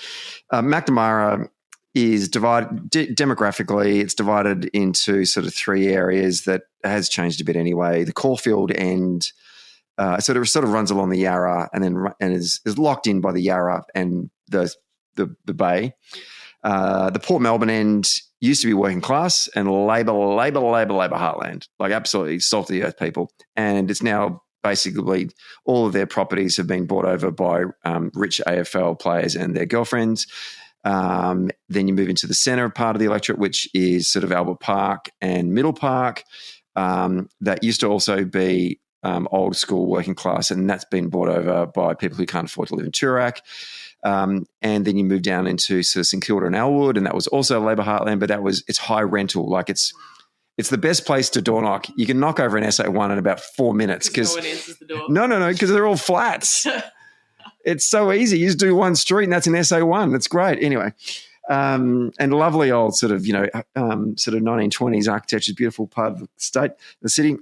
Mcnamara is divided demographically. It's divided into sort of three areas that has changed a bit anyway. The Caulfield end, so it sort of runs along the Yarra and is locked in by the Yarra and the bay. The Port Melbourne end used to be working class and Labor heartland, like absolutely salt of the earth people. And it's now basically all of their properties have been bought over by rich AFL players and their girlfriends. Then you move into the centre part of the electorate, which is sort of Albert Park and Middle Park. That used to also be old school working class, and that's been bought over by people who can't afford to live in Toorak. And then you move down into sort of St Kilda and Elwood, and that was also Labor heartland, but it's high rental. Like it's the best place to door knock. You can knock over an SA1 in about 4 minutes because no one answers the door. No, because they're all flats. It's so easy. You just do one street, and that's an SA1. It's great. Anyway, and lovely old sort of 1920s architecture, beautiful part of the state, the city.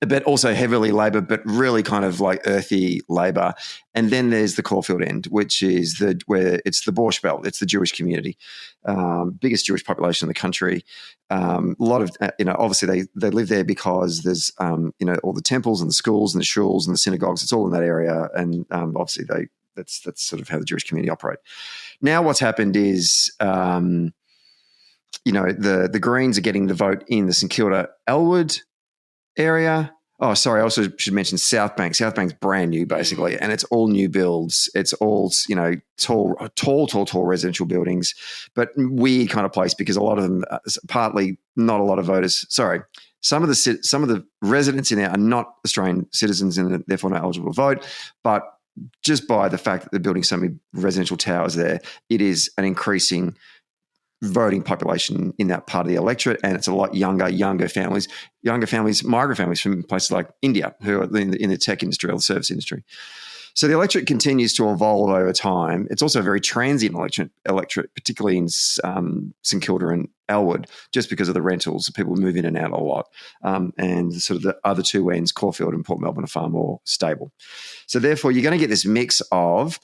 But also heavily Labor, but really kind of like earthy Labor. And then there's the Caulfield end, which is where it's the Borscht Belt. It's the Jewish community, biggest Jewish population in the country. A lot of, obviously they live there because there's, all the temples and the schools and the shuls and the synagogues. It's all in that area. And obviously that's sort of how the Jewish community operate. Now what's happened is, the Greens are getting the vote in the St Kilda Elwood area. Oh, sorry. I also should mention South Bank. South Bank's brand new, basically, and it's all new builds. It's all tall residential buildings, but weird kind of place because a lot of them, partly not a lot of voters. Sorry, some of the residents in there are not Australian citizens and therefore not eligible to vote. But just by the fact that they're building so many residential towers there, it is an increasing voting population in that part of the electorate, and it's a lot younger families, migrant families from places like India who are in the tech industry or the service industry. So the electorate continues to evolve over time. It's also a very transient electorate, particularly in St Kilda and Elwood, just because of the rentals. People move in and out a lot. And sort of the other two ends, Caulfield and Port Melbourne, are far more stable. So therefore, you're going to get this mix of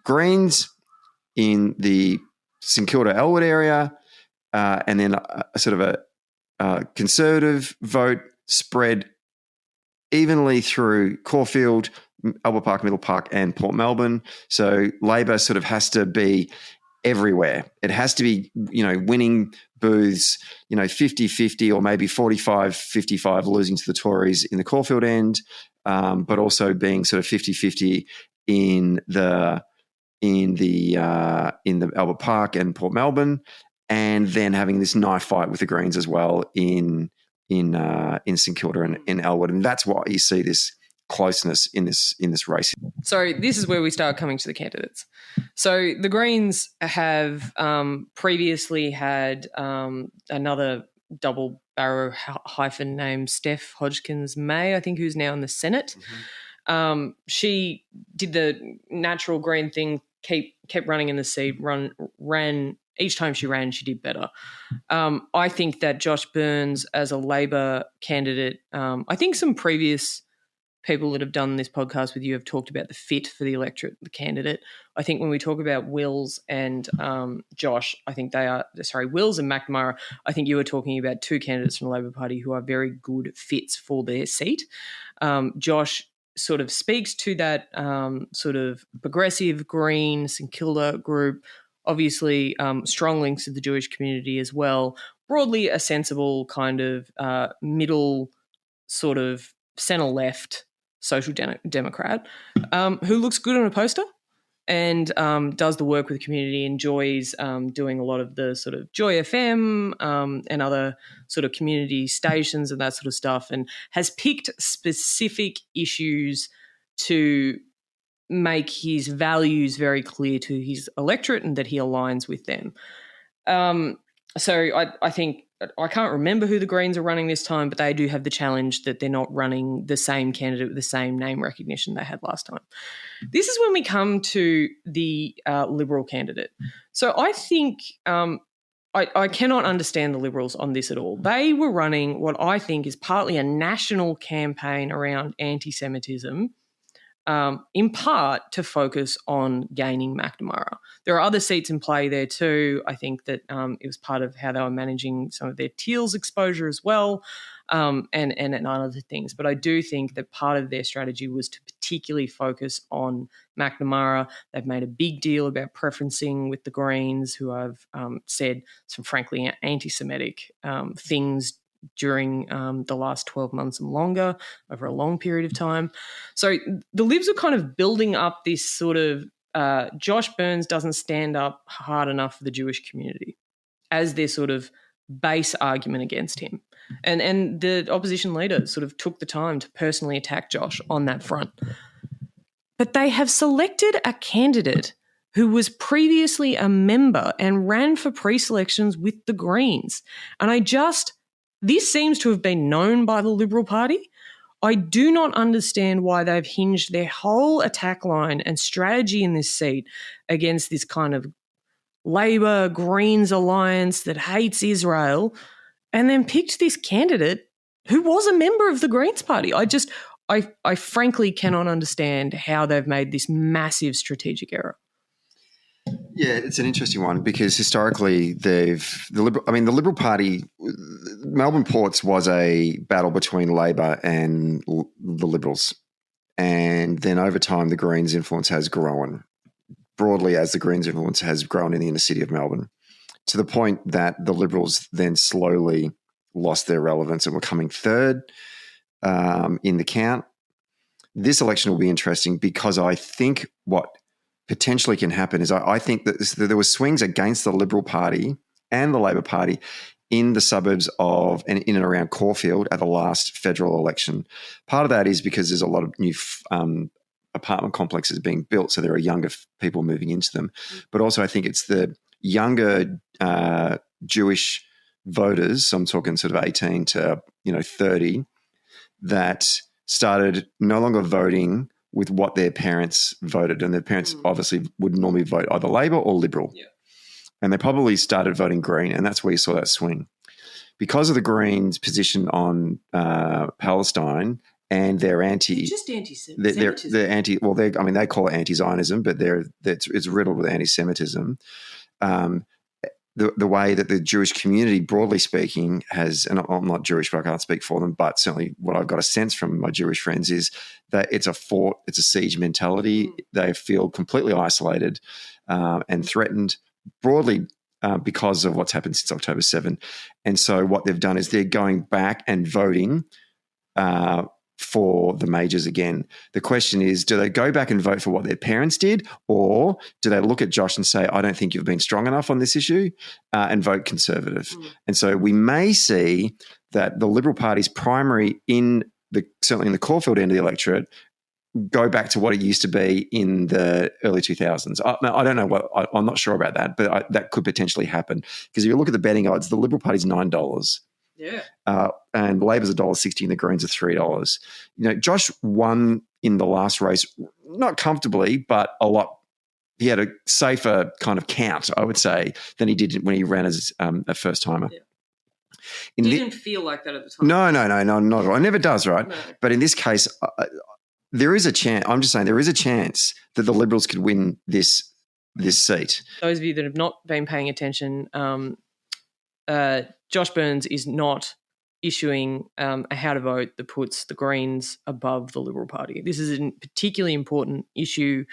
Greens in the St Kilda Elwood area, and then a sort of a conservative vote spread evenly through Caulfield, Albert Park, Middle Park, and Port Melbourne. So Labor sort of has to be everywhere. It has to be, winning booths, 50-50 or maybe 45-55 losing to the Tories in the Caulfield end, but also being sort of 50-50 in the Albert Park and Port Melbourne, and then having this knife fight with the Greens as well in St Kilda and in Elwood, and that's why you see this closeness in this race. So this is where we start coming to the candidates. So the Greens have previously had another double barrow hyphen named Steph Hodgkins May, I think, who's now in the Senate. Mm-hmm. She did the natural Green thing. Kept running in the seat, ran each time she ran, she did better. I think that Josh Burns as a Labor candidate, I think some previous people that have done this podcast with you have talked about the fit for the electorate, the candidate. I think when we talk about Wills and Josh, I think Wills and McNamara, I think you were talking about two candidates from the Labor Party who are very good fits for their seat. Josh sort of speaks to that sort of progressive Green St Kilda group, obviously strong links to the Jewish community as well, broadly a sensible kind of middle sort of centre-left social democrat who looks good on a poster. and does the work with the community, enjoys doing a lot of the sort of Joy FM and other sort of community stations and that sort of stuff, and has picked specific issues to make his values very clear to his electorate and that he aligns with them. So I think, I can't remember who the Greens are running this time, but they do have the challenge that they're not running the same candidate with the same name recognition they had last time. This is when we come to the Liberal candidate. So I think I cannot understand the Liberals on this at all. They were running what I think is partly a national campaign around anti-Semitism, in part to focus on gaining Mcnamara. There are other seats in play there too. I think that it was part of how they were managing some of their Teals exposure as well, and other things. But I do think that part of their strategy was to particularly focus on Mcnamara. They've made a big deal about preferencing with the Greens, who have said some frankly anti-Semitic things during the last 12 months and longer, over a long period of time. So the Libs are kind of building up this sort of Josh Burns doesn't stand up hard enough for the Jewish community as their sort of base argument against him. And the opposition leader sort of took the time to personally attack Josh on that front. But they have selected a candidate who was previously a member and ran for pre-selections with the Greens. And this seems to have been known by the Liberal Party. I do not understand why they've hinged their whole attack line and strategy in this seat against this kind of Labor Greens alliance that hates Israel, and then picked this candidate who was a member of the Greens Party. I frankly cannot understand how they've made this massive strategic error. Yeah, it's an interesting one because historically the Liberal Party, Melbourne Ports was a battle between Labor and the Liberals. And then over time, the Greens' influence has grown broadly as the Greens' influence has grown in the inner city of Melbourne, to the point that the Liberals then slowly lost their relevance and were coming third in the count. This election will be interesting because I think what potentially can happen is I think that there were swings against the Liberal Party and the Labor Party in the suburbs of and in and around Caulfield at the last federal election. Part of that is because there's a lot of new apartment complexes being built, so there are younger people moving into them. But also I think it's the younger Jewish voters, so I'm talking sort of 18 to 30, that started no longer voting with what their parents voted. And their parents obviously would normally vote either Labor or Liberal. Yeah. And they probably started voting Green, and that's where you saw that swing. Because of the Greens' position on Palestine and their just anti-Semitism. They're anti. Well, they call it anti-Zionism, but it's riddled with anti-Semitism. The way that the Jewish community, broadly speaking, has, and I'm not Jewish, but I can't speak for them, but certainly what I've got a sense from my Jewish friends is that it's a siege mentality. They feel completely isolated and threatened broadly because of what's happened since October 7. And so what they've done is they're going back and voting for the majors again. The question is, do they go back and vote for what their parents did, or do they look at Josh and say, I don't think you've been strong enough on this issue, and vote Conservative? And so we may see that the Liberal Party's primary certainly in the Caulfield end of the electorate go back to what it used to be in the early 2000s. I don't know I'm not sure about that, but that could potentially happen, because if you look at the betting odds, the Liberal Party's $9. Yeah. And Labor's $1.60 and the Greens are $3. Josh won in the last race, not comfortably, but a lot. He had a safer kind of count, I would say, than he did when he ran as a first timer. Yeah. It didn't feel like that at the time. No, not at all. It never does, right? No. But in this case, there is a chance. I'm just saying there is a chance that the Liberals could win this seat. Those of you that have not been paying attention, Josh Burns is not issuing a how to vote that puts the Greens above the Liberal Party. This is a particularly important issue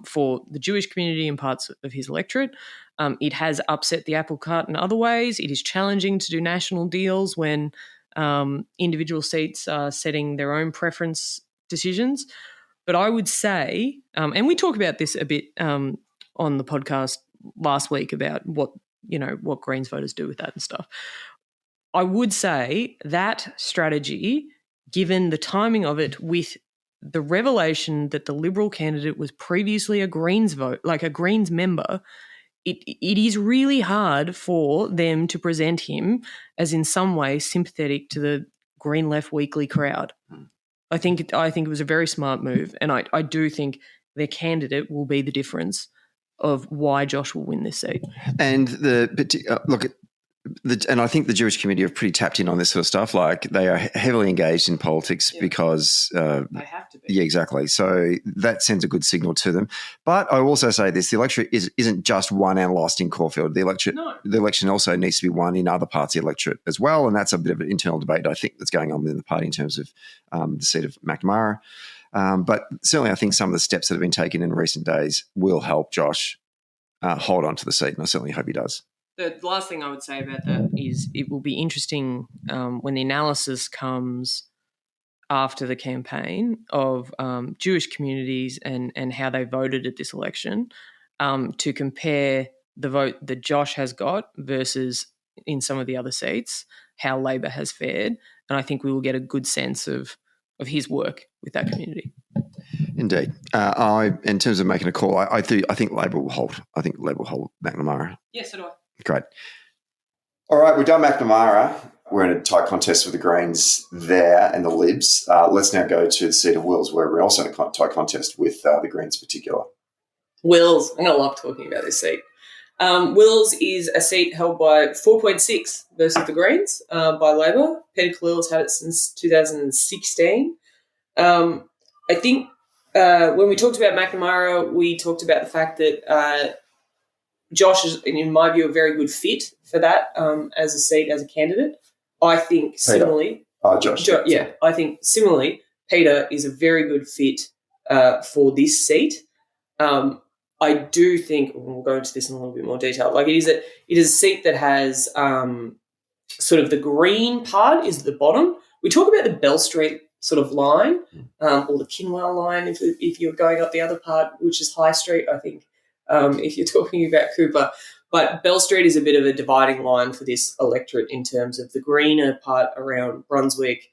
for the Jewish community and parts of his electorate. It has upset the apple cart in other ways. It is challenging to do national deals when individual seats are setting their own preference decisions. But I would say, and we talked about this a bit on the podcast last week about what Greens voters do with that and stuff. I would say that strategy, given the timing of it with the revelation that the Liberal candidate was previously a Greens member, it is really hard for them to present him as in some way sympathetic to the Green Left Weekly crowd. I think it was a very smart move, and I do think their candidate will be the difference of why Josh will win this seat. And and I think the Jewish community are pretty tapped in on this sort of stuff. Like, they are heavily engaged in politics because they have to be. Yeah, exactly. So that sends a good signal to them. But I also say this: the electorate isn't just won and lost in Caulfield. The election also needs to be won in other parts of the electorate as well, and that's a bit of an internal debate I think that's going on within the party in terms of the seat of Mcnamara. But certainly, I think some of the steps that have been taken in recent days will help Josh hold on to the seat, and I certainly hope he does. The last thing I would say about that is it will be interesting when the analysis comes after the campaign of Jewish communities and how they voted at this election to compare the vote that Josh has got versus in some of the other seats, how Labor has fared. And I think we will get a good sense of his work with that community. Indeed. In terms of making a call, I think Labor will hold. I think Labor will hold Mcnamara. Yes, so do I. Great. All right, we've done Mcnamara. We're in a tight contest with the Greens there and the Libs. Let's now go to the seat of Wills, where we're also in a tight contest with the Greens in particular. Wills. I'm going to love talking about this seat. Wills is a seat held by 4.6 versus the Greens by Labor. Peter Khalil's had it since 2016. I think when we talked about Mcnamara, we talked about the fact that Josh is, in my view, a very good fit for that as a seat, as a candidate. I think similarly... Josh. I think similarly, Peter is a very good fit for this seat. I do think, we'll go into this in a little bit more detail, like it is a seat that has sort of the green part is the bottom. We talk about the Bell Street sort of line or the Kinwell line if you're going up the other part, which is High Street, I think, if you're talking about Cooper. But Bell Street is a bit of a dividing line for this electorate in terms of the greener part around Brunswick,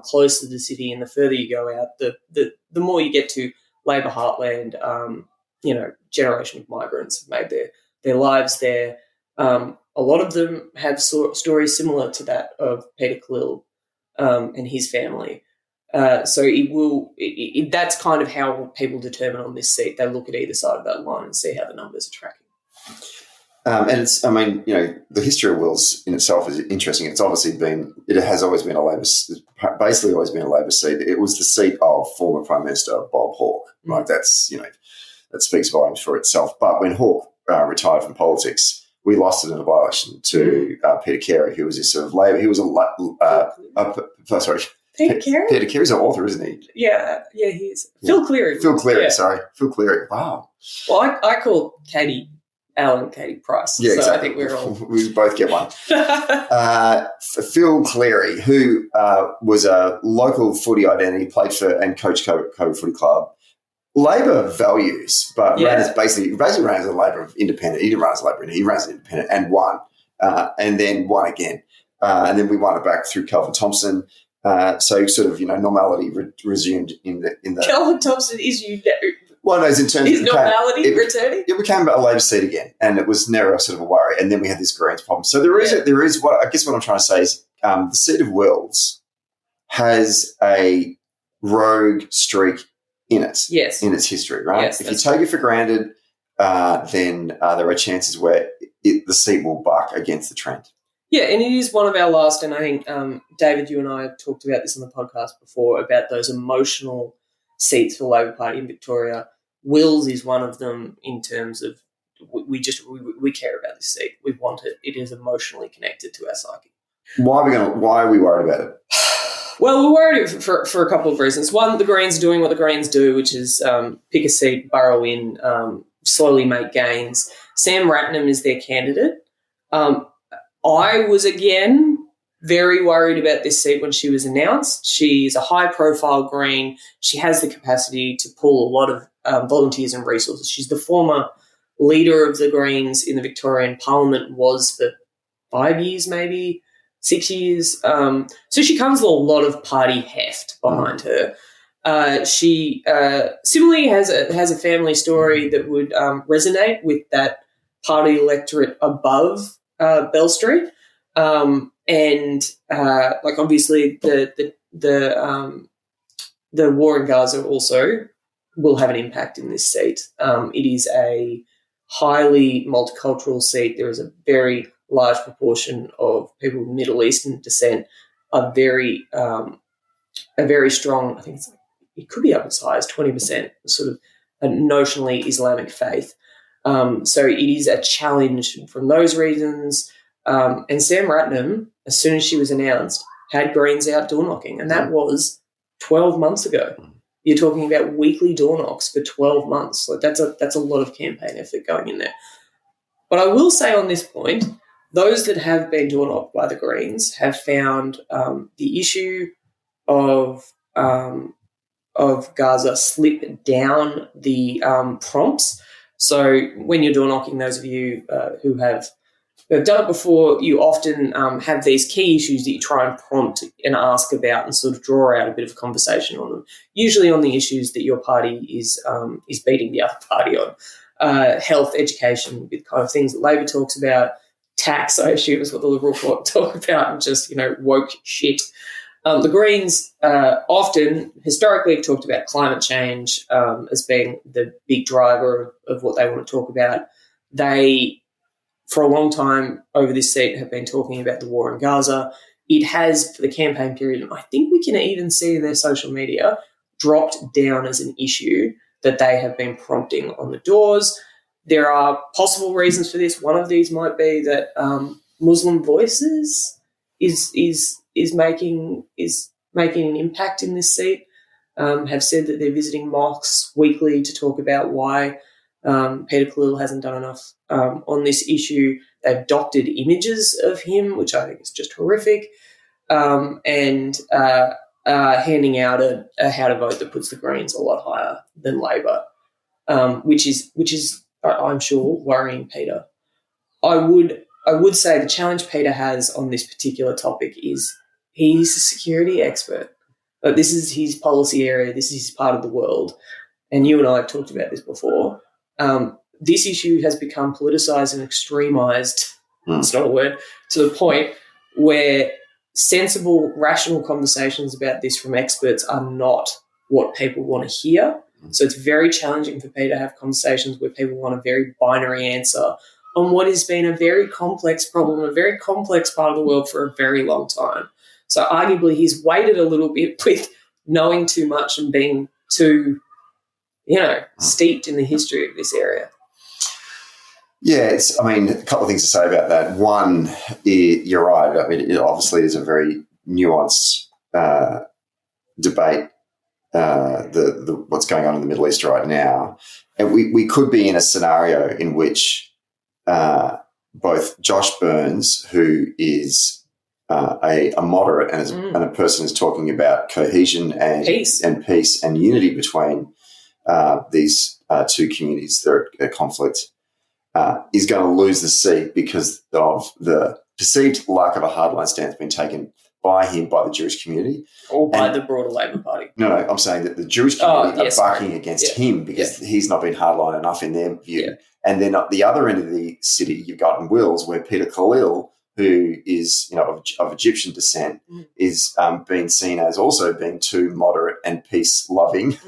close to the city, and the further you go out, the more you get to Labor heartland. Generation of migrants have made their lives there. A lot of them have stories similar to that of Peter Khalil and his family. So that's kind of how people determine on this seat. They look at either side of that line and see how the numbers are tracking. The history of Wills in itself is interesting. It has always been a Labor, basically always been a Labor seat. It was the seat of former Prime Minister Bob Hawke. Right, that speaks volumes for itself. But when Hawke retired from politics, we lost it in a by-election to Peter Carey, who was this sort of Labor. He was Peter Carey? Peter Carey's an author, isn't he? Yeah, he is. Phil Cleary. Phil Cleary. Wow. Well, I call Katie Allen Katie Price. Yeah, exactly. I think we're all... we both get one. Phil Cleary, who was a local footy identity, played for and coached Coburg Footy Club. Labor values, but ran as basically ran as a Labor independent. He didn't run as a Labor, he ran as an independent and won, and then won again. And then we won it back through Calvin Thompson. So sort of, normality resumed in the... Calvin Thompson is Well, no, in terms of normality returning. It became a Labor seat again, and it was never sort of a worry. And then we had this Greens problem. So there is what I'm trying to say is the seat of Wills has a rogue streak in it. Yes. In its history, right? Yes, if you take it for granted, then there are chances where the seat will buck against the trend. Yeah, and it is one of our last, and I think, David, you and I have talked about this on the podcast before, about those emotional seats for the Labor Party in Victoria. Wills is one of them in terms of we care about this seat. We want it. It is emotionally connected to our psyche. Why are we worried about it? Well, we're worried for a couple of reasons. One, the Greens are doing what the Greens do, which is pick a seat, burrow in, slowly make gains. Sam Ratnam is their candidate. I was, again, very worried about this seat when she was announced. She's a high-profile Green. She has the capacity to pull a lot of volunteers and resources. She's the former leader of the Greens in the Victorian Parliament, was for 5 years, maybe 6 years. So she comes with a lot of party heft behind her. She similarly has a family story that would resonate with that party electorate above Bell Street. Obviously the war in Gaza also will have an impact in this seat. It is a highly multicultural seat. There is a very large proportion of people of Middle Eastern descent, a very strong, I think it could be up as high as 20%, sort of a notionally Islamic faith. So it is a challenge from those reasons. And Sam Ratnam, as soon as she was announced, had Greens out door knocking, and that was 12 months ago. You're talking about weekly door knocks for 12 months. Like that's a lot of campaign effort going in there. But I will say on this point, those that have been door knocked by the Greens have found the issue of Gaza slip down the prompts. So when you're door knocking, those of you who have done it before, you often have these key issues that you try and prompt and ask about and sort of draw out a bit of a conversation on them, usually on the issues that your party is beating the other party on. Health, education, the kind of things that Labor talks about. Tax, I assume, is what the Liberal talk about, and just, woke shit. The Greens often, historically, have talked about climate change as being the big driver of what they want to talk about. They, for a long time over this seat, have been talking about the war in Gaza. It has, for the campaign period, and I think we can even see in their social media, dropped down as an issue that they have been prompting on the doors. There are possible reasons for this. One of these might be that Muslim Voices is making an impact in this seat. Have said that they're visiting mosques weekly to talk about why Peter Khalil hasn't done enough on this issue. They've doctored images of him, which I think is just horrific, and handing out a how to vote that puts the Greens a lot higher than Labor, which is I'm sure worrying Peter. I would say the challenge Peter has on this particular topic is he's a security expert. But this is his policy area. This is his part of the world. And you and I have talked about this before. This issue has become politicised and extremised, it's not a word, to the point where sensible, rational conversations about this from experts are not what people want to hear. So it's very challenging for Peter to have conversations where people want a very binary answer on what has been a very complex problem, a very complex part of the world for a very long time. So arguably he's waited a little bit with knowing too much and being too, steeped in the history of this area. Yeah, a couple of things to say about that. One, you're right. I mean, it obviously is a very nuanced debate, what's going on in the Middle East right now. And we could be in a scenario in which both Josh Burns, who is a moderate and a person who's talking about cohesion and peace and unity between these two communities that are at conflict, is going to lose the seat because of the perceived lack of a hardline stance being taken by him, by the Jewish community. Or by the broader Labor Party. No, I'm saying that the Jewish community are bucking against him because he's not been hardline enough in their view. Yeah. And then at the other end of the city, you've got in Wills, where Peter Khalil, who is of Egyptian descent, is being seen as also being too moderate and peace-loving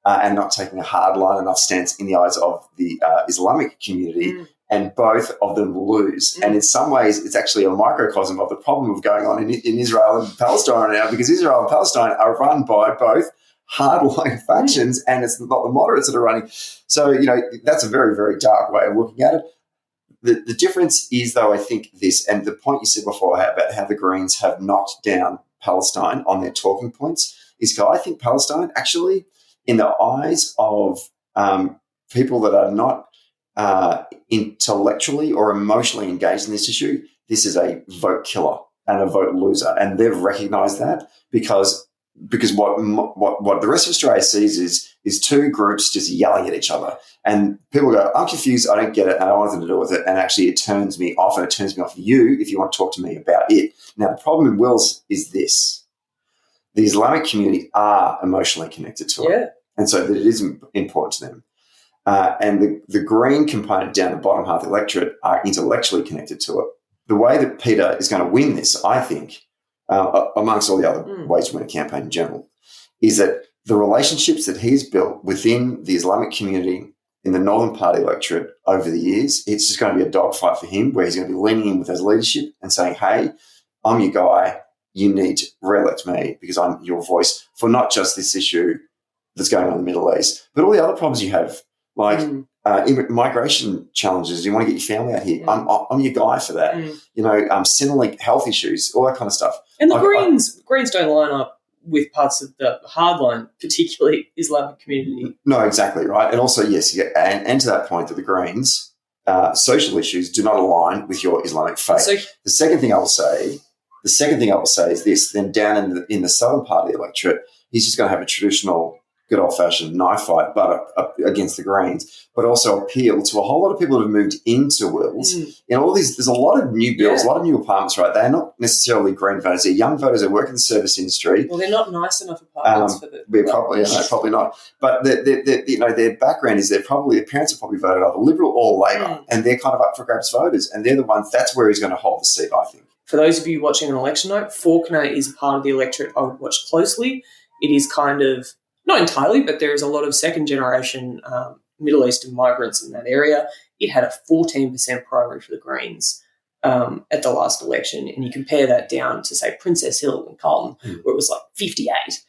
and not taking a hardline enough stance in the eyes of the Islamic community. And both of them lose. And in some ways, it's actually a microcosm of the problem of going on in Israel and Palestine right now, because Israel and Palestine are run by both hardline factions, and it's not the moderates that are running. So, that's a very, very dark way of looking at it. The difference is, though, I think this, and the point you said before about how the Greens have knocked down Palestine on their talking points, is because I think Palestine actually, in the eyes of people that are not intellectually or emotionally engaged in this issue, this is a vote killer. and a vote loser, and they've recognised that because what the rest of Australia sees is two groups just yelling at each other, and people go, I'm confused, I don't get it, and I want nothing to do with it, and actually it turns me off, and it turns me off you if you want to talk to me about it. Now, the problem in Wills is this. The Islamic community are emotionally connected to it, and so that it is important to them. And the Green component down the bottom half of the electorate are intellectually connected to it. The way that Peter is going to win this, I think, amongst all the other ways to win a campaign in general, is that the relationships that he's built within the Islamic community in the Northern Party electorate over the years, it's just going to be a dogfight for him, where he's going to be leaning in with his leadership and saying, hey, I'm your guy, you need to re-elect me because I'm your voice for not just this issue that's going on in the Middle East, but all the other problems you have, like migration challenges. You want to get your family out here. I'm your guy for that. Centrelink health issues, all that kind of stuff. And the Greens don't line up with parts of the hardline, particularly Islamic community. No, exactly right. And also, yes, and to that point, that the Greens social issues do not align with your Islamic faith. So, the second thing I will say is this: then down in the southern part of the electorate, he's just going to have a traditional, good old-fashioned knife fight, but against the Greens, but also appeal to a whole lot of people that have moved into Wills. In all these, there's a lot of new builds, a lot of new apartments, right? They're not necessarily Green voters. They're young voters that work in the service industry. Well, they're not nice enough apartments for the... Probably not. But their background is their parents have probably voted either Liberal or Labor, and they're kind of up for grabs voters, and they're the ones, that's where he's going to hold the seat, I think. For those of you watching an election night, Fawkner is part of the electorate I would watch closely. It is kind of... not entirely, but there is a lot of second-generation Middle Eastern migrants in that area. It had a 14% primary for the Greens at the last election, and you compare that down to, say, Princess Hill and Carlton, where it was like 58.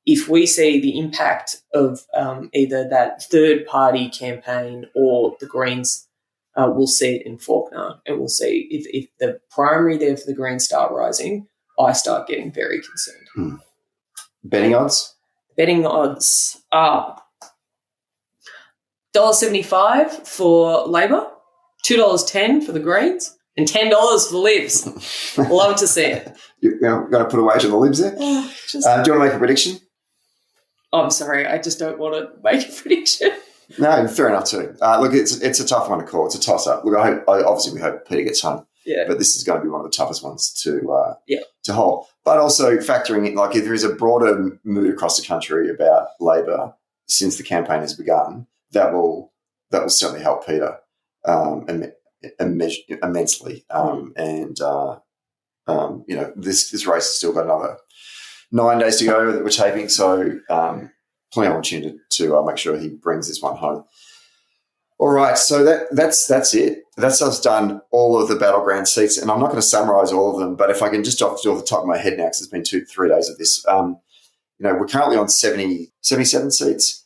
If we see the impact of either that third-party campaign or the Greens, we'll see it in Fawkner, and we'll see if the primary there for the Greens start rising, I start getting very concerned. Betting odds? Betting odds are $1.75 for Labor, $2.10 for the Greens, and $10 for the Libs. Love to see it. You're going to put a wager on the Libs there? Do you want to make a prediction? I'm sorry, I just don't want to make a prediction. No, fair enough too. Look, it's a tough one to call. It's a toss-up. Look, obviously we hope Peter gets home. Yeah. But this is going to be one of the toughest ones to hold. But also factoring in, like, if there is a broader mood across the country about Labor since the campaign has begun, that will certainly help Peter immensely. This race has still got another 9 days to go that we're taping, so plenty of opportunity to make sure he brings this one home. All right, so that's it. That's us done all of the Battleground seats, and I'm not going to summarise all of them, but if I can just off the top of my head now, because it's been 2-3 days of this, we're currently on 77 seats.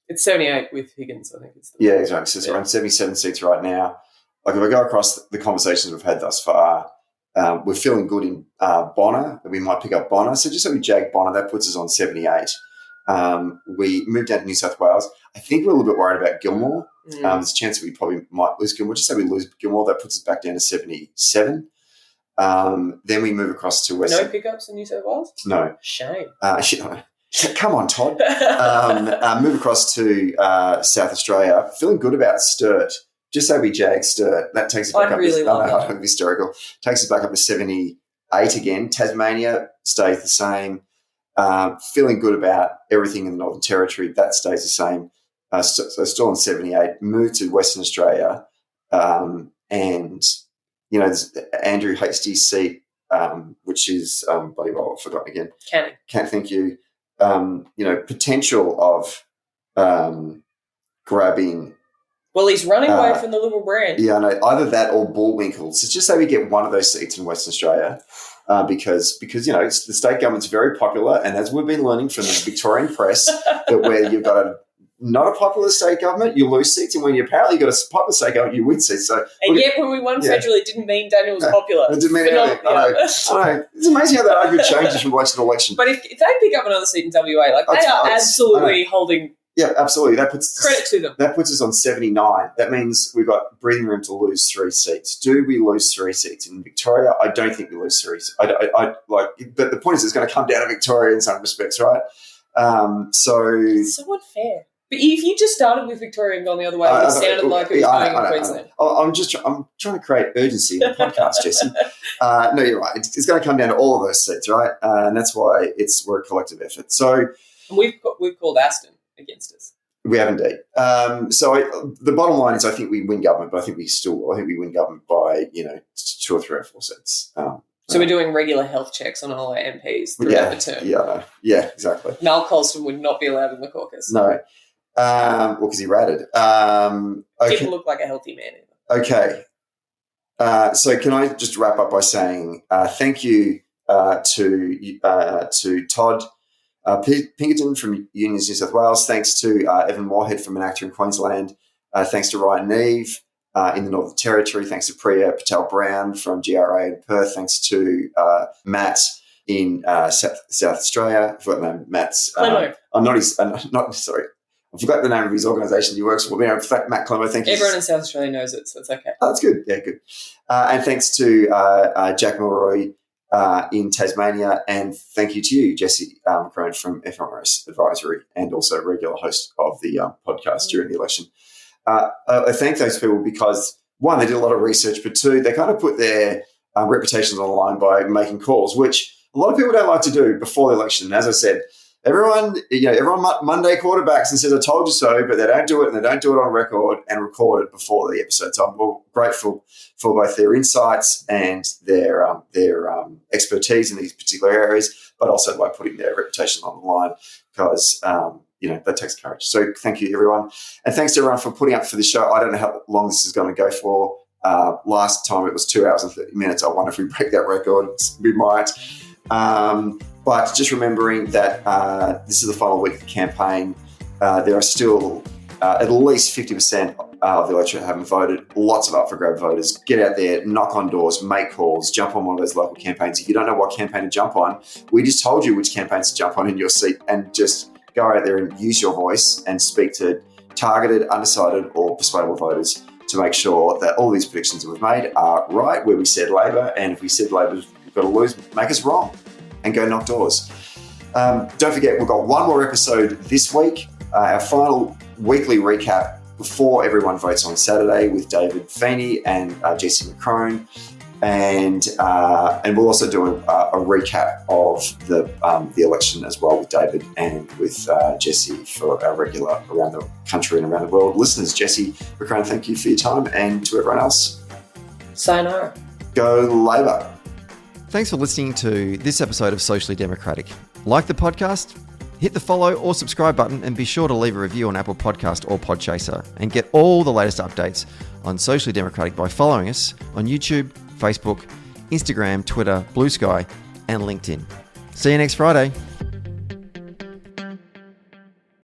It's 78 with Higgins, I think. Yeah, exactly. So we're on 77 seats right now. Like, if I go across the conversations we've had thus far, we're feeling good in Bonner. We might pick up Bonner. So just so we jag Bonner, that puts us on 78. We moved down to New South Wales. I think we're a little bit worried about Gilmore. There's a chance that we probably might lose Gilmore. Just say we lose Gilmore, that puts us back down to 77. Then we move across to West. No pickups in New South Wales? No. Shame. Come on, Todd. Move across to South Australia. Feeling good about Sturt. Just say we jag Sturt. That takes us back up. I'm hysterical. Takes us back up to 78 again. Tasmania stays the same. Feeling good about everything in the Northern Territory. That stays the same. So still on 78. Move to Western Australia, and there's Andrew Hastie's seat, which is bloody well I've forgotten again. Can't thank you. Potential of grabbing. Well, he's running away from the Liberal brand. Yeah, I know. Either that or Bullwinkle. So just say we get one of those seats in Western Australia, because the state government's very popular, and as we've been learning from the Victorian press, that where you've got not a popular state government, you lose seats, and when you apparently got a popular state government, you win seats. So, yet when we won federally, it didn't mean Daniel was popular. It didn't mean anything. I know. It's amazing how that argument changes from election to election. But if they pick up another seat in WA, they are absolutely holding Yeah, absolutely. Credit to them. That puts us on 79. That means we've got breathing room to lose 3 seats. Do we lose 3 seats in Victoria? I don't think we lose 3. But the point is, it's going to come down to Victoria in some respects, right? It's so unfair. But if you just started with Victoria and gone the other way, it sounded like it was going in Queensland. I'm trying to create urgency in the podcast, Jesse. No, you're right. It's going to come down to all of those seats, right? And that's why we're a collective effort. So and we've called Aston against us. We have indeed. So the bottom line is, I think we win government, but I think we win government by 2 or 3 or 4 seats. So we're doing regular health checks on all our MPs throughout the term. Yeah, exactly. Mal Colston would not be allowed in the caucus. No. Because he ratted. Didn't look like a healthy man either. Okay. So can I just wrap up by saying thank you to Todd Pinkerton from Unions New South Wales. Thanks to Evan Moorhead from an actor in Queensland. Thanks to Ryan Neve in the Northern Territory. Thanks to Priya Patel-Brown from GRA in Perth. Thanks to Matt in South Australia. I forgot the name. Matt's. Sorry. I forgot the name of his organisation he works for. Matt Clemmo, thank you. Everyone in South Australia knows it, so it's okay. Oh, that's good. Yeah, good. And thanks to Jack Milroy in Tasmania, and thank you to you, Jesse McCrone from FMRS Advisory, and also regular host of the podcast during the election. I thank those people because, one, they did a lot of research, but two, they kind of put their reputations on the line by making calls, which a lot of people don't like to do before the election. And as I said, everyone Monday quarterbacks and says, I told you so, but they don't do it, and they don't do it on record and record it before the episode. So I'm grateful for both their insights and their expertise in these particular areas, but also by putting their reputation on the line because, that takes courage. So thank you, everyone. And thanks to everyone for putting up for the show. I don't know how long this is going to go for. Last time it was 2 hours and 30 minutes. I wonder if we break that record. We might. But just remembering that this is the final week of the campaign. There are still at least 50% of the electorate haven't voted. Lots of up-for-grab voters. Get out there, knock on doors, make calls, jump on one of those local campaigns. If you don't know what campaign to jump on, we just told you which campaigns to jump on in your seat, and just go out there and use your voice and speak to targeted, undecided or persuadable voters to make sure that all these predictions that we've made are right, where we said Labor, and if we said Labor's got to lose, make us wrong and go knock doors. Don't forget, we've got one more episode this week, our final weekly recap before everyone votes on Saturday with David Feeney and Jesse McCrone. And we'll also do a recap of the election as well with David and with Jesse for our regular around the country and around the world listeners. Jesse McCrone, thank you for your time, and to everyone else, sayonara. Go Labor. Thanks for listening to this episode of Socially Democratic. Like the podcast? Hit the follow or subscribe button, and be sure to leave a review on Apple Podcast or Podchaser, and get all the latest updates on Socially Democratic by following us on YouTube, Facebook, Instagram, Twitter, Blue Sky, and LinkedIn. See you next Friday.